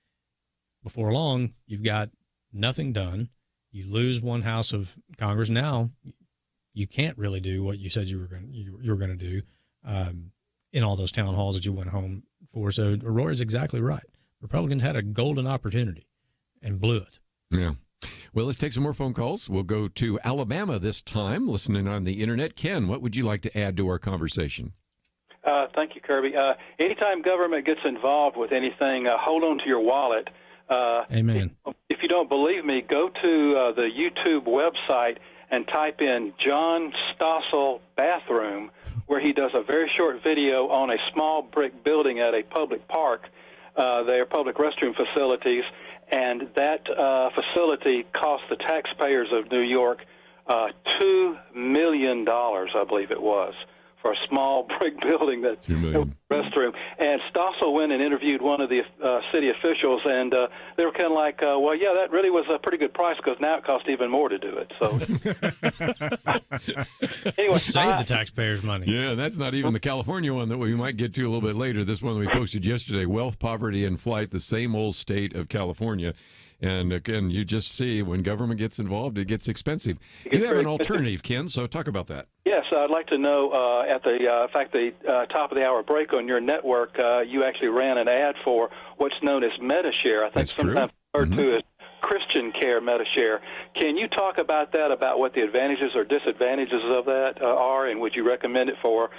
before long, you've got nothing done. You lose one house of Congress. Now you can't really do what you said you were going to do in all those town halls that you went home for. So Rory's exactly right. Republicans had a golden opportunity and blew it. Yeah. Well, let's take some more phone calls. We'll go to Alabama this time, listening on the internet. Ken, what would you like to add to our conversation? Thank you, Kirby. Anytime government gets involved with anything, hold on to your wallet. Amen. If you don't believe me, go to the YouTube website and type in John Stossel bathroom, where he does a very short video on a small brick building at a public park. They are public restroom facilities, and that facility cost the taxpayers of New York $2 million, I believe it was, for a small brick building that's a restroom. And Stossel went and interviewed one of the city officials, and they were kind of like, well, yeah, that really was a pretty good price because now it costs even more to do it. So anyway, save the taxpayers money. Yeah, that's not even the California one that we might get to a little bit later. This one we posted yesterday, Wealth, Poverty, and Flight, the same old state of California. And again, you just see when government gets involved, it gets expensive. You have an alternative, Ken, so talk about that. Yes, I'd like to know, at the top of the hour break on your network, you actually ran an ad for what's known as MediShare. I think That's sometimes referred to as Christian Care MediShare. Can you talk about that, about what the advantages or disadvantages of that are, and would you recommend it for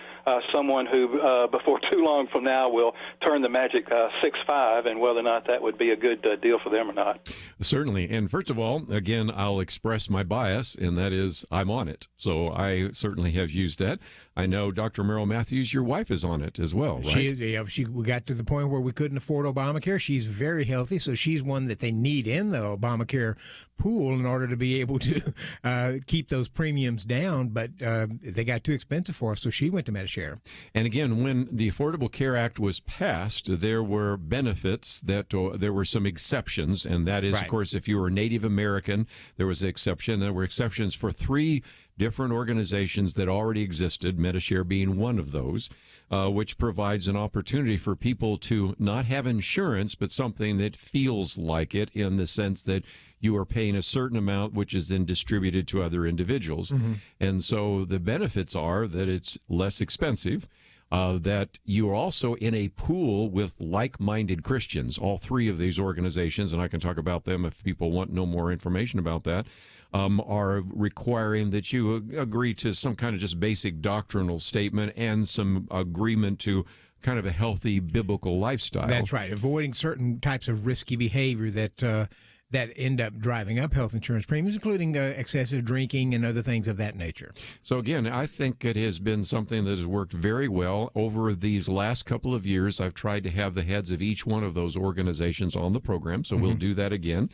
someone who, before too long from now, will turn the magic 6-5, and whether or not that would be a good deal for them or not? Certainly. And first of all, again, I'll express my bias, and that is I'm on it. So I certainly have used that. I know, Dr. Merrill Matthews, your wife is on it as well, right? We got to the point where we couldn't afford Obamacare. She's very healthy, so she's one that they need in the Obamacare pool in order to be able to keep those premiums down, but they got too expensive for us, so she went to MediShare. And again, when the Affordable Care Act was passed, there were benefits that there were some exceptions, and that is, of course, if you were Native American, there was an exception. There were exceptions for 3 different organizations that already existed, MediShare being one of those, which provides an opportunity for people to not have insurance, but something that feels like it, in the sense that you are paying a certain amount, which is then distributed to other individuals. And so the benefits are that it's less expensive, that you are also in a pool with like-minded Christians. All 3 of these organizations, and I can talk about them if people want no more information about that, are requiring that you agree to some kind of just basic doctrinal statement and some agreement to kind of a healthy biblical lifestyle. That's right. Avoiding certain types of risky behavior that end up driving up health insurance premiums, including excessive drinking and other things of that nature. So again, I think it has been something that has worked very well over these last couple of years. I've tried to have the heads of each one of those organizations on the program, so we'll do that again.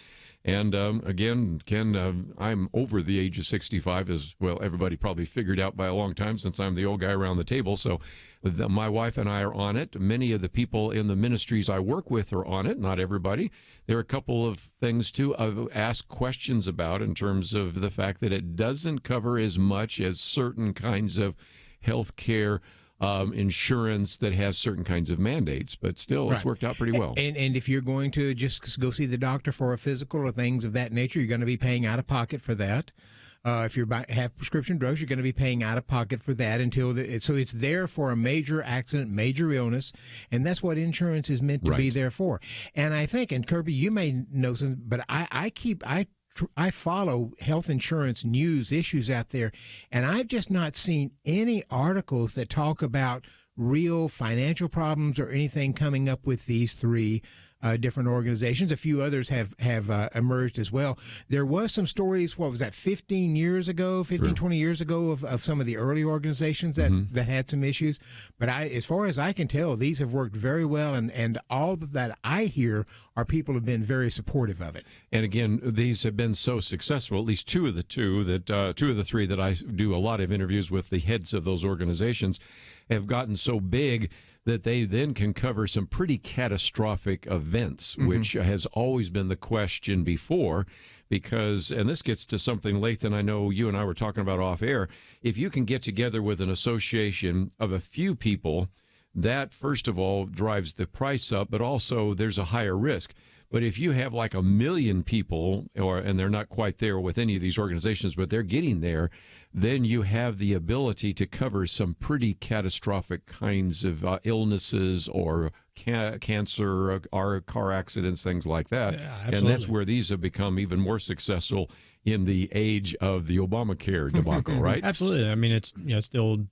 And again, Ken, I'm over the age of 65, as well, everybody probably figured out by a long time, since I'm the old guy around the table. So my wife and I are on it. Many of the people in the ministries I work with are on it, not everybody. There are a couple of things to ask questions about, in terms of the fact that it doesn't cover as much as certain kinds of health care insurance that has certain kinds of mandates, but still it's worked out pretty well. And if you're going to just go see the doctor for a physical or things of that nature, you're going to be paying out of pocket for that. If you have prescription drugs, you're going to be paying out of pocket for that so it's there for a major accident, major illness, and that's what insurance is meant to be there for. And I think, and Kirby, you may know some, but I follow health insurance news issues out there, and I've just not seen any articles that talk about real financial problems or anything coming up with these 3 different organizations. A few others have emerged as well. There was some stories, 15 years ago, 20 years ago, of some of the early organizations that had some issues. But as far as I can tell, these have worked very well, and all that I hear are people have been very supportive of it. And again, these have been so successful, at least two of the 3 that I do a lot of interviews with, the heads of those organizations, have gotten so big that they then can cover some pretty catastrophic events, which has always been the question before, because, and this gets to something, Lathan, I know you and I were talking about off air, if you can get together with an association of a few people, that, first of all, drives the price up, but also there's a higher risk. But if you have like 1 million people, and they're not quite there with any of these organizations, but they're getting there, then you have the ability to cover some pretty catastrophic kinds of illnesses or cancer or car accidents, things like that. Yeah, and that's where these have become even more successful in the age of the Obamacare debacle, right? Absolutely. I mean, it's it's the old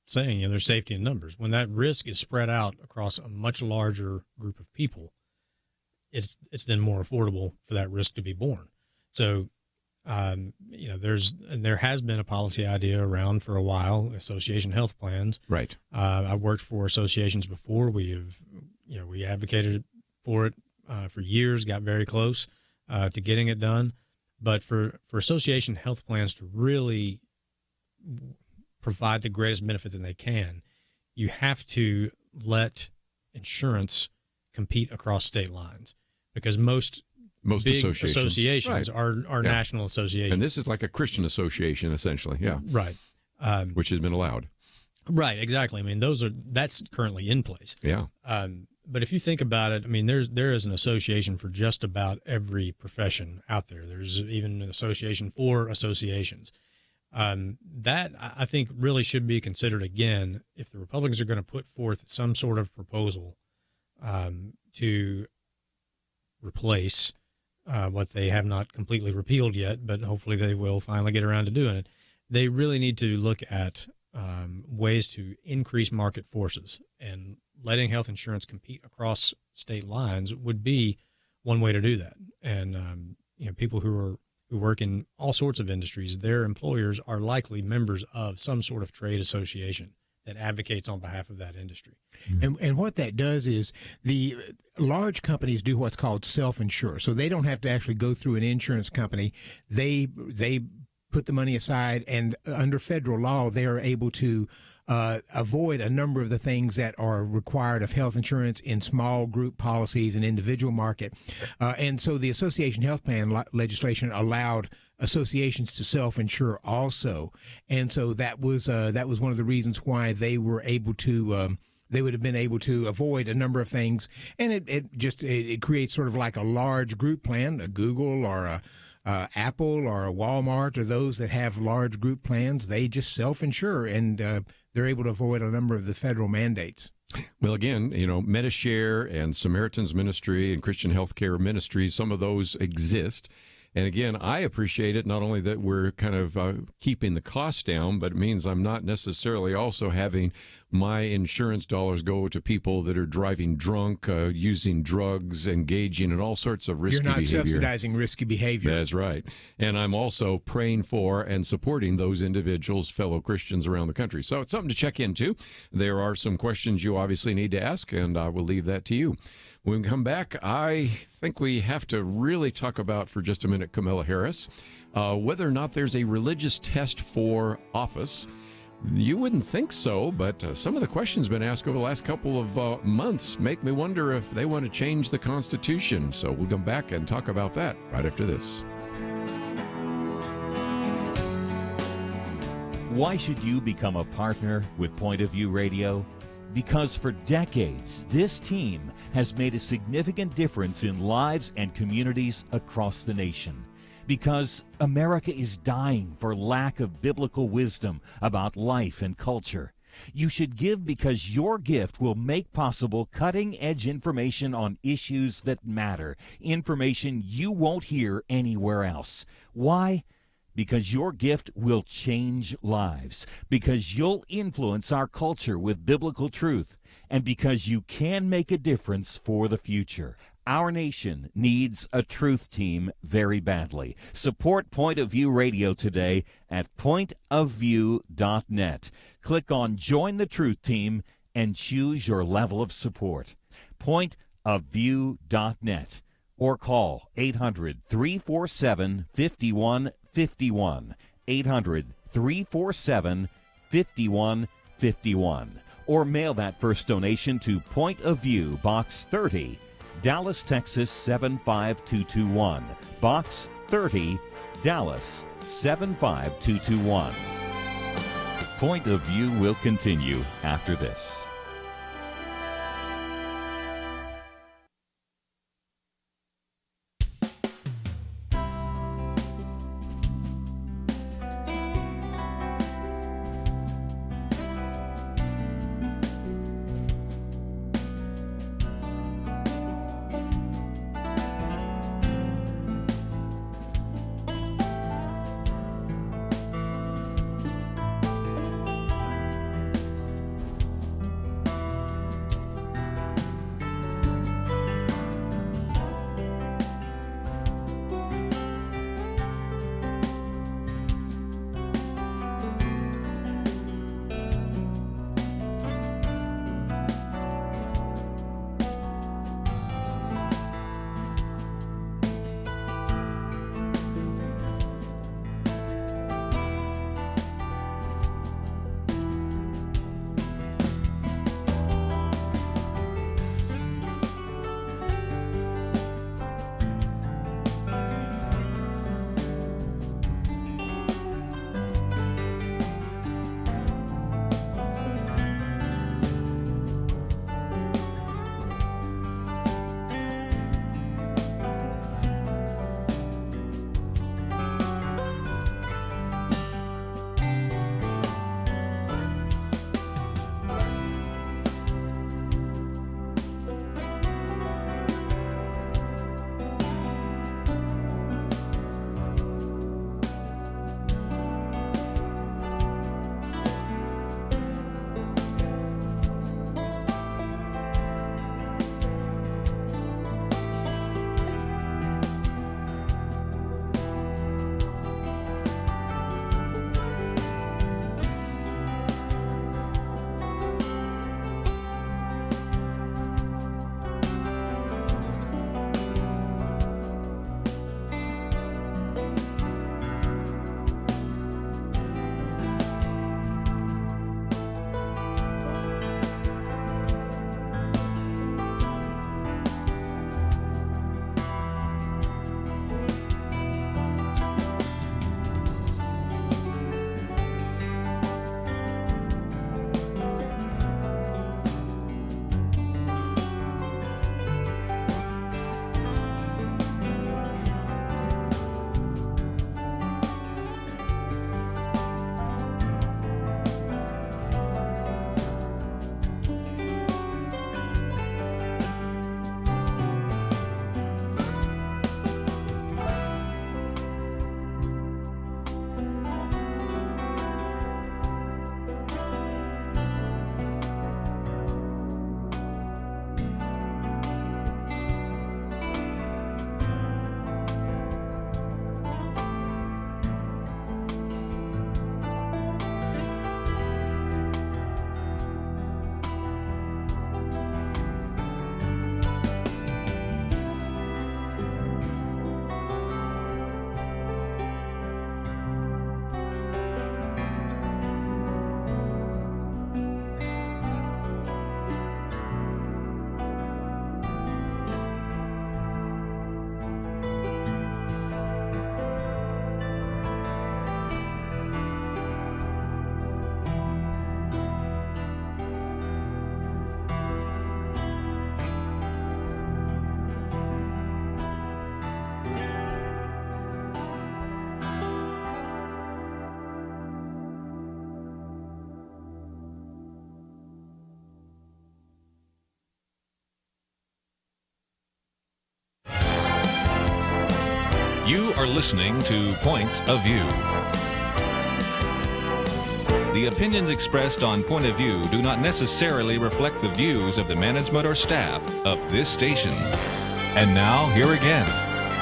saying, there's safety in numbers. When that risk is spread out across a much larger group of people, it's then more affordable for that risk to be borne. So, there has been a policy idea around for a while, association health plans. Right. I've worked for associations before. We advocated for it for years, got very close to getting it done. But for association health plans to really provide the greatest benefit that they can, you have to let insurance compete across state lines, because most big associations are national associations. And this is like a Christian association, essentially. Yeah. Right. Which has been allowed. Right, exactly. I mean, that's currently in place. Yeah. But if you think about it, I mean, there is an association for just about every profession out there. There's even an association for associations. That, I think, really should be considered again if the Republicans are going to put forth some sort of proposal to replace what they have not completely repealed yet, but hopefully they will finally get around to doing it. They really need to look at ways to increase market forces, and letting health insurance compete across state lines would be one way to do that. And people who work in all sorts of industries, their employers are likely members of some sort of trade association that advocates on behalf of that industry. And what that does is the large companies do what's called self-insure. So they don't have to actually go through an insurance company. They put the money aside, and under federal law, they are able to avoid a number of the things that are required of health insurance in small group policies and individual market. And so the association health plan legislation allowed associations to self-insure also. And so that was one of the reasons why they were able to they would have been able to avoid a number of things. And it creates sort of like a large group plan, a Google or a Apple or a Walmart, or those that have large group plans. They just self-insure, and they're able to avoid a number of the federal mandates. Well, again, Medishare and Samaritan's Ministry and Christian Healthcare Ministries, some of those exist. And again, I appreciate it, not only that we're kind of keeping the costs down, but it means I'm not necessarily also having my insurance dollars go to people that are driving drunk, using drugs, engaging in all sorts of risky behavior. You're not subsidizing risky behavior. That's right. And I'm also praying for and supporting those individuals, fellow Christians around the country. So it's something to check into. There are some questions you obviously need to ask, and I will leave that to you. When we come back, I think we have to really talk about for just a minute Kamala Harris, whether or not there's a religious test for office. You wouldn't think so, but some of the questions been asked over the last couple of months make me wonder if they want to change the Constitution. So we'll come back and talk about that right after this. Why should you become a partner with Point of View Radio? Because for decades, this team has made a significant difference in lives and communities across the nation. Because America is dying for lack of biblical wisdom about life and culture. You should give because your gift will make possible cutting-edge information on issues that matter, information you won't hear anywhere else. Why? Because your gift will change lives, because you'll influence our culture with biblical truth, and because you can make a difference for the future. Our nation needs a truth team very badly. Support Point of View Radio today at pointofview.net. Click on Join the Truth Team and choose your level of support. Pointofview.net. Or call 800-347-5151, 800-347-5151. Or mail that first donation to Point of View, Box 30, Dallas, Texas 75221. Box 30, Dallas 75221. Point of View will continue after this. are listening to Point of View. The opinions expressed on Point of View do not necessarily reflect the views of the management or staff of this station. And now, here again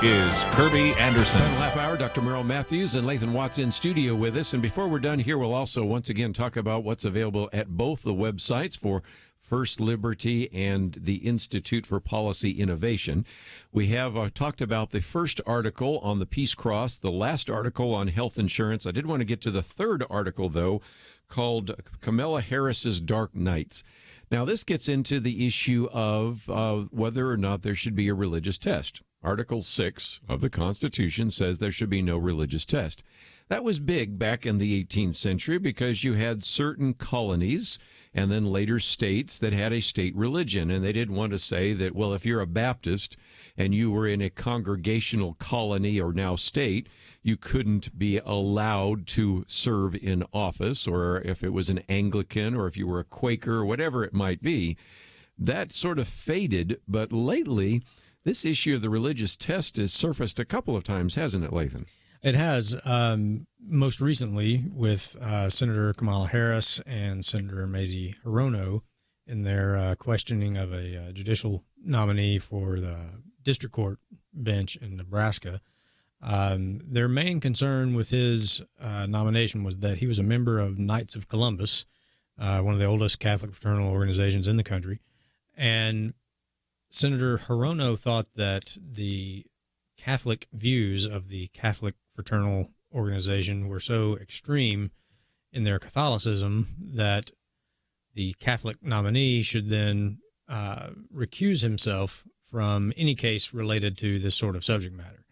is Kerby Anderson. Final half hour, Dr. Merrill Matthews and Lathan Watts in studio with us. And before we're done here, we'll also once again talk about what's available at both the websites for First Liberty and the Institute for Policy Innovation. We have talked about the first article on the Peace Cross, the last article on health insurance. I did want to get to the third article, though, called Kamala Harris's Dark Nights. Now, this gets into the issue of whether or not there should be a religious test. Article 6 of the Constitution says there should be no religious test. That was big back in the 18th century because you had certain colonies and then later states that had a state religion. And they didn't want to say that, well, if you're a Baptist and you were in a congregational colony or now state, you couldn't be allowed to serve in office, or if it was an Anglican or if you were a Quaker or whatever it might be. That sort of faded. But lately, this issue of the religious test has surfaced a couple of times, hasn't it, Lathan? It has, most recently with Senator Kamala Harris and Senator Mazie Hirono in their questioning of a judicial nominee for the district court bench in Nebraska. Their main concern with his nomination was that he was a member of Knights of Columbus, one of the oldest Catholic fraternal organizations in the country. And Senator Hirono thought that the Catholic views of the Catholic fraternal organization were so extreme in their Catholicism that the Catholic nominee should then recuse himself from any case related to this sort of subject matter.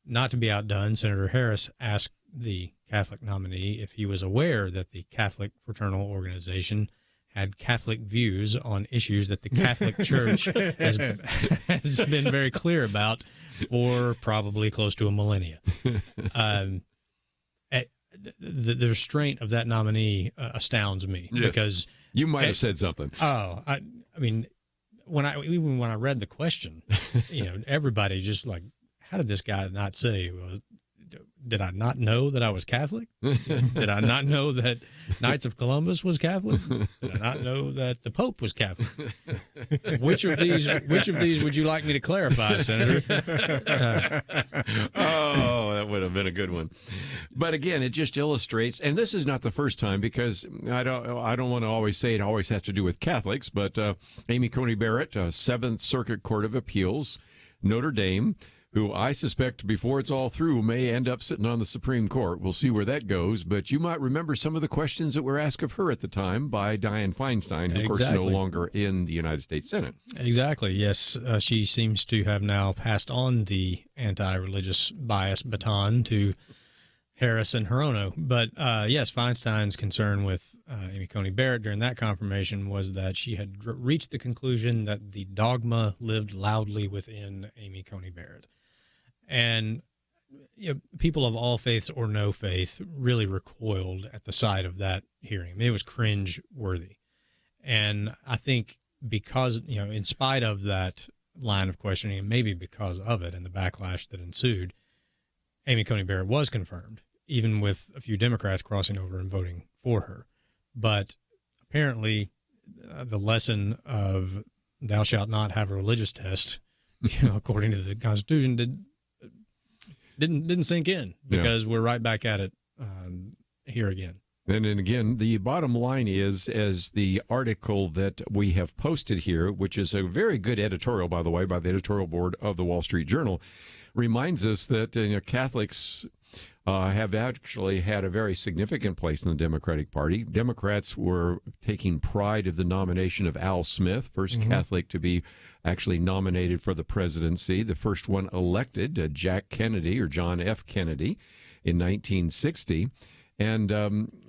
Not to be outdone, Senator Harris asked the Catholic nominee if he was aware that the Catholic fraternal organization had Catholic views on issues that the Catholic Church has been very clear about for probably close to a millennia. The restraint of that nominee astounds me. Yes. Because you might have said something. I mean, when I read the question, everybody just like, how did this guy not say, well, did I not know that I was Catholic? Did I not know that Knights of Columbus was Catholic? Did I not know that the Pope was Catholic? Which of these would you like me to clarify, Senator? That would have been a good one. But again, it just illustrates, and this is not the first time, because I don't want to always say it always has to do with Catholics, but Amy Coney Barrett, Seventh Circuit Court of Appeals, Notre Dame, who I suspect before it's all through may end up sitting on the Supreme Court. We'll see where that goes, but you might remember some of the questions that were asked of her at the time by Dianne Feinstein, who, of course, is no longer in the United States Senate. Exactly, yes. She seems to have now passed on the anti-religious bias baton to Harris and Hirono. But, yes, Feinstein's concern with Amy Coney Barrett during that confirmation was that she had reached the conclusion that the dogma lived loudly within Amy Coney Barrett. And people of all faiths or no faith really recoiled at the sight of that hearing. I mean, it was cringe-worthy. And I think because, in spite of that line of questioning, and maybe because of it and the backlash that ensued, Amy Coney Barrett was confirmed, even with a few Democrats crossing over and voting for her. But apparently the lesson of thou shalt not have a religious test, according to the Constitution, didn't sink in, because we're right back at it here again. And again, the bottom line is, as the article that we have posted here, which is a very good editorial, by the way, by the editorial board of the Wall Street Journal, reminds us that Catholics have actually had a very significant place in the Democratic Party. Democrats were taking pride of the nomination of Al Smith, first Catholic to be actually nominated for the presidency, the first one elected, Jack Kennedy, or John F. Kennedy, in 1960. And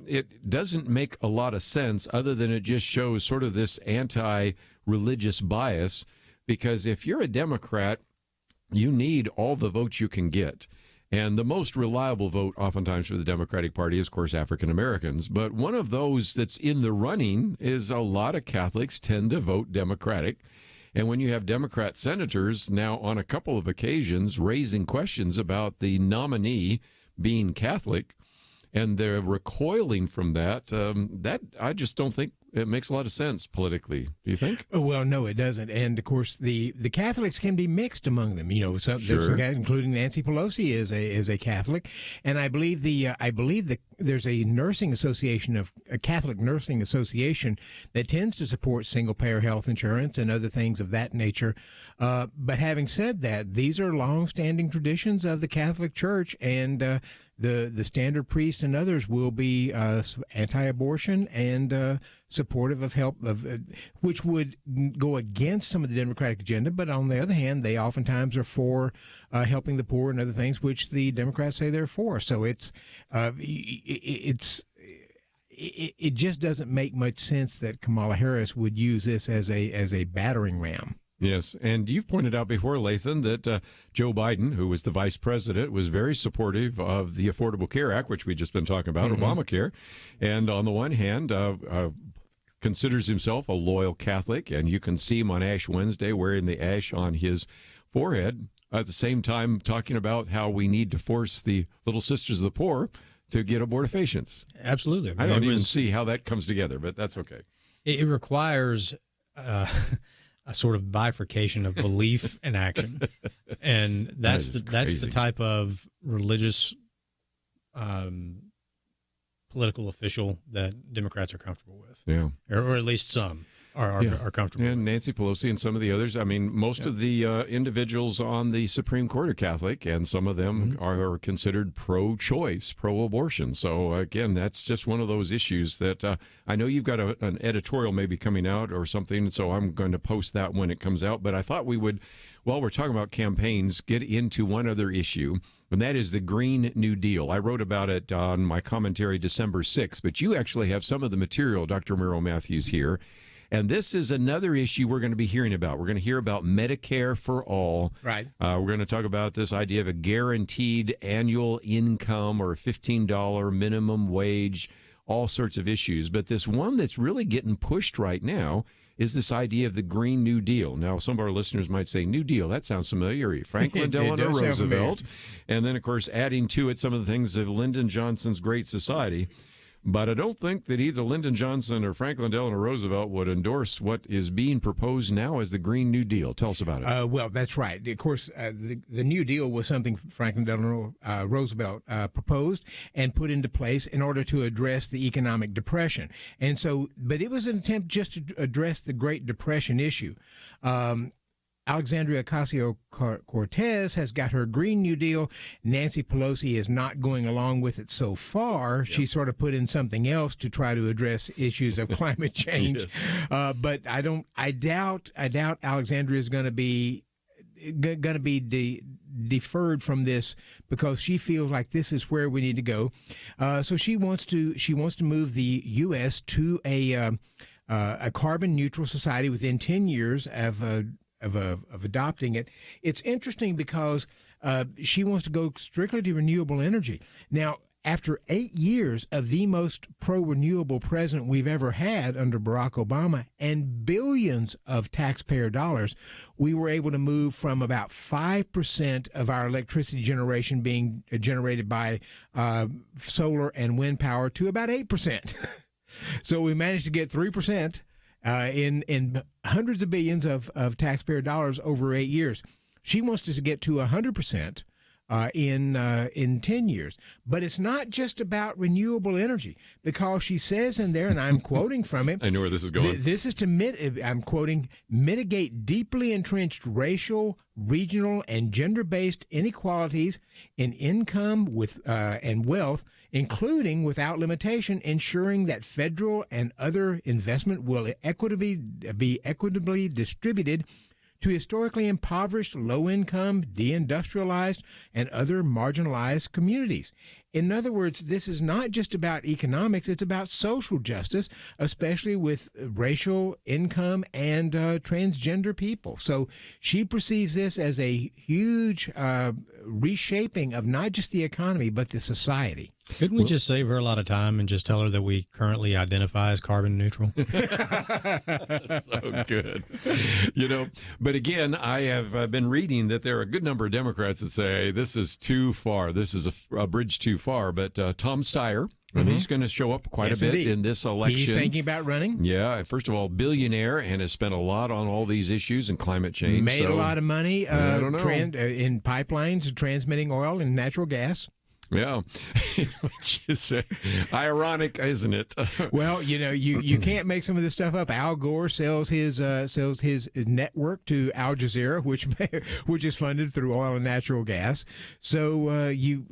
it doesn't make a lot of sense, other than it just shows sort of this anti-religious bias, because if you're a Democrat, you need all the votes you can get. And the most reliable vote oftentimes for the Democratic Party is, of course, African Americans. But one of those that's in the running is a lot of Catholics tend to vote Democratic. And when you have Democrat senators now on a couple of occasions raising questions about the nominee being Catholic, and they're recoiling from that, that I just don't think it makes a lot of sense politically. Do you think? Well, no, it doesn't. And of course, the Catholics can be mixed among them. There's some guys, including Nancy Pelosi, is a Catholic, and I believe there's a nursing association a Catholic nursing association that tends to support single payer health insurance and other things of that nature. But having said that, these are long-standing traditions of the Catholic Church, and the standard priest and others will be anti-abortion and supportive of help, which would go against some of the Democratic agenda. But on the other hand, they oftentimes are for helping the poor and other things, which the Democrats say they're for. So it just doesn't make much sense that Kamala Harris would use this as a battering ram. Yes, and you've pointed out before, Lathan, that Joe Biden, who was the vice president, was very supportive of the Affordable Care Act, which we've just been talking about, Obamacare, and on the one hand, considers himself a loyal Catholic, and you can see him on Ash Wednesday wearing the ash on his forehead, at the same time talking about how we need to force the Little Sisters of the Poor to get abortifacients. Absolutely. I don't even see how that comes together, but that's okay. It requires a sort of bifurcation of belief and action, and that's the type of religious political official that Democrats are comfortable with. Yeah, or at least some are comfortable. And Nancy Pelosi and some of the others. I mean, most of the individuals on the Supreme Court are Catholic, and some of them are considered pro-choice, pro-abortion. So, again, that's just one of those issues that I know you've got an editorial maybe coming out or something, so I'm going to post that when it comes out. But I thought we would, while we're talking about campaigns, get into one other issue, and that is the Green New Deal. I wrote about it on my commentary December 6th, but you actually have some of the material, Dr. Merrill Matthews, here. And this is another issue we're going to be hearing about. We're going to hear about Medicare for all. Right. We're going to talk about this idea of a guaranteed annual income or a $15 minimum wage, all sorts of issues. But this one that's really getting pushed right now is this idea of the Green New Deal. Now, some of our listeners might say, New Deal, that sounds familiar. Franklin Delano Roosevelt. And then, of course, adding to it some of the things of Lyndon Johnson's Great Society. But I don't think that either Lyndon Johnson or Franklin Delano Roosevelt would endorse what is being proposed now as the Green New Deal. Tell us about it. Well, that's right. Of course, the New Deal was something Franklin Delano Roosevelt proposed and put into place in order to address the economic depression. And so, but it was an attempt just to address the Great Depression issue. Alexandria Ocasio-Cortez has got her Green New Deal. Nancy Pelosi is not going along with it so far. Yep. She sort of put in something else to try to address issues of climate change. Yes. But I doubt Alexandria is going to be deferred from this because she feels like this is where we need to go. So she wants to move the U.S. to a carbon neutral society within 10 years of adopting it. It's interesting because she wants to go strictly to renewable energy. Now, after 8 years of the most pro-renewable president we've ever had under Barack Obama and billions of taxpayer dollars, we were able to move from about 5% of our electricity generation being generated by solar and wind power to about 8%. So we managed to get 3%. In hundreds of billions of taxpayer dollars over 8 years. She wants us to get to 100% in 10 years. But it's not just about renewable energy, because she says in there, and I'm quoting from it. I know where this is going. This is to, I'm quoting, mitigate deeply entrenched racial, regional, and gender-based inequalities in income and wealth, including, without limitation, ensuring that federal and other investment will be equitably distributed to historically impoverished, low-income, deindustrialized, and other marginalized communities. In other words, this is not just about economics, it's about social justice, especially with racial, income, and transgender people. So she perceives this as a huge reshaping of not just the economy, but the society. Couldn't we just save her a lot of time and just tell her that we currently identify as carbon neutral? So good. But again, I have been reading that there are a good number of Democrats that say this is too far. This is a bridge too far. But Tom Steyer, and he's going to show up quite a bit in this election. He's thinking about running? Yeah. First of all, billionaire, and has spent a lot on all these issues and climate change. Made a lot of money I don't know. in pipelines, transmitting oil and natural gas. Yeah, which is ironic, isn't it? Well, you can't make some of this stuff up. Al Gore sells his network to Al Jazeera, which is funded through oil and natural gas. So you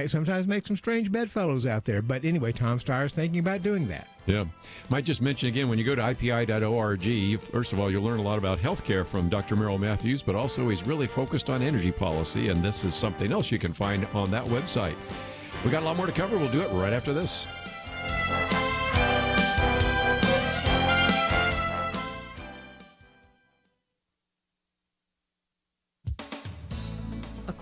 sometimes make some strange bedfellows out there. But anyway, Tom Steyer's thinking about doing that. Yeah. Might just mention again, when you go to IPI.org, first of all, you'll learn a lot about healthcare from Dr. Merrill Matthews, but also he's really focused on energy policy, and this is something else you can find on that website. We got a lot more to cover. We'll do it right after this.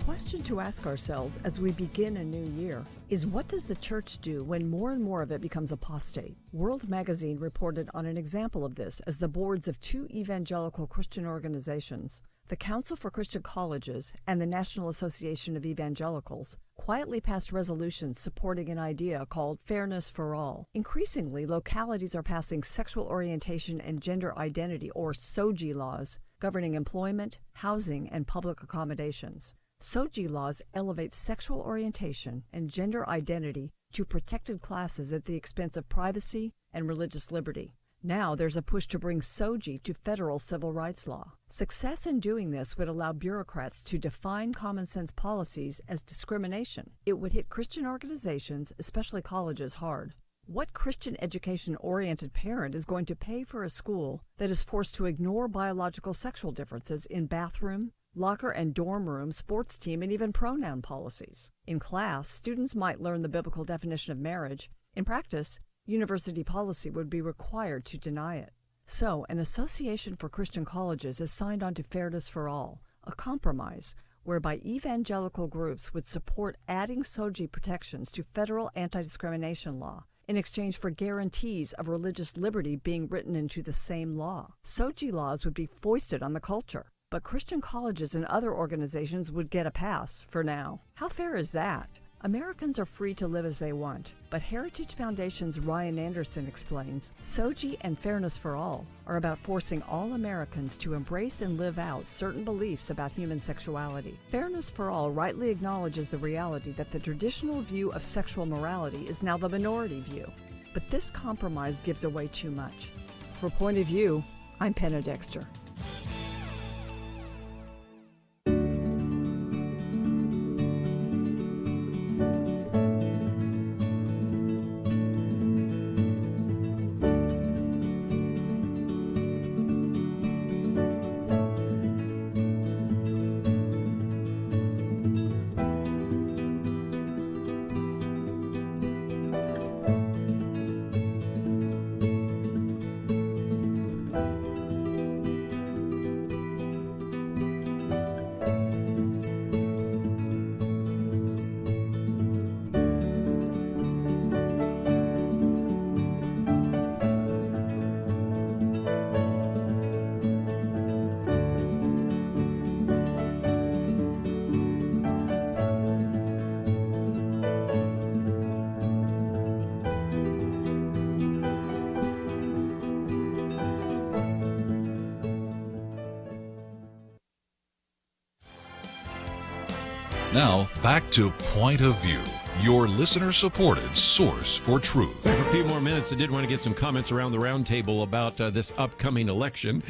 Question to ask ourselves as we begin a new year is, what does the church do when more and more of it becomes apostate? World Magazine reported on an example of this as the boards of two evangelical Christian organizations, the Council for Christian Colleges and the National Association of Evangelicals, quietly passed resolutions supporting an idea called fairness for all. Increasingly, localities are passing sexual orientation and gender identity, or SOGI laws, governing employment, housing, and public accommodations. SOGI laws elevate sexual orientation and gender identity to protected classes at the expense of privacy and religious liberty. Now there's a push to bring SOGI to federal civil rights law. Success in doing this would allow bureaucrats to define common sense policies as discrimination. It would hit Christian organizations, especially colleges, hard. What Christian education-oriented parent is going to pay for a school that is forced to ignore biological sexual differences in bathroom, locker and dorm room, sports team, and even pronoun policies? In class, students might learn the biblical definition of marriage. In practice, university policy would be required to deny it. So, an Association for Christian Colleges has signed on to Fairness for All, a compromise whereby evangelical groups would support adding SOGI protections to federal anti-discrimination law in exchange for guarantees of religious liberty being written into the same law. SOGI laws would be foisted on the culture, but Christian colleges and other organizations would get a pass for now. How fair is that? Americans are free to live as they want, but Heritage Foundation's Ryan Anderson explains, SOGI and Fairness for All are about forcing all Americans to embrace and live out certain beliefs about human sexuality. Fairness for All rightly acknowledges the reality that the traditional view of sexual morality is now the minority view, but this compromise gives away too much. For Point of View, I'm Penna Dexter. Now, back to Point of View, your listener-supported source for truth. For a few more minutes, I did want to get some comments around the roundtable about this upcoming election.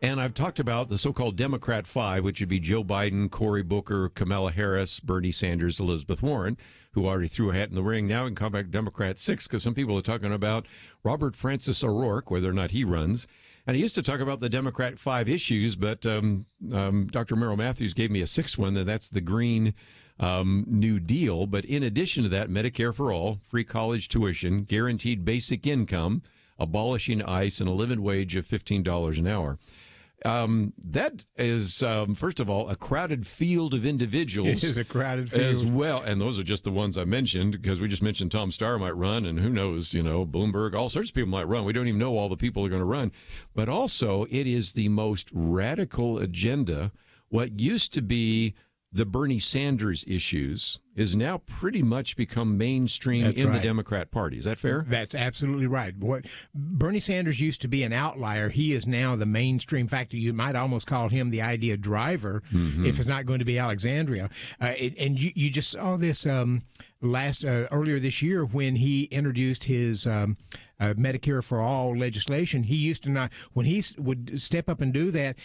And I've talked about the so-called Democrat Five, which would be Joe Biden, Cory Booker, Kamala Harris, Bernie Sanders, Elizabeth Warren, who already threw a hat in the ring. Now we can come back to Democrat Six, because some people are talking about Robert Francis O'Rourke, whether or not he runs. And he used to talk about the Democrat Five issues, but Dr. Merrill Matthews gave me a sixth one, and that's the green New Deal. But in addition to that, Medicare for all, free college tuition, guaranteed basic income, abolishing ICE, and a living wage of $15 an hour. That is, first of all, a crowded field of individuals. It is a crowded field. As well. And those are just the ones I mentioned, because we just mentioned Tom Starr might run, and who knows, Bloomberg, all sorts of people might run. We don't even know all the people are going to run. But also, it is the most radical agenda. What used to be the Bernie Sanders issues is now pretty much become mainstream the Democrat Party. Is that fair? That's absolutely right. What Bernie Sanders used to be an outlier, he is now the mainstream factor. You might almost call him the idea driver if it's not going to be Alexandria. And you just saw this earlier this year when he introduced his Medicare for all legislation. He used to not, when he would step up and do that,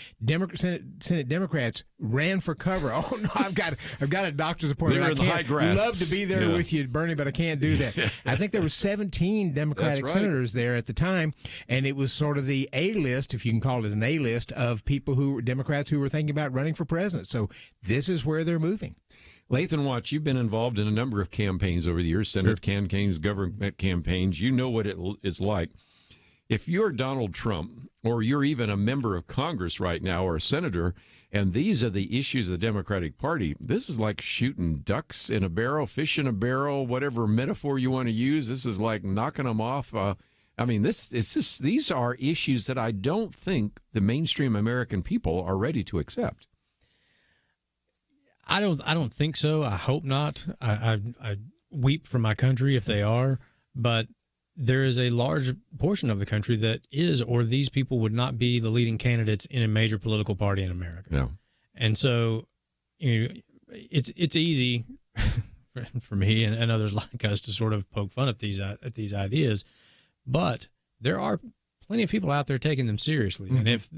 Senate Democrats ran for cover. Oh no, I've got a doctor's appointment. They were in the high grass. Love to be there with you, Bernie, but I can't do that. I think there were 17 Democratic senators there at the time, and it was sort of the A-list, if you can call it an A-list, of people Democrats who were thinking about running for president. So this is where they're moving. Lathan Watts, you've been involved in a number of campaigns over the years, Senate campaigns, government campaigns. You know what it is like. If you're Donald Trump, or you're even a member of Congress right now, or a senator, and these are the issues of the Democratic Party, this is like shooting ducks in a barrel, fish in a barrel, whatever metaphor you want to use. This is like knocking them off. These are issues that I don't think the mainstream American people are ready to accept. I don't think so. I hope not. I weep for my country if they are, but there is a large portion of the country that is, or these people would not be the leading candidates in a major political party in America. Yeah. And so, it's easy for me and others like us to sort of poke fun at these ideas, but there are plenty of people out there taking them seriously. And if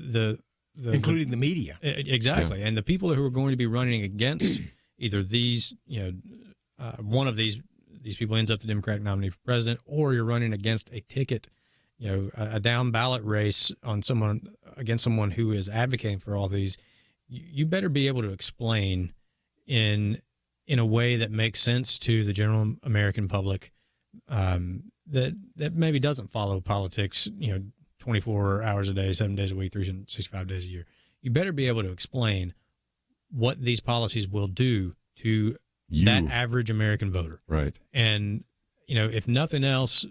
including the media. Exactly. Yeah. And the people who are going to be running against either these, one of these people ends up the Democratic nominee for president, or you're running against a ticket, a down ballot race against someone who is advocating for all these, you better be able to explain in a way that makes sense to the general American public, that maybe doesn't follow politics, 24 hours a day, 7 days a week, 365 days a year. You better be able to explain what these policies will do to that average American voter. Right. And, if nothing else,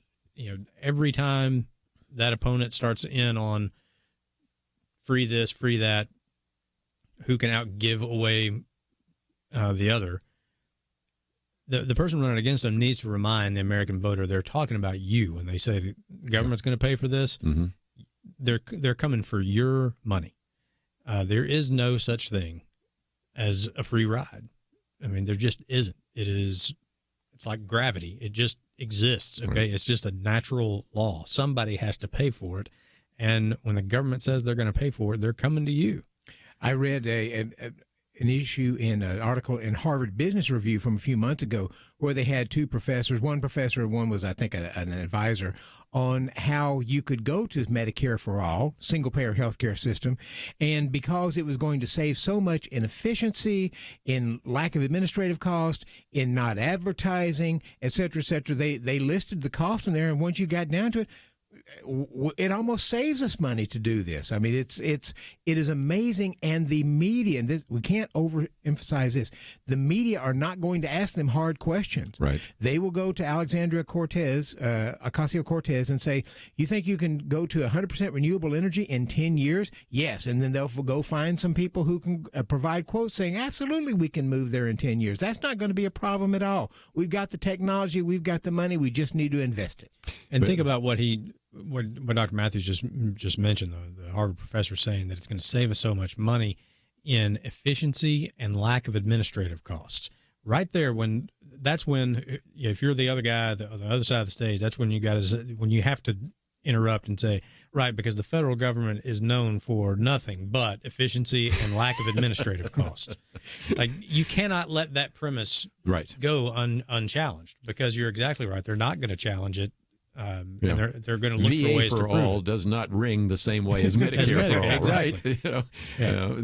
every time that opponent starts in on free this, free that, who can out-give away the other, the person running against them needs to remind the American voter they're talking about you when they say the government's going to pay for this. Mm-hmm. They're coming for your money. There is no such thing as a free ride. I mean, there just isn't. It's like gravity. It just exists. Okay. Right. It's just a natural law. Somebody has to pay for it. And when the government says they're going to pay for it, they're coming to you. I read an issue in an article in Harvard Business Review from a few months ago where they had two professors, one professor and one was, I think, an advisor, on how you could go to Medicare for all, single-payer healthcare system, and because it was going to save so much in efficiency, in lack of administrative cost, in not advertising, et cetera, they listed the cost in there, and once you got down to it, it almost saves us money to do this. I mean, it is amazing, and the media, and we can't overemphasize this, the media are not going to ask them hard questions. Right. They will go to Ocasio-Cortez, and say, you think you can go to 100% renewable energy in 10 years? Yes. And then they'll go find some people who can provide quotes saying, absolutely, we can move there in 10 years. That's not going to be a problem at all. We've got the technology. We've got the money. We just need to invest it. And think about what Dr. Matthews just mentioned, the Harvard professor saying that it's going to save us so much money in efficiency and lack of administrative costs. Right there, that's when if you're the other guy, the other side of the stage, that's when you have to interrupt and say, right, because the federal government is known for nothing but efficiency and lack of administrative costs. Like, you cannot let that premise go unchallenged, because you're exactly right. They're not going to challenge it. and they're going to look for ways VA to for prove all it. does not ring the same way as Medicare for all, exactly. right?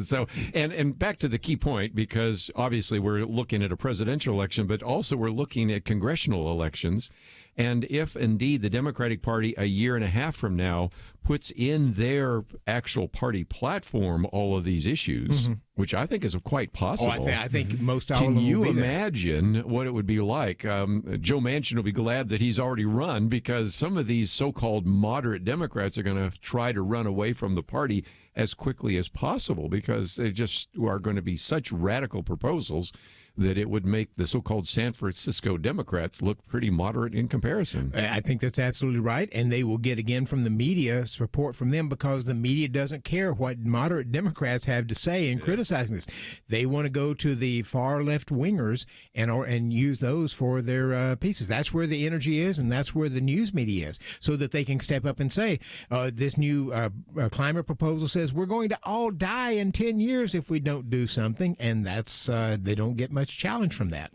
So and back to the key point, because obviously we're looking at a presidential election, but also we're looking at congressional elections. And if indeed the Democratic Party a year and a half from now puts in their actual party platform all of these issues, which I think is quite possible. I think most all of Can them you will be there. imagine what it would be like? Joe Manchin will be glad that he's already run, because some of these so-called moderate Democrats are going to try to run away from the party as quickly as possible, because they just are going to be such radical proposals that it would make the so-called San Francisco Democrats look pretty moderate in comparison. I think that's absolutely right, and they will get, again, from the media, support from them, because the media doesn't care what moderate Democrats have to say in criticizing this. They want to go to the far left wingers and use those for their pieces. That's where the energy is, and that's where the news media is, so that they can step up and say, this new climate proposal says we're going to all die in 10 years if we don't do something, and that's they don't get much challenge from that.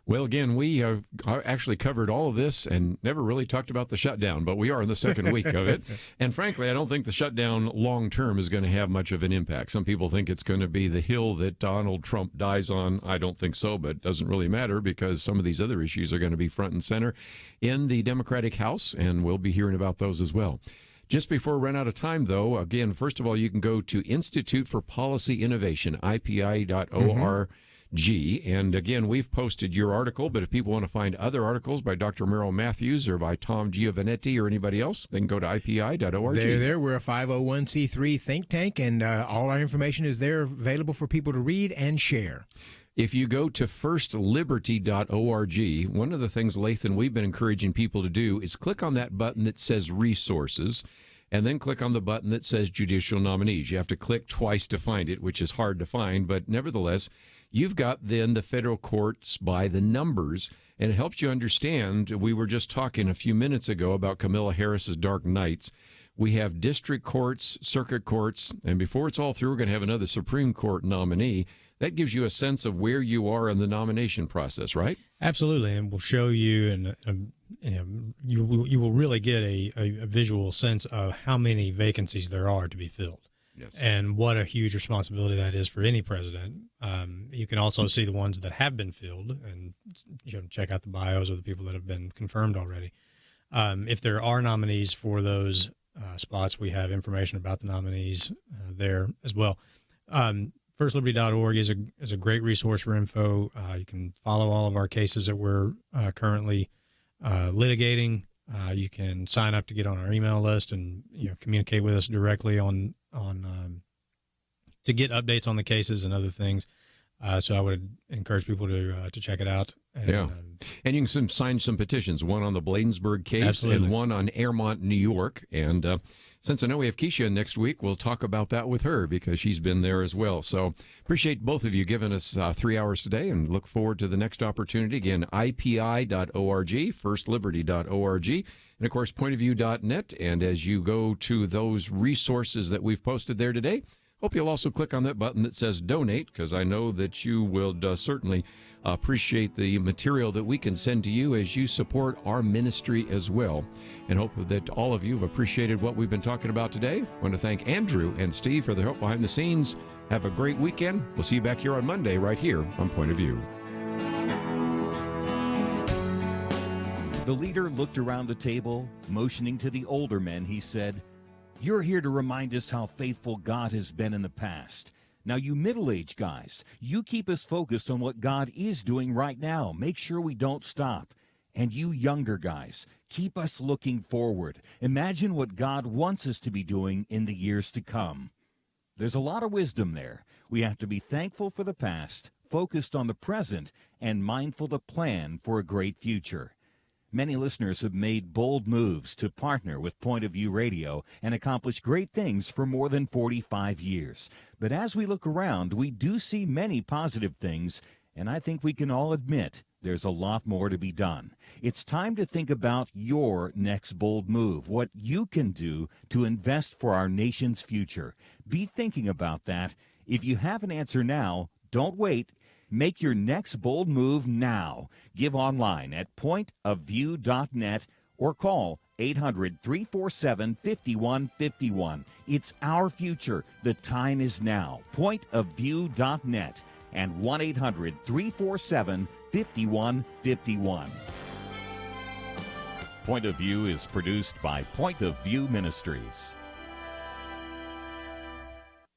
Well, again, we have actually covered all of this and never really talked about the shutdown, but we are in the second week of it. And frankly, I don't think the shutdown long term is going to have much of an impact. Some people think it's going to be the hill that Donald Trump dies on. I don't think so, but it doesn't really matter, because some of these other issues are going to be front and center in the Democratic House, and we'll be hearing about those as well. Just before we run out of time, though, again, first of all, you can go to Institute for Policy Innovation, IPI.org. And again, we've posted your article, but if people want to find other articles by Dr. Merrill Matthews or by Tom Giovanetti or anybody else, they can go to IPI.org. We're a 501c3 think tank, and all our information is there available for people to read and share. If you go to firstliberty.org, one of the things, Lathan, we've been encouraging people to do is click on that button that says resources, and then click on the button that says judicial nominees. You have to click twice to find it, which is hard to find, but nevertheless, you've got then the federal courts by the numbers, and it helps you understand. We were just talking a few minutes ago about Kamala Harris's Dark Nights. We have district courts, circuit courts, and before it's all through, we're going to have another Supreme Court nominee. That gives you a sense of where you are in the nomination process, right? Absolutely, and we'll show you, and you will really get a visual sense of how many vacancies there are to be filled. Yes. And what a huge responsibility that is for any president. You can also see the ones that have been filled, and check out the bios of the people that have been confirmed already. If there are nominees for those spots, we have information about the nominees there as well. FirstLiberty.org is a great resource for info. You can follow all of our cases that we're currently litigating. You can sign up to get on our email list and communicate with us directly on to get updates on the cases and other things. So I would encourage people to check it out. And, and you can sign some petitions, one on the Bladensburg case Absolutely. and one on Airmont, New York. And since I know we have Keisha next week, we'll talk about that with her because she's been there as well. So appreciate both of you giving us 3 hours today and look forward to the next opportunity. Again, IPI.org, FirstLiberty.org, and of course, PointOfView.net. And as you go to those resources that we've posted there today, hope you'll also click on that button that says donate, because I know that you will certainly appreciate the material that we can send to you as you support our ministry as well. And hope that all of you have appreciated what we've been talking about today. I want to thank Andrew and Steve for their help behind the scenes. Have a great weekend. We'll see you back here on Monday right here on Point of View. The leader looked around the table, motioning to the older men. He said, "You're here to remind us how faithful God has been in the past. Now, you middle-aged guys, you keep us focused on what God is doing right now. Make sure we don't stop. And you younger guys, keep us looking forward. Imagine what God wants us to be doing in the years to come." There's a lot of wisdom there. We have to be thankful for the past, focused on the present, and mindful to plan for a great future. Many listeners have made bold moves to partner with Point of View Radio and accomplish great things for more than 45 years. But as we look around, we do see many positive things, and I think we can all admit there's a lot more to be done. It's time to think about your next bold move, what you can do to invest for our nation's future. Be thinking about that. If you have an answer now, don't wait. Make your next bold move now. Give online at pointofview.net or or call 800-347-5151. It's our future. The time is now. Pointofview.net and 1-800-347-5151. Point of View is produced by Point of View Ministries.